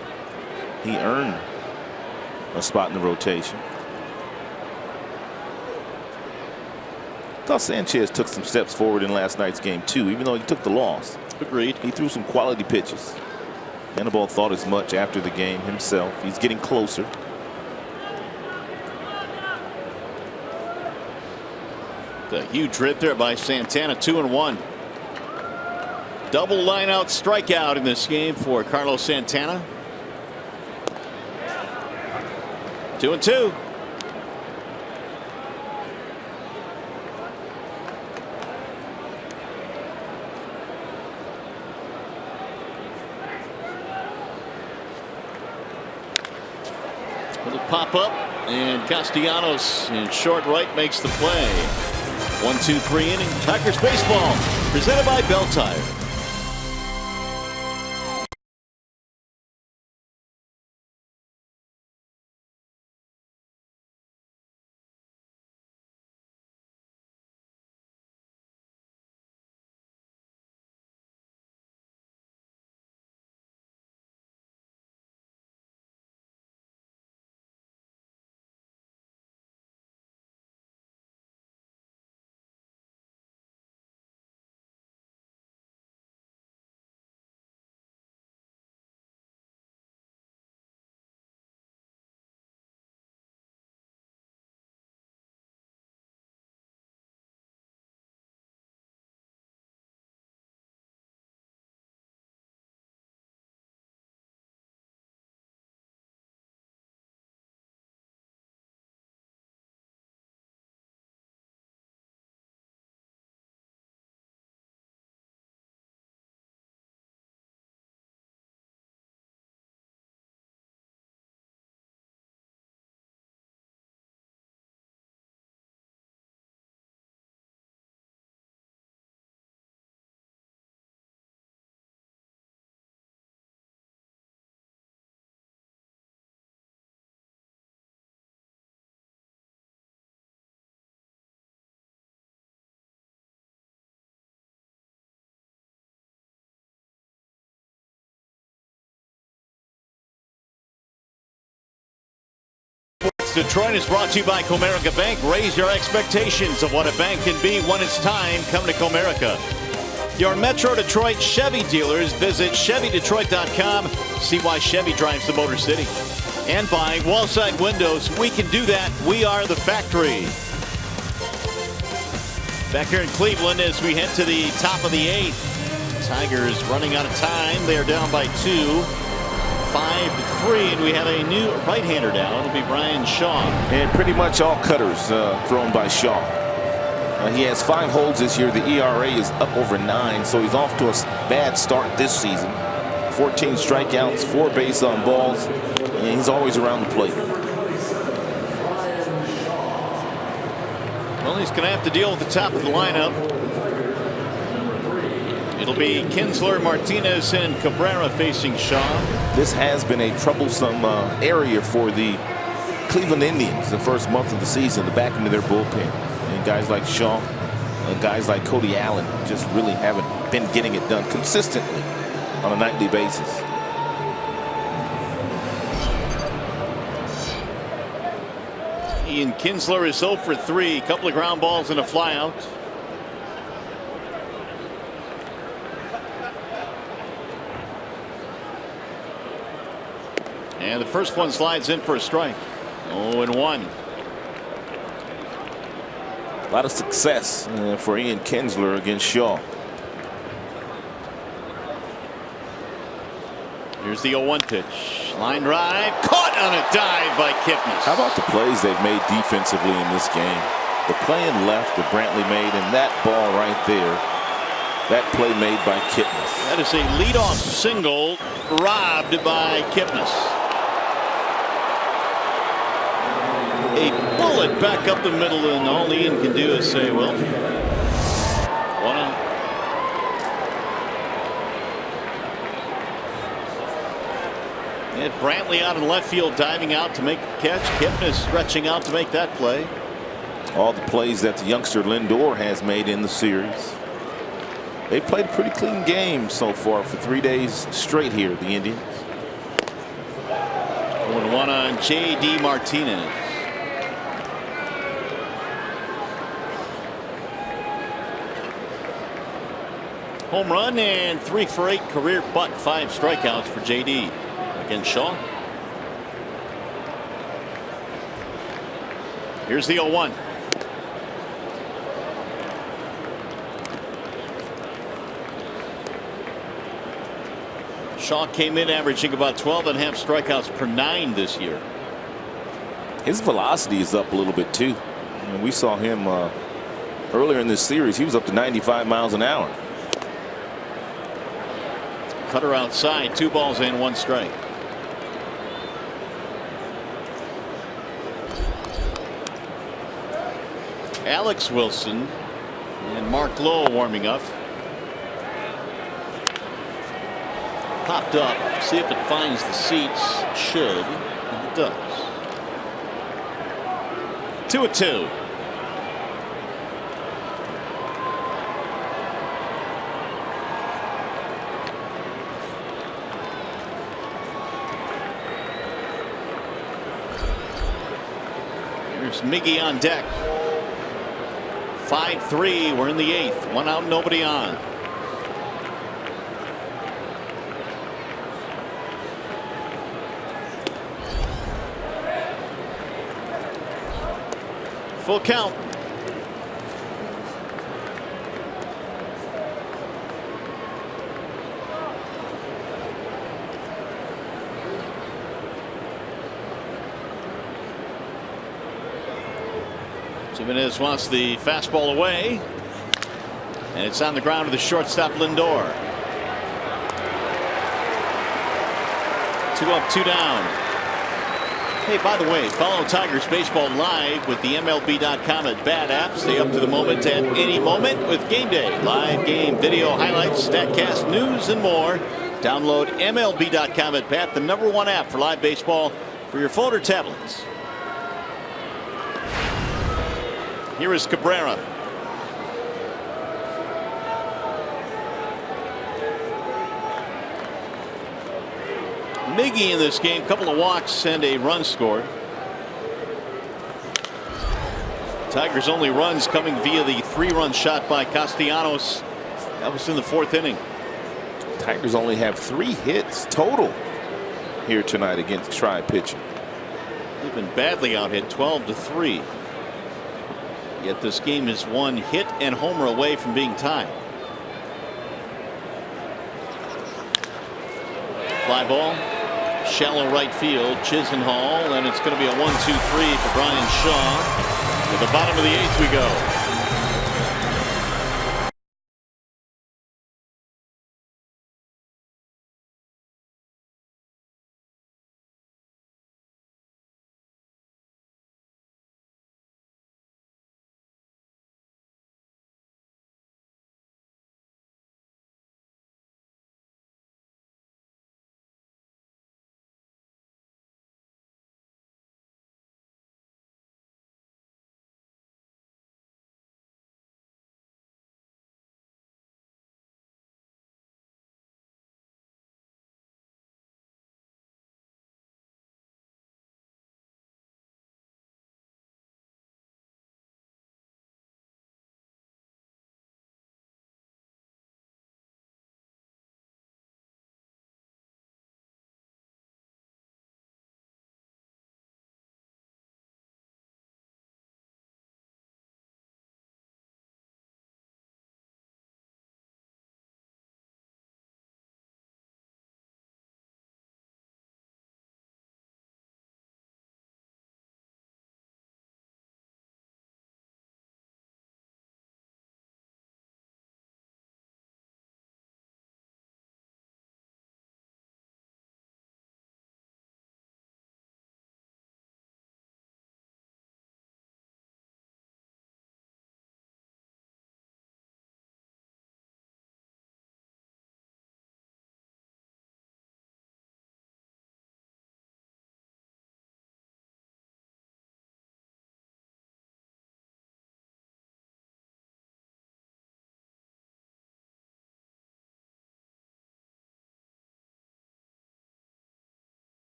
he earned a spot in the rotation. I thought Sanchez took some steps forward in last night's game too, even though he took the loss.
Agreed.
He threw some quality pitches. Anibal thought as much after the game himself. He's getting closer.
The huge hit there by Santana, 2-1. Double line out strikeout in this game for Carlos Santana. 2-2. Little pop up, and Castellanos in short right makes the play. 1-2-3 inning. Tigers baseball presented by Bell Tire. Detroit is brought to you by Comerica Bank. Raise your expectations of what a bank can be when it's time. Come to Comerica. Your Metro Detroit Chevy dealers. Visit ChevyDetroit.com. See why Chevy drives the Motor City. And by Wallside Windows. We can do that. We are the factory. Back here in Cleveland as we head to the top of the 8th. Tigers running out of time. They are down by 2. 5-3, and we have a new right-hander down. It'll be Brian Shaw.
And pretty much all cutters thrown by Shaw. He has 5 holds this year. The ERA is up over 9, so he's off to a bad start this season. 14 strikeouts, 4 base on balls, and he's always around the plate.
Well, he's going to have to deal with the top of the lineup. It'll be Kinsler, Martinez, and Cabrera facing Shaw.
This has been a troublesome area for the Cleveland Indians the first month of the season, the back end of their bullpen. And guys like Shaw, guys like Cody Allen just really haven't been getting it done consistently on a nightly basis.
Ian Kinsler is 0 for 3, a couple of ground balls and a flyout. And the first one slides in for a strike. 0-1.
A lot of success for Ian Kinsler against Shaw.
Here's the 0-1 pitch. Line drive. Caught on a dive by Kipnis.
How about the plays they've made defensively in this game? The play in left that Brantley made, and that ball right there, that play made by Kipnis.
That is a leadoff single robbed by Kipnis. A bullet back up the middle, and all Ian can do is say, well, one out. And Brantley out in left field, diving out to make the catch. Kipnis stretching out to make that play.
All the plays that the youngster Lindor has made in the series. They played a pretty clean game so far for 3 days straight here, the Indians.
0-1 on J.D. Martinez. Home run and 3 for 8 career, but 5 strikeouts for J.D. against Shaw. Here's the 0-1. Shaw came in averaging about 12 and a half strikeouts per 9 this year.
His velocity is up a little bit too. And we saw him earlier in this series. He was up to 95 miles an hour.
Cutter outside, 2 balls and 1 strike. Alex Wilson and Mark Lowe warming up. Popped up. See if it finds the seats. Should. And it does. 2-2. Here's Miggy on deck. 5-3. We're in the 8th. 1 out, nobody on. Full count. Jimenez wants the fastball away, and it's on the ground to the shortstop Lindor. 2 up, 2 down. Hey, by the way, follow Tigers Baseball live with the MLB.com at Bat app. Stay up to the moment at any moment with Game Day. Live game video highlights, StatCast news, and more. Download MLB.com at Bat, the #1 app for live baseball for your phone or tablets. Here is Cabrera. Miggy in this game, couple of walks and a run scored. Tigers' only runs coming via the 3-run shot by Castellanos. That was in the 4th inning.
Tigers only have 3 hits total here tonight against Tri pitching.
They've been badly out hit, 12-3. Yet this game is 1 hit and homer away from being tied. Fly ball. Shallow right field, Chisenhall, and it's going to be a 1-2-3 for Brian Shaw. To the bottom of the 8th we go.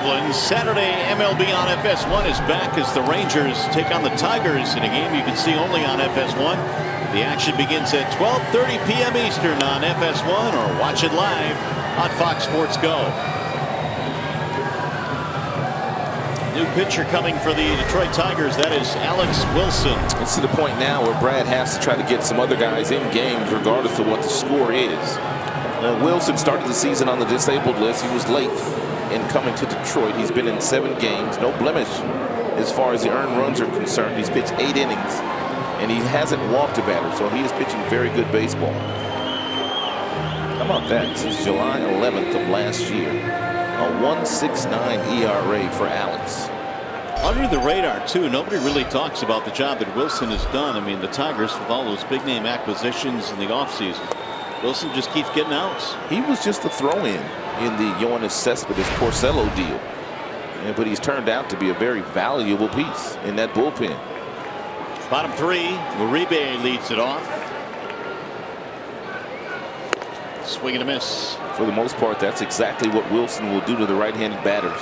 Cleveland. Saturday, MLB on FS1 is back as the Rangers take on the Tigers in a game you can see only on FS1. The action begins at 12:30 p.m. Eastern on FS1 or watch it live on Fox Sports Go. New pitcher coming for the Detroit Tigers. That is Alex Wilson.
It's to the point now where Brad has to try to get some other guys in games regardless of what the score is. Wilson started the season on the disabled list. He was late in coming to Detroit. He's been in 7 games, no blemish as far as the earned runs are concerned. He's pitched 8 innings, and he hasn't walked a batter, so he is pitching very good baseball. How about that? Since July 11th of last year, a 1.69 ERA for Alex.
Under the radar, too. Nobody really talks about the job that Wilson has done. I mean, the Tigers, with all those big-name acquisitions in the offseason, Wilson just keeps getting outs.
He was just a throw-in the Yoenis Cespedes Porcello deal. But he's turned out to be a very valuable piece in that bullpen.
Bottom 3, Uribe leads it off. Swing and a miss.
For the most part, that's exactly what Wilson will do to the right-handed batters.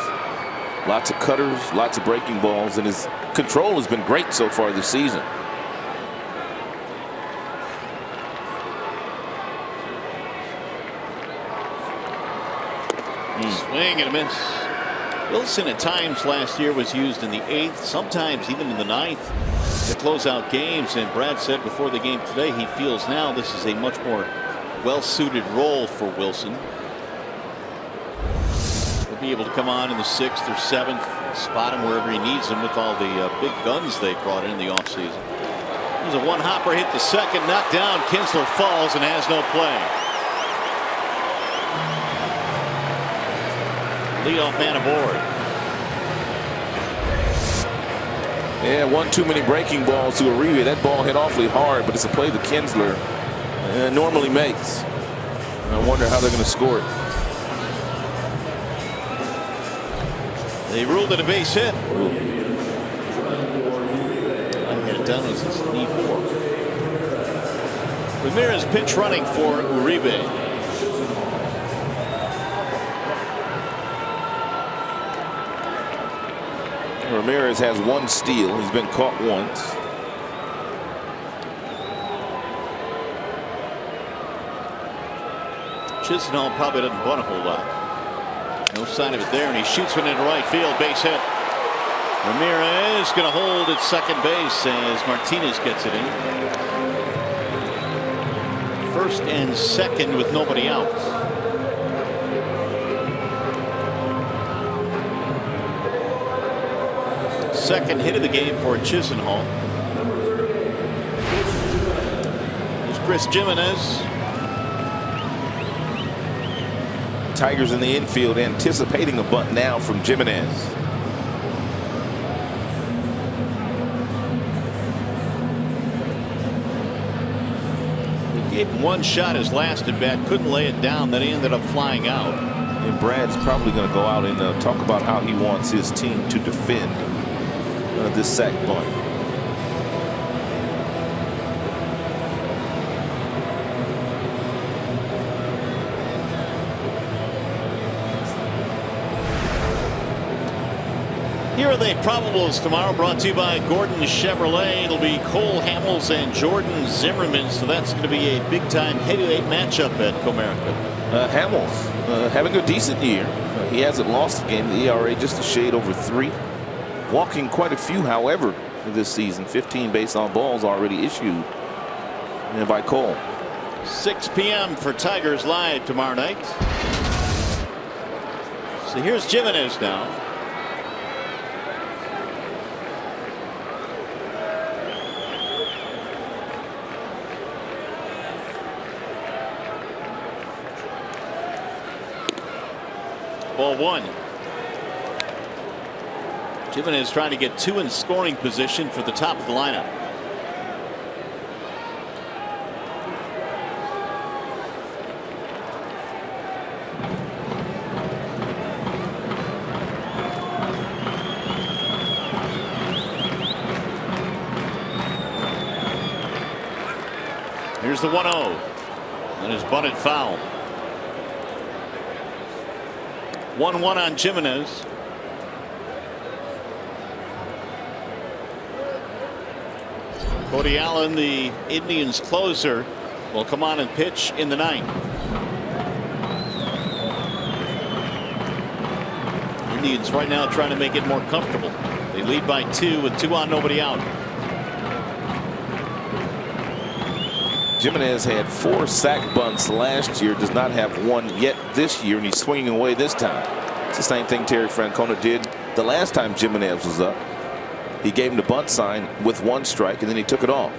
Lots of cutters, lots of breaking balls, and his control has been great so far this season.
Swing and a miss. Wilson at times last year was used in the 8th, sometimes even in the 9th to close out games. And Brad said before the game today he feels now this is a much more well-suited role for Wilson. He'll be able to come on in the 6th or 7th, spot him wherever he needs him with all the big guns they brought in the offseason. There's a one-hopper hit the second, knocked down. Kinsler falls and has no play. Leadoff man aboard.
Yeah, one too many breaking balls to Uribe. That ball hit awfully hard, but it's a play that Kinsler normally makes. I wonder how they're going to score it.
They ruled it a base hit. I had it down as his knee 4. Ramirez pitch running for Uribe.
Ramirez has 1 steal. He's been caught once.
Chisenhall probably doesn't bunt a whole lot. No sign of it there, and he shoots one into right field. Base hit. Ramirez going to hold at second base as Martinez gets it in. First and second with nobody out. Second hit of the game for Chisenhall. There's Chris Jimenez.
Tigers in the infield anticipating a bunt now from Jimenez.
He gave him 1 shot his last at bat, couldn't lay it down, then he ended up flying out.
And Brad's probably going to go out and talk about how he wants his team to defend this sac bunt.
Here are the probables tomorrow, brought to you by Gordon Chevrolet. It'll be Cole Hamels and Jordan Zimmermann, so that's going to be a big-time heavyweight matchup at Comerica.
Hamels having a decent year. He hasn't lost a game. The ERA just a shade over 3. Walking quite a few, however, this season. 15 base on balls already issued by Cole.
6 p.m. for Tigers Live tomorrow night. So here's Jimenez now. Ball 1. Jimenez trying to get 2 in scoring position for the top of the lineup. Here's the 1-0. And his bunted foul. 1-1 on Jimenez. Cody Allen, the Indians closer, will come on and pitch in the ninth. Indians right now trying to make it more comfortable. They lead by 2 with 2 on, nobody out.
Jimenez had 4 sac bunts last year, does not have one yet this year, and he's swinging away this time. It's the same thing Terry Francona did the last time Jimenez was up. He gave him the bunt sign with 1 strike, and then he took it off.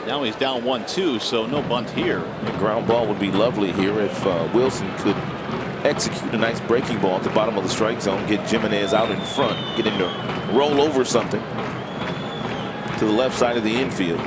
Now he's down 1-2, so no bunt here.
A ground ball would be lovely here if Wilson could execute a nice breaking ball at the bottom of the strike zone, get Jimenez out in front, get him to roll over something to the left side of the infield.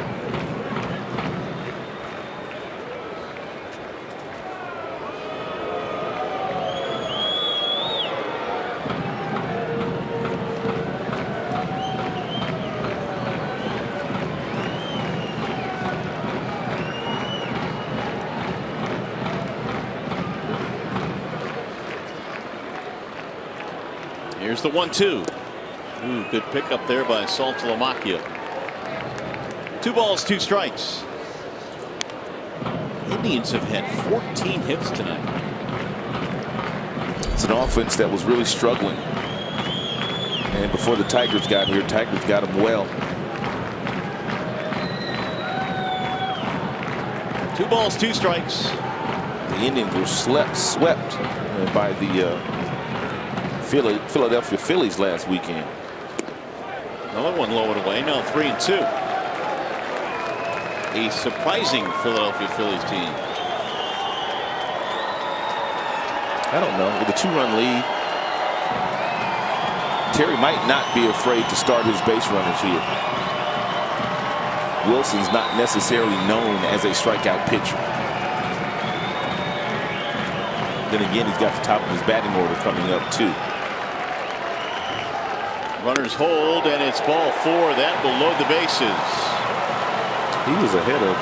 Here's the 1-2. Ooh, good pickup there by Saltalamacchia. 2 balls, 2 strikes. Indians have had 14 hits tonight.
It's an offense that was really struggling. And before the Tigers got here, Tigers got them well.
2 balls, 2 strikes.
The Indians were swept by the Philadelphia Phillies last weekend.
Another one low and away. Now 3-2. A surprising Philadelphia Phillies team.
I don't know. With a 2-run lead, Terry might not be afraid to start his base runners here. Wilson's not necessarily known as a strikeout pitcher. Then again, he's got the top of his batting order coming up too.
Runners hold, and it's ball 4. That will load the bases.
He was ahead of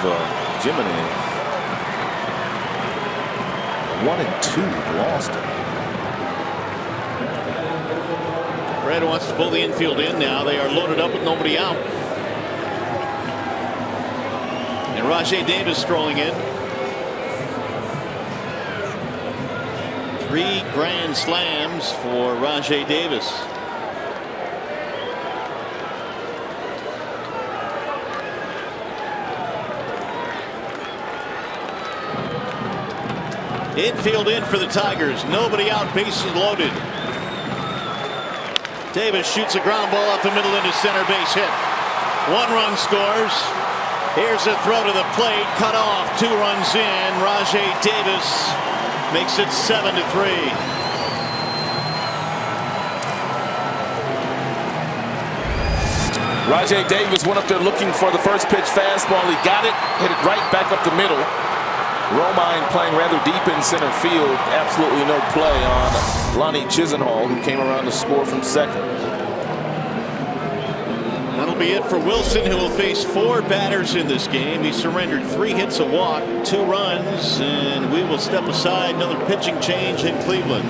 Jimenez. 1-2, lost it.
Brad wants to pull the infield in now. They are loaded up with nobody out. And Rajai Davis strolling in. 3 grand slams for Rajai Davis. Infield in for the Tigers. Nobody out. Bases loaded. Davis shoots a ground ball up the middle into center, base hit. 1 run scores. Here's a throw to the plate. Cut off. 2 runs in. Rajai Davis makes it 7-3.
Rajai Davis went up there looking for the first pitch fastball. He got it, hit it right back up the middle. Romine playing rather deep in center field. Absolutely no play on Lonnie Chisenhall, who came around to score from second.
That'll be it for Wilson, who will face 4 batters in this game. He surrendered 3 hits, a walk, 2 runs, and we will step aside. Another pitching change in Cleveland.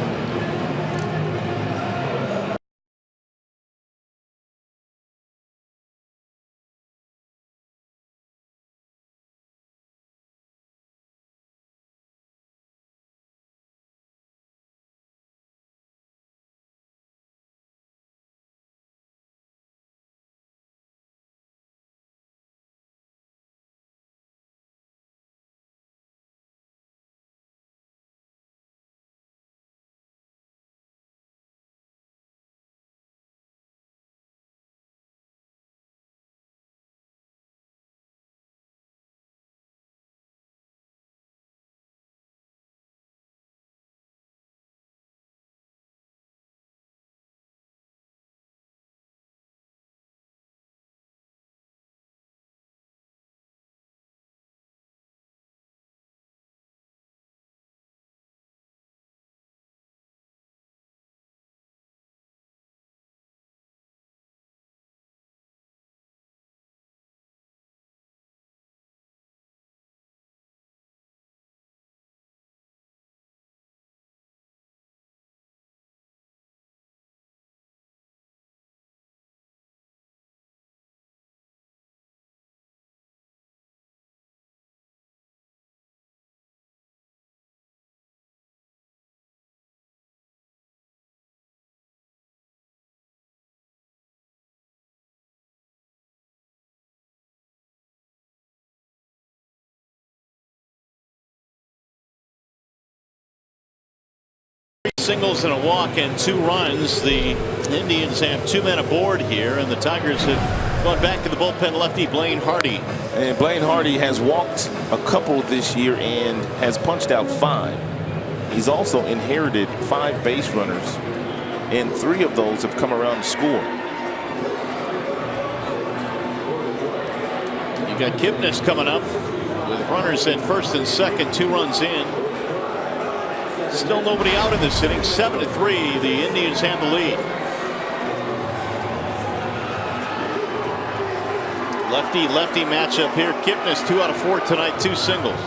Singles and a walk and 2 runs. The Indians have 2 men aboard here, and the Tigers have gone back to the bullpen lefty Blaine Hardy.
And Blaine Hardy has walked a couple this year and has punched out 5. He's also inherited 5 base runners, and 3 of those have come around to score.
You got Kipnis coming up with runners at first and second, 2 runs in. Still nobody out in this inning. 7-3. The Indians have the lead. Lefty matchup here. Kipnis 2 out of 4 tonight, 2 singles.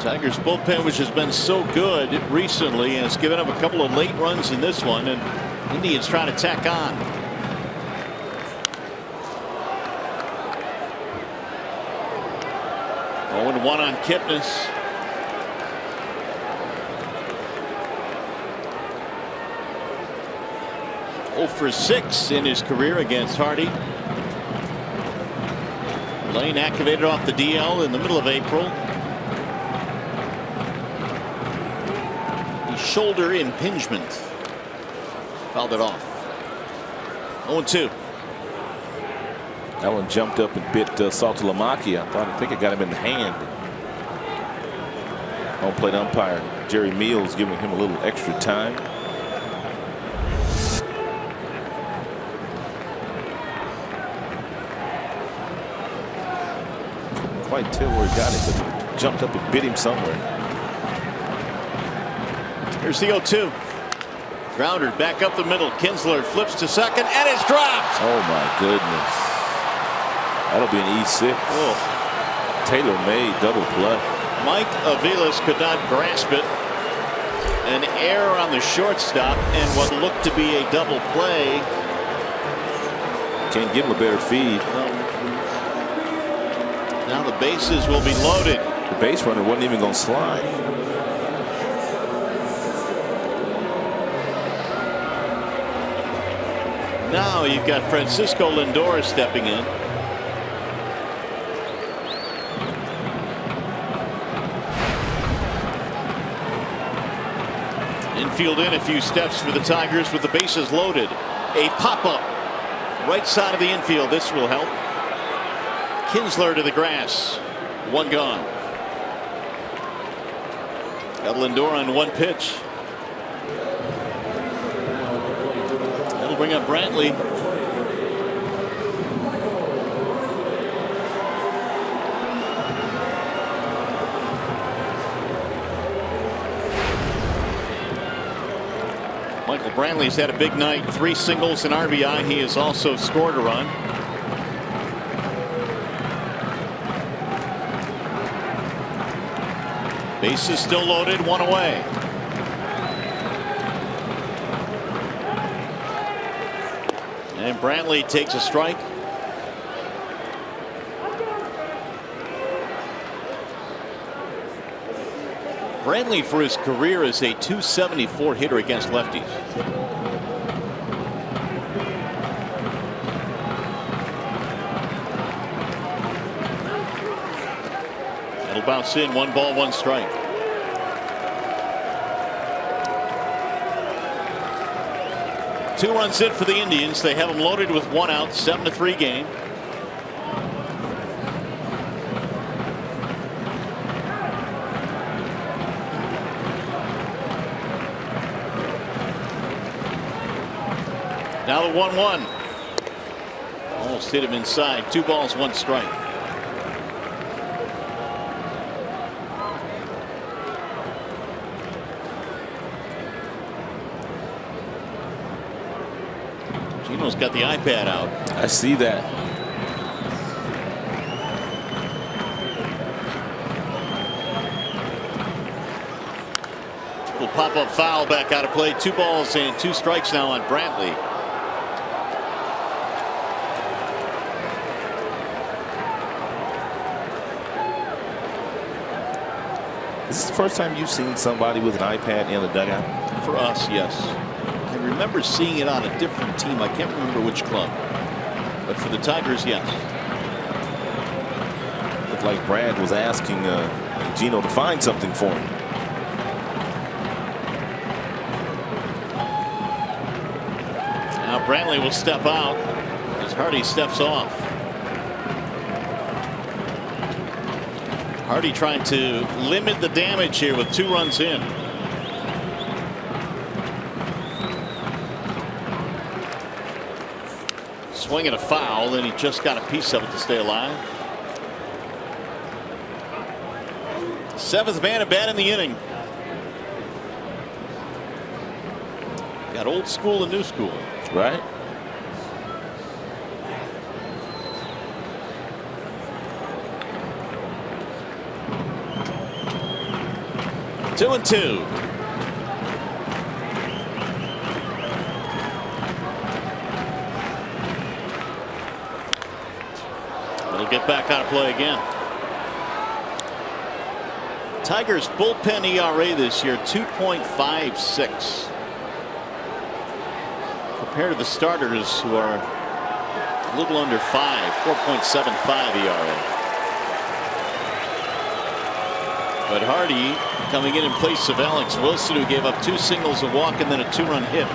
Tigers bullpen, which has been so good recently, and has given up a couple of late runs in this one, and Indians trying to tack on. Oh, and 1 on Kipnis. Oh for 6 in his career against Hardy. Lane activated off the DL in the middle of April. Shoulder impingement. Fouled it off. 0-2.
That one jumped up and bit Saltalamacchia. I think it got him in the hand. Home plate umpire Jerry Meals giving him a little extra time. Couldn't quite tell where he got it, but it jumped up and bit him somewhere.
Here's the 0-2. Grounder back up the middle. Kinsler flips to second, and it's dropped.
Oh my goodness. That'll be an E6.
Oh.
Taylor made double play.
Mike Aviles could not grasp it. An error on the shortstop, and what looked to be a double play.
Can't give him a better feed.
Now the bases will be loaded.
The base runner wasn't even going to slide.
Now you've got Francisco Lindor stepping in. Infield in a few steps for the Tigers with the bases loaded. A pop-up right side of the infield. This will help. Kinsler to the grass. 1 gone. Got Lindor on 1 pitch. Bring up Brantley. Michael Brantley's had a big night. 3 singles and RBI. He has also scored a run. Bases still loaded. 1 away. And Brantley takes a strike. Brantley for his career is a .274 hitter against lefties. That'll bounce in. 1 ball, 1 strike. Two runs in for the Indians. They have them loaded with 1 out. 7-3 game. Now the 1-1. Almost hit him inside. 2 balls, 1 strike. Gino's got the iPad out.
I see that.
Little pop-up foul back out of play. 2 balls and 2 strikes now on Brantley.
Is this the first time you've seen somebody with an iPad in the dugout?
For us, yes. I remember seeing it on a different team. I can't remember which club. But for the Tigers, yes.
Looked like Brad was asking Gino to find something for him.
Now Brantley will step out as Hardy steps off. Hardy trying to limit the damage here with 2 runs in. Swinging a foul, and he just got a piece of it to stay alive. 7th man at bat in the inning. Got old school and new school.
Right.
Two and two. It'll get back out of play again. Tigers bullpen ERA this year 2.56. Compared to the starters, who are a little under 5, 4.75 ERA. But Hardy coming in place of Alex Wilson, who gave up 2 singles, a walk, and then a 2-run hit.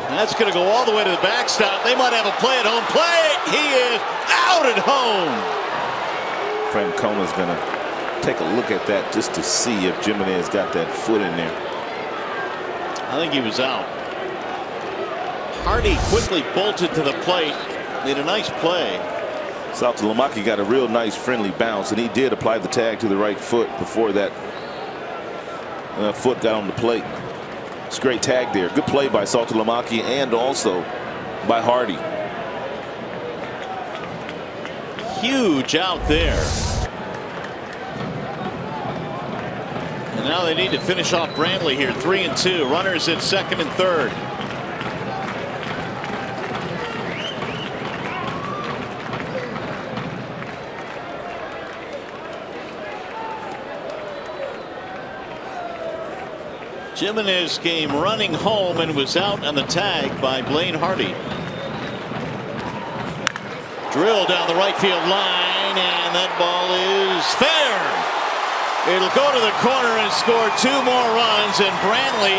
And that's going to go all the way to the backstop. They might have a play at home plate. He is out at home.
Francona's going to take a look at that just to see if Jimenez got that foot in there.
I think he was out. Hardy quickly bolted to the plate. Made a nice play.
Saltalamacchia got a real nice friendly bounce, and he did apply the tag to the right foot before that foot got on the plate. It's a great tag there. Good play by Saltalamacchia and also by Hardy.
Huge out there. And now they need to finish off Brantley here. 3 and 2. Runners at second and third. Jimenez came running home and was out on the tag by Blaine Hardy. Drill down the right field line, and that ball is fair. It'll go to the corner and score 2 more runs, and Brantley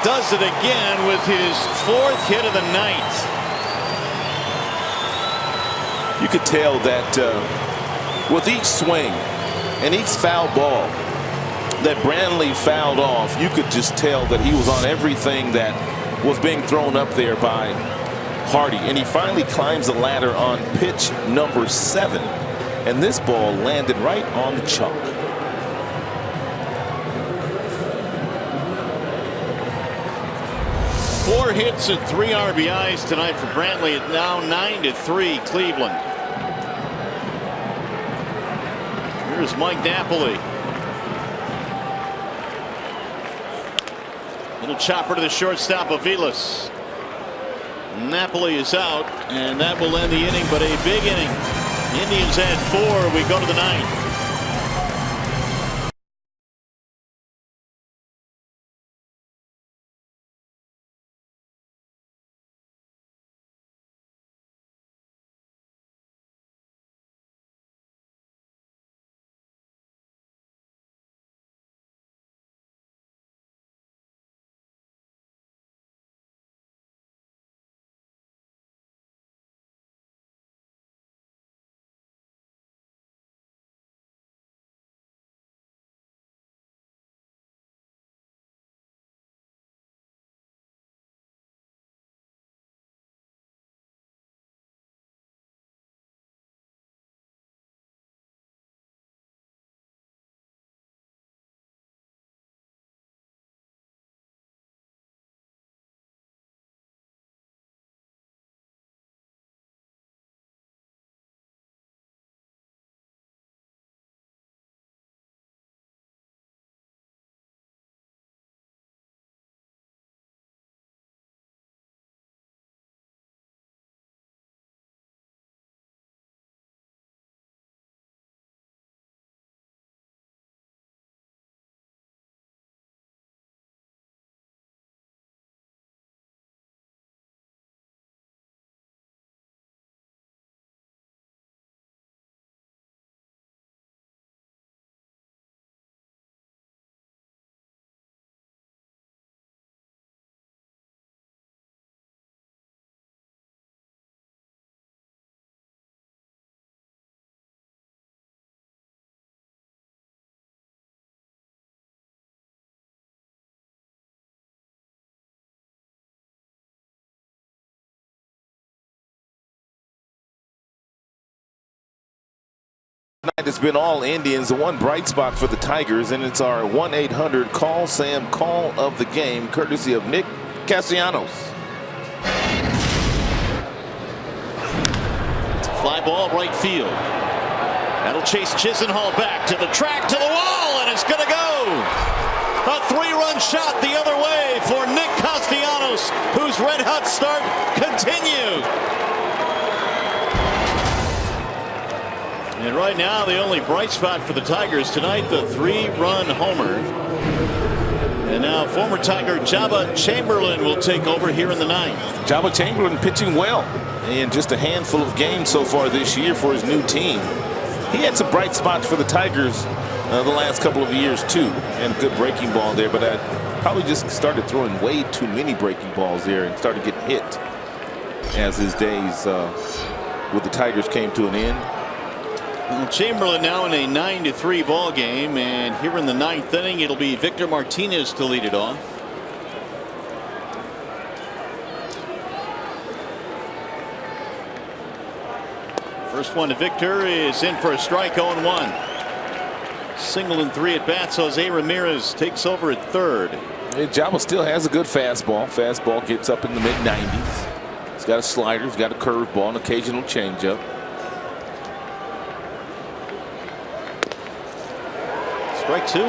does it again with his 4th hit of the night.
You could tell that with each swing and each foul ball that Brantley fouled off, you could just tell that he was on everything that was being thrown up there by Hardy. And he finally climbs the ladder on pitch number 7. And this ball landed right on the chalk.
Four hits and 3 RBIs tonight for Brantley. It's now 9-3 Cleveland. Here's Mike Napoli. Little chopper to the shortstop, Aviles. Napoli is out, and that will end the inning, but a big inning. Indians had 4. We go to the 9th.
Tonight it's been all Indians. The one bright spot for the Tigers, and it's our 1-800 Call Sam call of the game, courtesy of Nick Castellanos.
Fly ball right field. That'll chase Chisenhall back to the track, to the wall, and it's going to go. A 3-run shot the other way for Nick Castellanos, whose red-hot start continues. And right now, the only bright spot for the Tigers tonight, the 3-run homer. And now former Tiger Jabba Chamberlain will take over here in the 9th.
Jabba Chamberlain pitching well in just a handful of games so far this year for his new team. He had some bright spots for the Tigers the last couple of years too, and a good breaking ball there, but I probably just started throwing way too many breaking balls there and started getting hit as his days with the Tigers came to an end.
Well, Chamberlain now in a 9-3 ball game, and here in the 9th inning it'll be Victor Martinez to lead it off. First one to Victor is in for a strike, 0-1. Single in 3 at bats. Jose Ramirez takes over at third.
Hey, Jabba still has a good fastball. Fastball gets up in the mid-90s. He's got a slider, he's got a curveball, an occasional changeup.
Strike 2.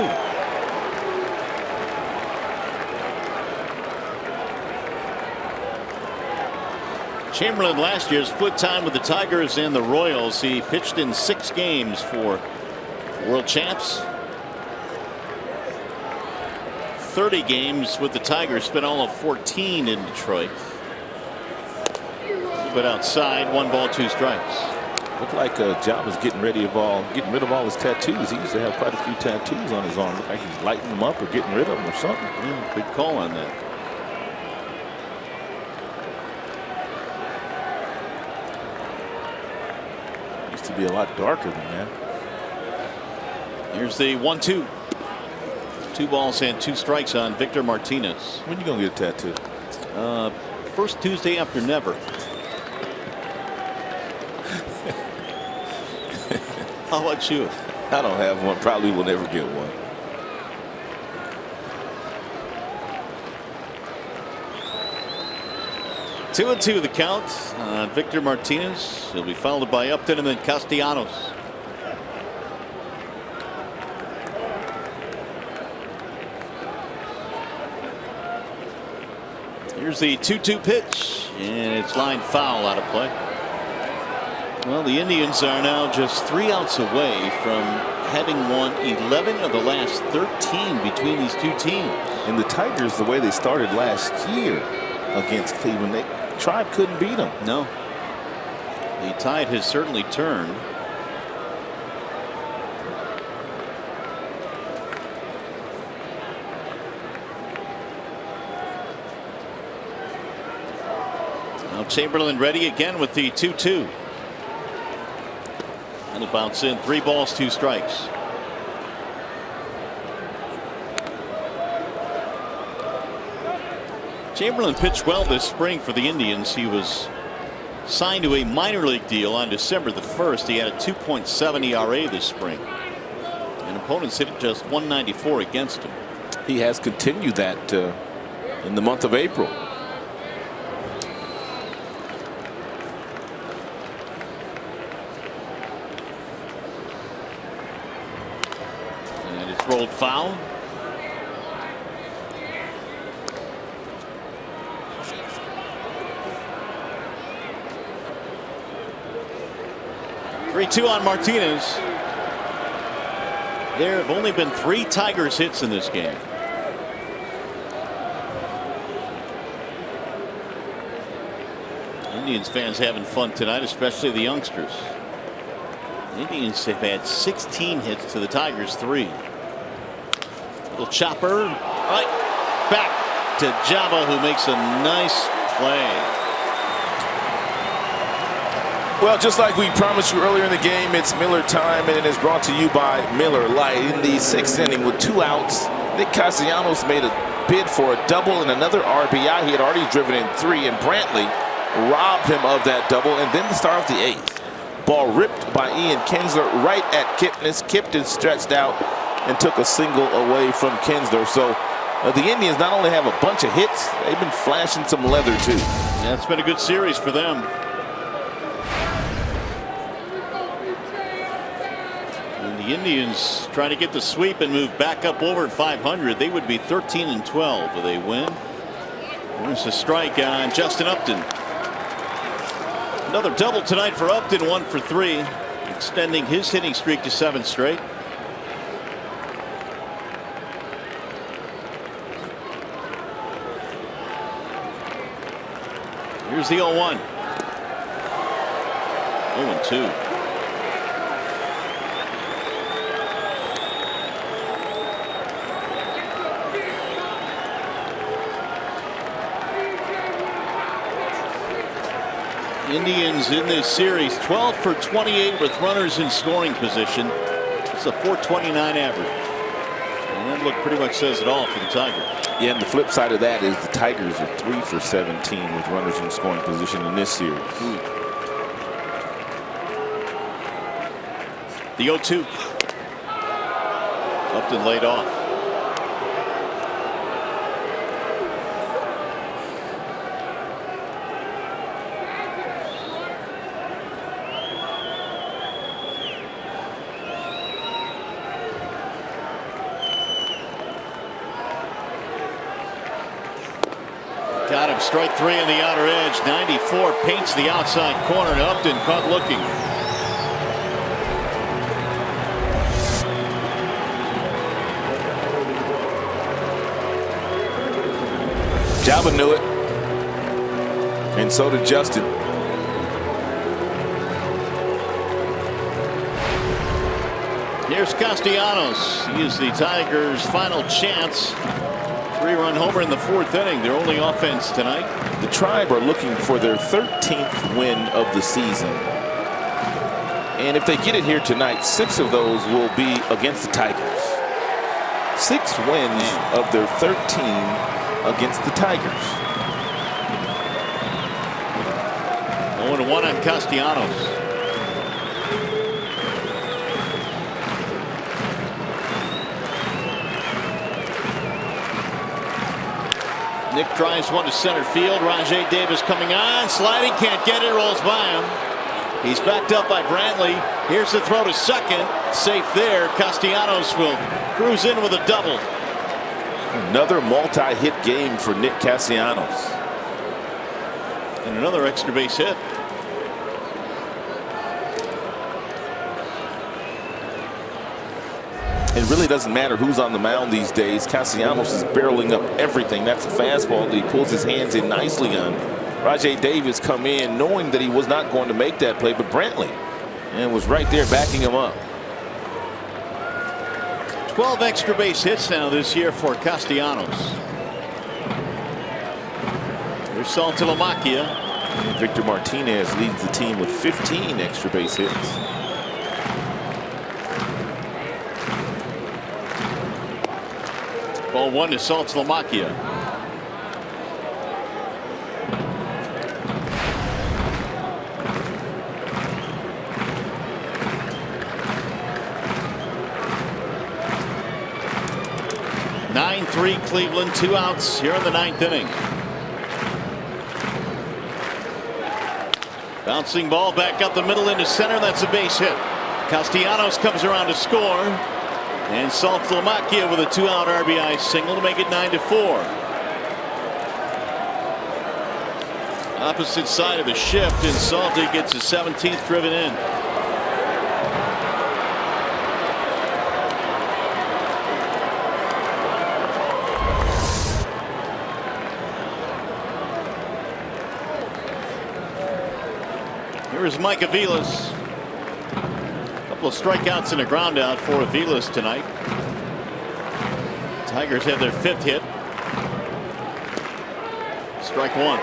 Chamberlain last year split time with the Tigers and the Royals. He pitched in 6 games for world champs. 30 games with the Tigers, spent all of 14 in Detroit. But outside, 1 ball, 2 strikes.
Looked like Jabba's getting rid of all his tattoos. He used to have quite a few tattoos on his arm. Looked like he's lighting them up or getting rid of them or something.
Yeah, good call on that.
Used to be a lot darker than that.
Here's the 1-2. 2 balls and 2 strikes on Victor Martinez.
When you gonna get a tattoo?
First Tuesday after never. How about you?
I don't have one. Probably will never get one.
Two 2-2 the count on Victor Martinez. He'll be followed by Upton and then Castellanos. Here's the 2-2 pitch, and it's lined foul, out of play. Well, the Indians are now just 3 outs away from having won 11 of the last 13 between these two teams.
And the Tigers, the way they started last year against Cleveland, Tribe couldn't beat them.
No. The tide has certainly turned. Now Chamberlain ready again with the 2-2. That'll bounce in. 3 balls, 2 strikes. Chamberlain pitched well this spring for the Indians. He was signed to a minor league deal on December the 1st. He had a 2.7 ERA this spring. And opponents hit just 194 against him.
He has continued that in the month of April.
And it's rolled foul. Three-2 on Martinez. There have only been 3 Tigers hits in this game. Indians fans having fun tonight, especially the youngsters. The Indians have had 16 hits to the Tigers 3. Little chopper right back to Jabba, who makes a nice play.
Well, just like we promised you earlier in the game, it's Miller time, and it is brought to you by Miller Lite. In the 6th inning with 2 outs, Nick Castellanos made a bid for a double and another RBI. He had already driven in 3, and Brantley robbed him of that double, and then to start off the 8th, Ball ripped by Ian Kinsler right at Kipnis. Kipnis stretched out and took a single away from Kinsler. So the Indians not only have a bunch of hits, they've been flashing some leather too.
Yeah, it's been a good series for them. And the Indians trying to get the sweep and move back up over 500. They would be 13-12 if they win. There's a strike on Justin Upton. Another double tonight for Upton, 1 for 3, extending his hitting streak to 7 straight. Here's the 0-1. 0-2. Indians in this series 12 for 28 with runners in scoring position. It's a .429 average. And that look pretty much says it all for the Tigers.
Yeah, and the flip side of that is the Tigers are 3 for 17 with runners in scoring position in this series.
The 0-2. Upton laid off. Got him, strike 3 on the outer edge. 94 paints the outside corner, and Upton caught looking.
Java knew it, and so did Justin.
Here's Castellanos. He is the Tigers' final chance. 3-run homer in the 4th inning. Their only offense tonight.
The Tribe are looking for their 13th win of the season. And if they get it here tonight, 6 of those will be against the Tigers. 6 wins of their 13 against the Tigers.
0-1 on Castellanos. Nick drives one to center field. Rajai Davis coming on, sliding, can't get it, rolls by him. He's backed up by Brantley. Here's the throw to second, safe there. Castellanos will cruise in with a double.
Another multi-hit game for Nick Castellanos.
And another extra base hit.
It really doesn't matter who's on the mound these days. Castellanos is barreling up everything. That's a fastball that he pulls his hands in nicely on. Rajai Davis come in knowing that he was not going to make that play, but Brantley and was right there backing him up.
12 extra base hits now this year for Castellanos. Here's Saltalamacchia.
Victor Martinez leads the team with 15 extra base hits.
Ball 1 to Saltalamacchia. Cleveland, 2 outs here in the 9th inning. Bouncing ball back up the middle into center. That's a base hit. Castellanos comes around to score. And Saltalamacchia with a 2-out RBI single to make it 9-4. Opposite side of the shift, and Salty gets his 17th driven in. Here is Mike Aviles. A couple of strikeouts and a ground out for Aviles tonight. Tigers have their 5th hit. Strike 1.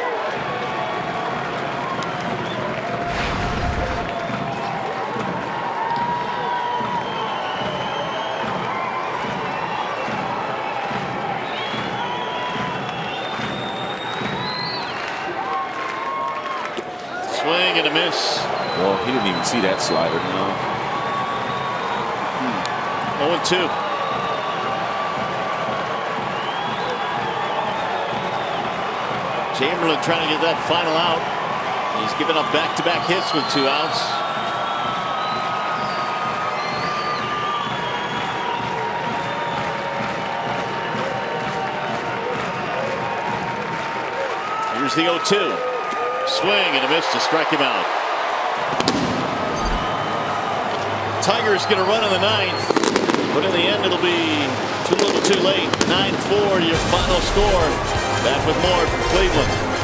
Swing and a miss.
Well, he didn't even see that slider.
No. 0-2. Chamberlain trying to get that final out. He's given up back-to-back hits with 2 outs. Here's the 0-2. Swing and a miss to strike him out. Tigers get a run in the 9th, but in the end it'll be too little too late. 9-4 your final score. Back with more from Cleveland.